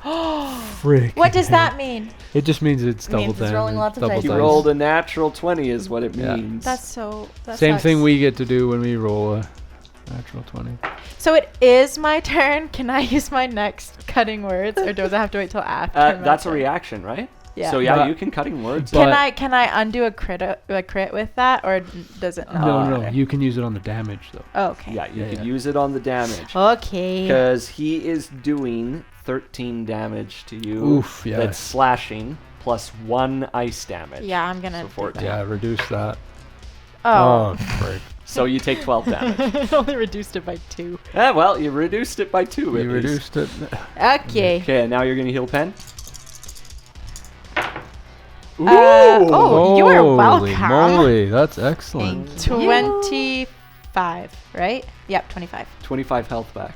Frick. What does that mean? It just means it's It double means damage. it's rolling lots of double dice. You Nice. rolled a natural 20 is what it Yeah. means. That's so. That Same sucks. thing we get to do when we roll a natural 20. So it is my turn. Can I use my next cutting words, or does I have to wait till after? my That's a turn? reaction, right? Yeah. So yeah, But- you can cutting words. But- Can I undo a crit with that, or does it not? No, matter? you can use it on the damage though. Oh, okay. yeah, you Yeah, could yeah. use it on the damage. Okay. Because he is doing 13 damage to you. Oof, yeah. That's slashing plus 1 ice damage. Yeah, I'm gonna. So do 14. that. Yeah, reduce that. Oh. Frick. So you take 12 damage. I only reduced it by 2. Well, you reduced it by 2 at You least. reduced it. Okay. Okay, now you're going to heal Pen. Oh, you are Holy welcome. moly, that's excellent. Thank you. 25, right? Yep, 25. 25 health back.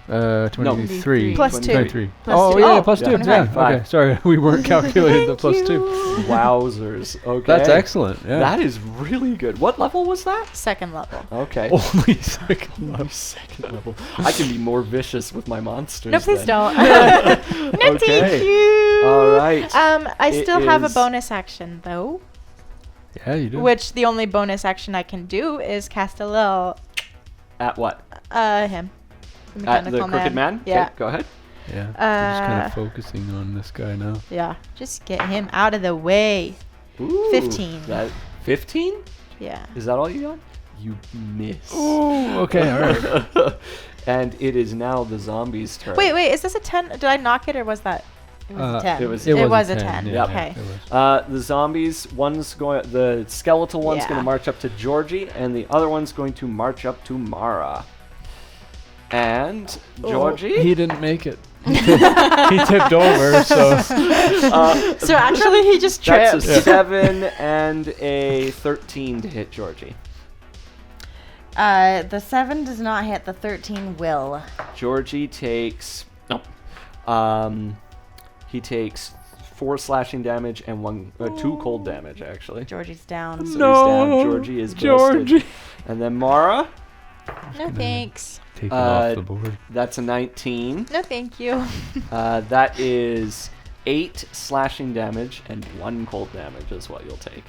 23. Plus 2. 23. Plus Oh, two. yeah, Oh, plus 2. 25. Yeah, okay. Sorry, we weren't calculating the plus 2. Wowzers. Okay. That's excellent. Yeah. That is really good. What level was that? Second level. Okay. Only second Only level. second level. I can be more vicious with my monsters. No, please then. don't. No, Okay. thank you. All right. I It still have a is- bonus action though, Yeah, you do. which the only bonus action I can do is cast a little At what? him. At the crooked man? Yeah. Okay, go ahead. Yeah. We're just kind Uh, of focusing on this guy now. Yeah. Just get him out of the way. Ooh, 15. That 15? Yeah. Is that all you got? You miss. Ooh, okay, all right. And it is now the zombie's turn. Wait. Is this a 10? Did I knock it or was that? It was a 10. It was. It was a 10. Yeah, Okay. it was. The zombies. One's going. The skeletal one's going Yeah. to march up to Georgie, and the other one's going to march up to Mara. And Georgie. He didn't make it. He tipped over, so So actually, he just That's tripped. a 7 and a 13 to hit Georgie. The 7 does not hit. The 13 will. Georgie takes. No. He takes 4 slashing damage and 2 cold damage actually. Georgie's down. So he's down. Georgie is ballisted. Georgie. And then Mara, No thanks. Take it off the board. that's a 19. No thank you. That is 8 slashing damage and 1 cold damage is what you'll take.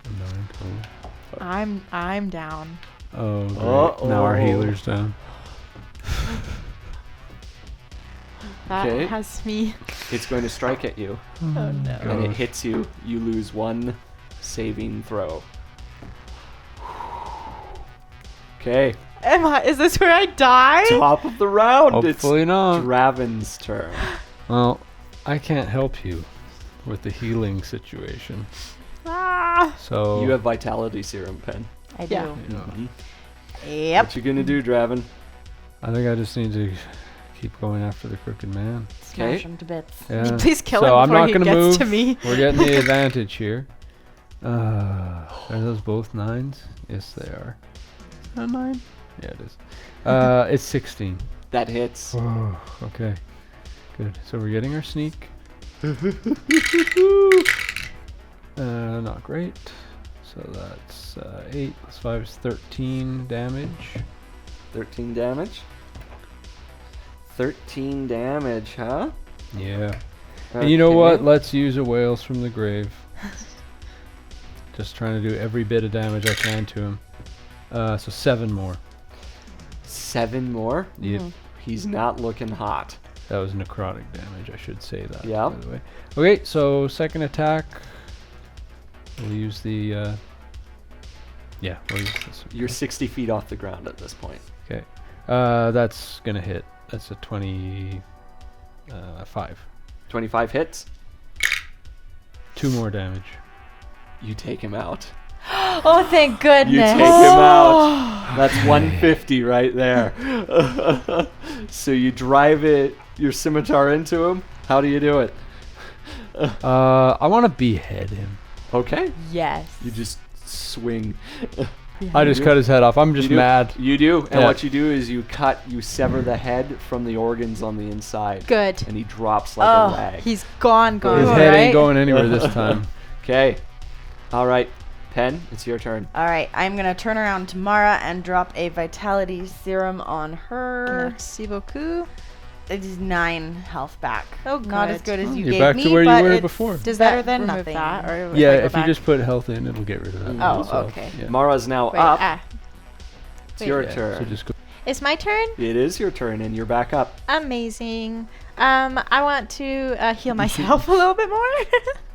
9 total. I'm down. Oh, great. Now our Uh-oh. healer's down. That Okay. has me. It's going to strike at you. Oh no. And it Gosh. hits you. You lose 1 saving throw. Okay. Is this where I die? Top of the round. Hopefully it's not. Draven's turn. Well, I can't help you with the healing situation. Ah. So You have Vitality Serum, Pen. I do. Yeah. you know, Yep. What you gonna do, Draven? I think I just need to keep going after the crooked man. Smash Okay. him to bits. Yeah. Please kill So him I'm before not he gonna gets move. to me. We're getting the advantage here. Are those both 9s? Yes, they are. Is that a 9? Yeah, it is. It's 16. That hits. Oh, okay. Good. So we're getting our sneak. Not great. So that's 8 plus 5 is 13 damage. 13 damage. 13 damage, huh? Yeah. And you know Okay. what? Let's use a Whales from the Grave. Just trying to do every bit of damage I can to him. So 7 more. 7 more? Yep. He's not looking hot. That was necrotic damage, I should say that. Yeah. By the way. Okay, so second attack. We'll use the. Yeah, we'll use this. You're 60 feet off the ground at this point. Okay. That's gonna hit. That's a 25. 25 hits. 2 more damage. You take him out. Oh, thank goodness. You take him out. That's 150 right there. So you drive your scimitar into him. How do you do it? I want to behead him. Okay. Yes. You just swing. I just cut his head off. I'm just You do. mad. You do. And Yeah. what you do is you sever the head from the organs on the inside. Good. And he drops like a rag. He's gone. His All head right. ain't going anywhere this time. Okay. All right. Pen, it's your turn. All right, I'm gonna turn around to Mara and drop a vitality serum on her. Merci beaucoup. It is 9 health back. Oh, Not as good. good as you You're gave back me, to where you but were it's before. Does better that than remove nothing. that, or Yeah, I go if you back? just put health in, it'll get rid of that. Oh, So, okay. Yeah. Mara's now Wait, up. It's Wait. your Yeah, turn. So just go. It's my turn. It is your turn, and you're back up. Amazing. I want to heal myself a little bit more.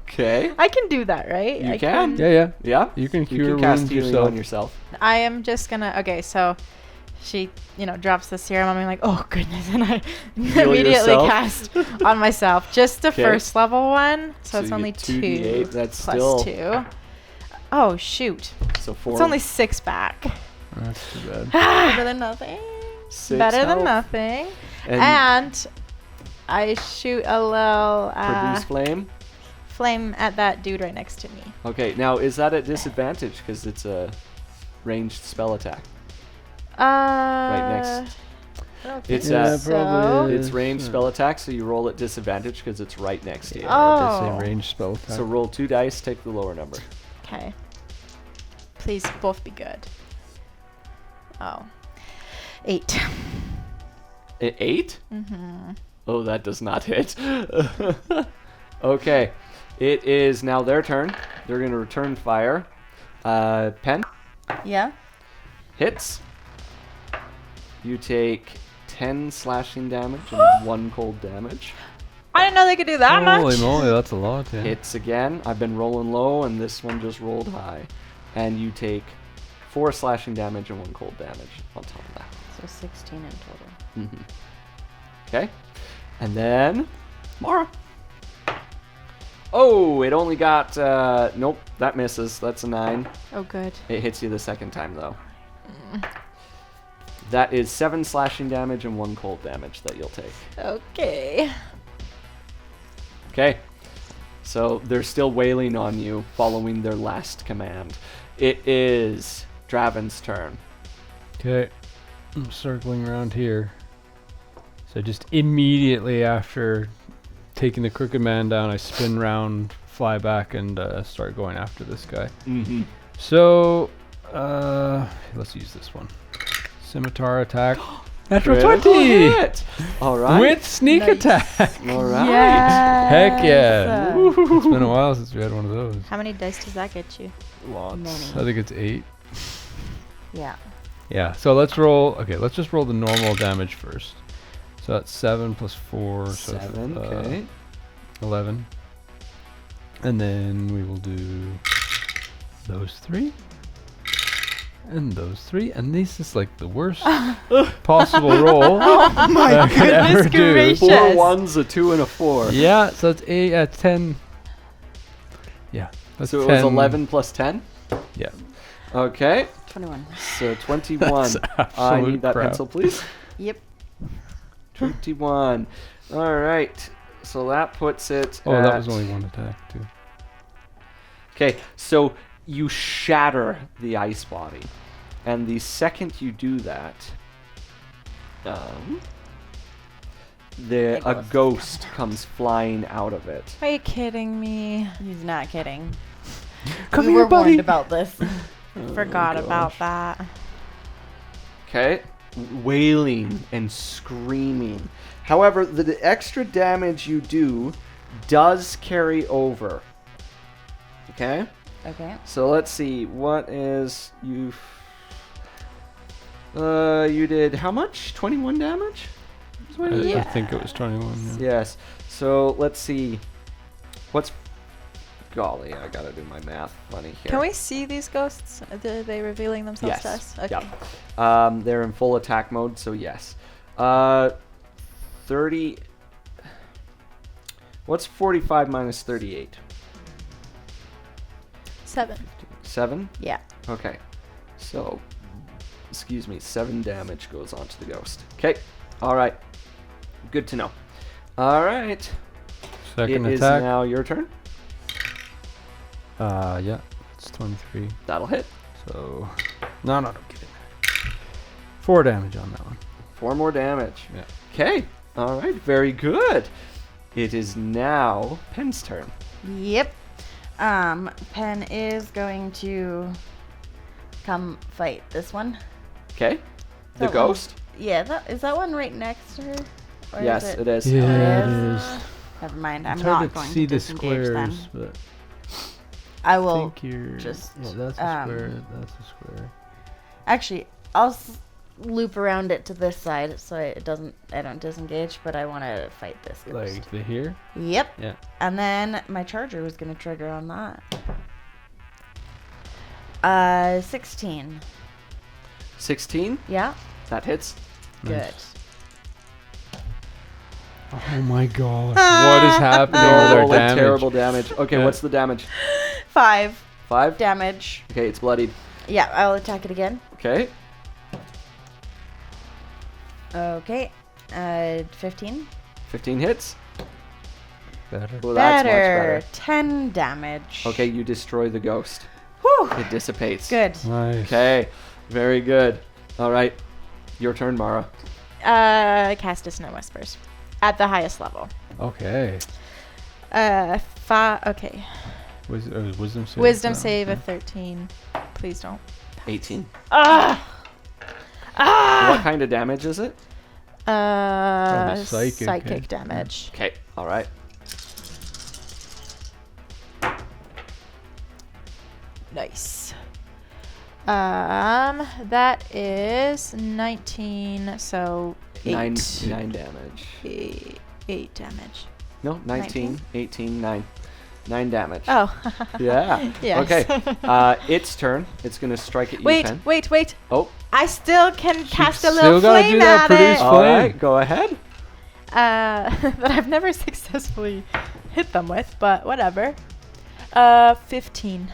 Okay. I can do that, right? You I can. Yeah. Yeah? You can You cure can cast wounds healing yourself. on yourself. I am just gonna. Okay, so she, drops the serum on me, like, oh goodness, and I Heal immediately yourself. cast on myself. Just the 'Kay. first level one, so it's you only get 2 2d8, that's plus still 2. Oh shoot! so 4. It's only 6 back. That's too bad. Better than nothing. 6 Better health. than nothing. And And I shoot a little produce flame. flame at that dude right next to me. Okay, now is that at disadvantage because it's a ranged spell attack? Right next. It's Yeah, so. probably. It's ranged spell attack, so you roll at disadvantage because it's right next to you. Oh. The same range spell attack. So roll 2 dice, take the lower number. Okay. Please both be good. Oh. 8. 8? Mm-hmm. Oh, that does not hit. Okay, it is now their turn. They're going to return fire. Pen Yeah. hits. You take 10 slashing damage and 1 cold damage. I didn't know they could do that Holy much. moly, that's a lot. Yeah. Hits again. I've been rolling low, and this one just rolled high. And you take 4 slashing damage and 1 cold damage on top of that. So 16 in total. Okay. And then Mara. Oh, it only got nope, that misses. That's a 9. Oh, good. It hits you the second time though. That is 7 slashing damage and 1 cold damage that you'll take. Okay. Okay. So they're still wailing on you following their last command. It is Draven's turn. Okay. I'm circling around here. So just immediately after taking the crooked man down, I spin round, fly back, and start going after this guy. Mm-hmm. So, let's use this one. Scimitar attack. Natural Critical 20! hit. All right. With sneak Nice. attack! All right. Heck yeah! Uh, It's been a while since we had one of those. How many dice does that get you? Lots. Many. I think it's 8. Yeah. Yeah, so let's roll. Okay, let's just roll the normal damage first. So that's 7 plus 4. So 7, okay. 11. And then we will do those 3. And those 3. And this is like the worst possible roll. Oh my that I could ever goodness do. gracious. 4 1s, a 2, and a 4. Yeah, so it's 8, 10. Yeah. That's So it 10. was 11 plus 10? Yeah. Okay. 21. So 21. That's I absolute need that crap. pencil, please. Yep. 21. All right. So that puts it Oh, at... that was only one attack, too. Okay, so you shatter the ice body. And the second you do that, a ghost comes flying out of it. Are you kidding me? He's not kidding. Come we here, were warned buddy. about this. Forgot about gosh. that. Okay, wailing and screaming. However, the extra damage you do does carry over. Okay? Okay. So let's see. What is you? You did how much? 21 damage? Is what you I did? think it was 21. Yeah. Yes. So let's see. What's? Golly, I gotta do my math funny here. Can we see these ghosts? Are they revealing themselves to Yes. us? Okay. Yep. They're in full attack mode, so yes. 30. What's 45 minus 38? 7. 7? Yeah. Okay. So, excuse me, 7 damage goes onto the ghost. Okay. All right. Good to know. All right. Second It is attack. now your turn. Yeah, it's 23. That'll hit. So, no, don't get in there. 4 damage on that one. 4 more damage. Yeah. Okay. All right. Very good. It is now Pen's turn. Yep. Pen is going to come fight this one. Okay. The That one. ghost? Yeah, is that one right next to her? Or Yes, is it is. Yeah, it it is. is. Never mind. I'm It's not hard to going see to the disengage then. squares, but I I will think you're just, yeah, that's a square. That's a square. actually. I'll loop around it to this side so I don't disengage, but I want to fight this ghost. Like the here. Yep. Yeah. And then my charger was going to trigger on that. 16. 16. Yeah. That hits. Good. Oh my gosh. What is happening with our Roll like damage? terrible damage. Okay, Yeah. what's the damage? 5 5? damage. Okay, it's bloodied. Yeah, I'll attack it again. Okay. Okay. 15. 15 hits. Better. Well, that's much Better. better. 10 damage. Okay, you destroy the ghost. Whew. It dissipates. Good. Nice. Okay, very good. All right, your turn, Mara. Cast Dissonant Whispers at the highest level. Okay. Okay. Wisdom save. Wisdom No. save a 13. Please don't. 18. Ah! What kind of damage is it? Probably psychic, Psychic eh? damage. Okay, all right. Nice. That is 19. So 8. 9 damage. 8 damage. No, 19, 18, 9. 9 damage. Oh. Yeah. Yes. Okay. It's turn. It's gonna strike at you, Wait, Pen. wait. Oh. I still can cast a still little gotta flame do that at produce it. All flame. right, go ahead. That I've never successfully hit them with, but whatever. 15.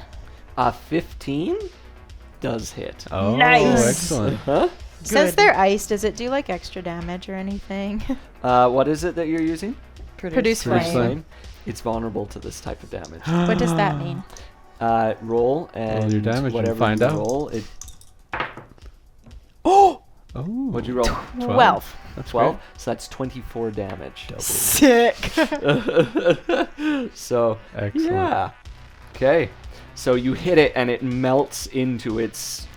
15 does hit. Oh, Nice. excellent. Huh? Since Good. they're iced, does it do like extra damage or anything? What is it that you're using? Produce Produce flame. flame. It's vulnerable to this type of damage. What does that mean? Roll and your damage and whatever find you out. roll. It. Oh. What'd you roll? 12. That's 12. great. So that's 24 damage. Sick. So Excellent. yeah. Okay. So you hit it and it melts into its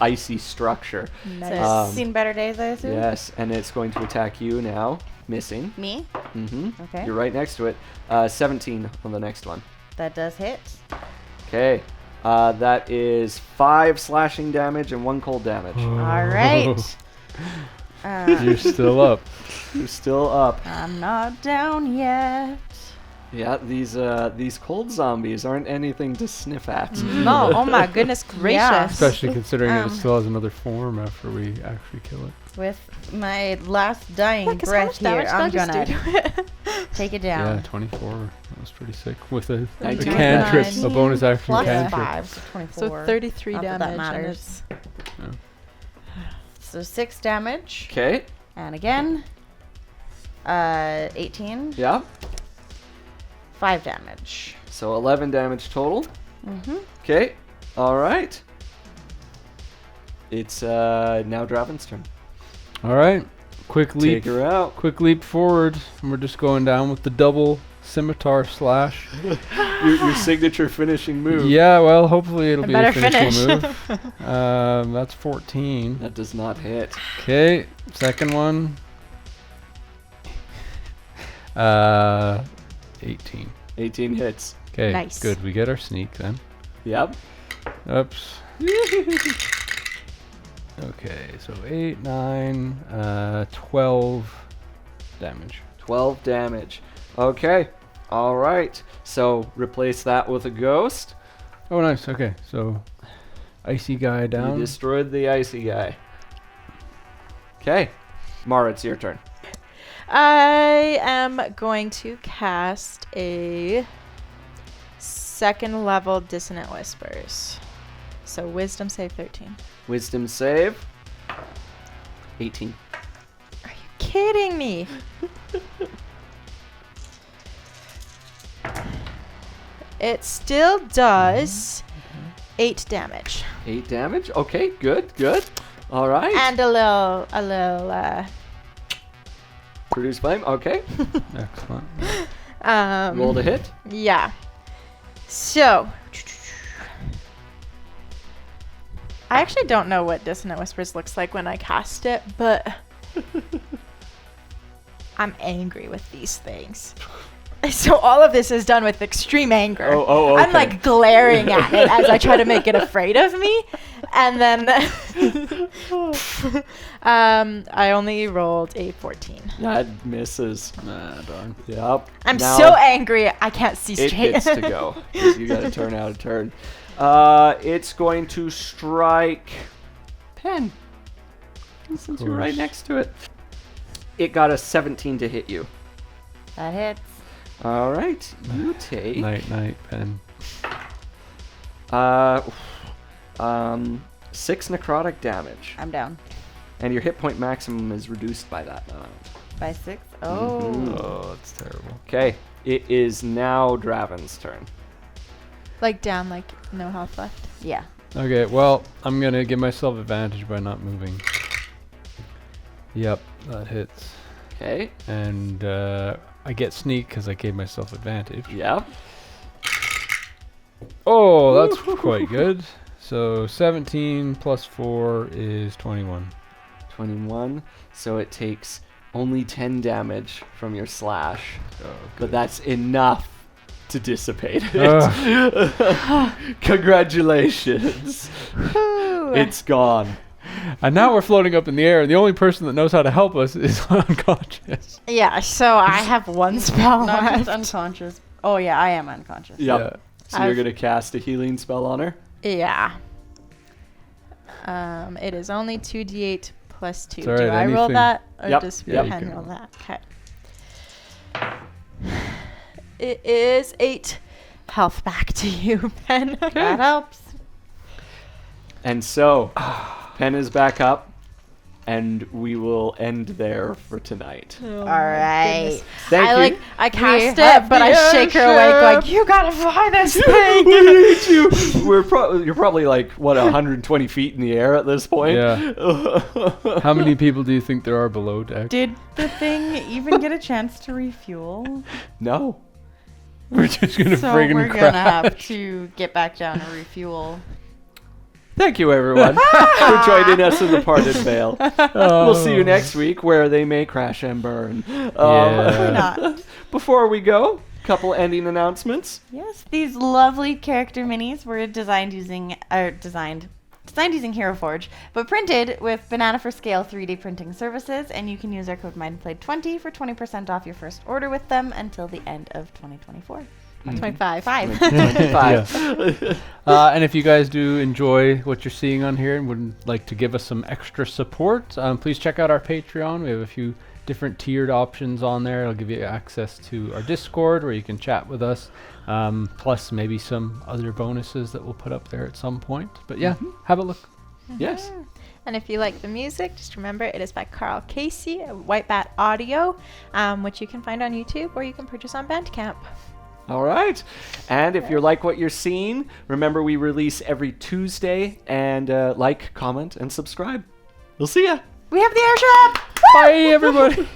icy structure. Nice. Seen better days, I assume? Yes, and it's going to attack you now. Missing. Me? Mm-hmm. Okay. You're right next to it. 17 on the next one. That does hit. Okay. That is 5 slashing damage and 1 cold damage. Oh. All right. You're still up. You're still up. I'm not down yet. Yeah, these cold zombies aren't anything to sniff at. No, oh my goodness gracious. Yeah. Especially considering that it Um, still has another form after we actually kill it. With my last dying Yeah, 'cause how much breath here, damage I'm did I just gonna do to it? take it Yeah, down. 24. That was pretty sick. With a 19. cantrip, 19 a bonus action plus cantrip. 5, so 24. So 33 Not that damage. that and matters. it's- So 6 damage. Okay. And again. 18. Yeah. 5 damage. So 11 damage total. Mm-hmm. Okay. All right. It's now Draven's turn. All right. Quick leap. Take her out. Quick leap forward. And we're just going down with the double scimitar slash. Your signature finishing move. Yeah, well, hopefully it'll I be a better finishable finish. move. That's 14. That does not hit. Okay, second one. 18. 18 hits. Okay, Nice. good. We get our sneak then. Yep. Oops. Okay, so 8, 9, 12 damage. 12 damage. Okay. All right. So replace that with a ghost. Oh, nice. Okay, so icy guy You down. destroyed the icy guy. Okay. Mara, it's your turn. I am going to cast a second level Dissonant Whispers. So Wisdom save 13. Wisdom save. 18. Are you kidding me? It still does 8 damage. 8 damage. Okay, good, good. All right. And a little Produce flame. Okay. Excellent. Roll to hit. Yeah. So, I actually don't know what Dissonant Whispers looks like when I cast it, but I'm angry with these things. So all of this is done with extreme anger. Oh, okay. I'm like glaring at it as I try to make it afraid of me. And then I only rolled a 14. That misses. Darn. Yep. I'm Now so angry I can't see it straight. gets to go. 'Cause you got to turn out a turn. It's going to strike Pen. Since you're right course. next to it. It got a 17 to hit you. That hits. All right. You take Night, Pen. 6 necrotic damage. I'm down. And your hit point maximum is reduced by that amount. By 6? Oh. Oh, that's terrible. Okay. It is now Draven's turn. Like down, like no health left. Yeah. Okay, well, I'm going to give myself advantage by not moving. Yep, that hits. Okay. And I get sneak because I gave myself advantage. Yep. Oh, that's quite good. So 17 plus 4 is 21. 21. So it takes only 10 damage from your slash. Oh, But that's enough to dissipate it. Congratulations. It's gone. And now we're floating up in the air, and the only person that knows how to help us is unconscious. Yeah, so I have one spell Not left. just unconscious. Oh, yeah, I am unconscious. Yep. Yeah. So you're I've- going to cast a healing spell on her? Yeah. It is only 2d8 plus 2. It's Do alright, I roll anything- that? Or Yep, does yep. Pen You can roll roll. that? Okay. It is 8 health back to you, Pen. That helps. And so, Pen is back up, and we will end there for tonight. All right. Thank you. I cast have it, but the I shake her awake airship. like, you gotta fly this We thing. need you. You're probably like, what, 120 feet in the air at this point? Yeah. How many people do you think there are below deck? Did the thing even get a chance to refuel? No. We're just going to So friggin' we're crash. gonna have to get back down and refuel. Thank you, everyone, for joining us in the Parted Veil. We'll see you Oh. next week where they may crash and burn. Yeah. Why not? Before we go, couple ending announcements. Yes, these lovely character minis were designed using using Hero Forge, but printed with Banana for Scale 3D printing services, and you can use our code MindPlayed20 for 20% off your first order with them until the end of 2024. 25. 5. 25. And if you guys do enjoy what you're seeing on here and would like to give us some extra support, please check out our Patreon. We have a few different tiered options on there. It'll give you access to our Discord where you can chat with us, plus maybe some other bonuses that we'll put up there at some point. But yeah, have a look. Yes. And if you like the music, just remember it is by Carl Casey at White Bat Audio, which you can find on YouTube or you can purchase on Bandcamp. All right. And if you like what you're seeing, remember we release every Tuesday, and like, comment, and subscribe. We'll see ya. We have the airship! Bye, everybody.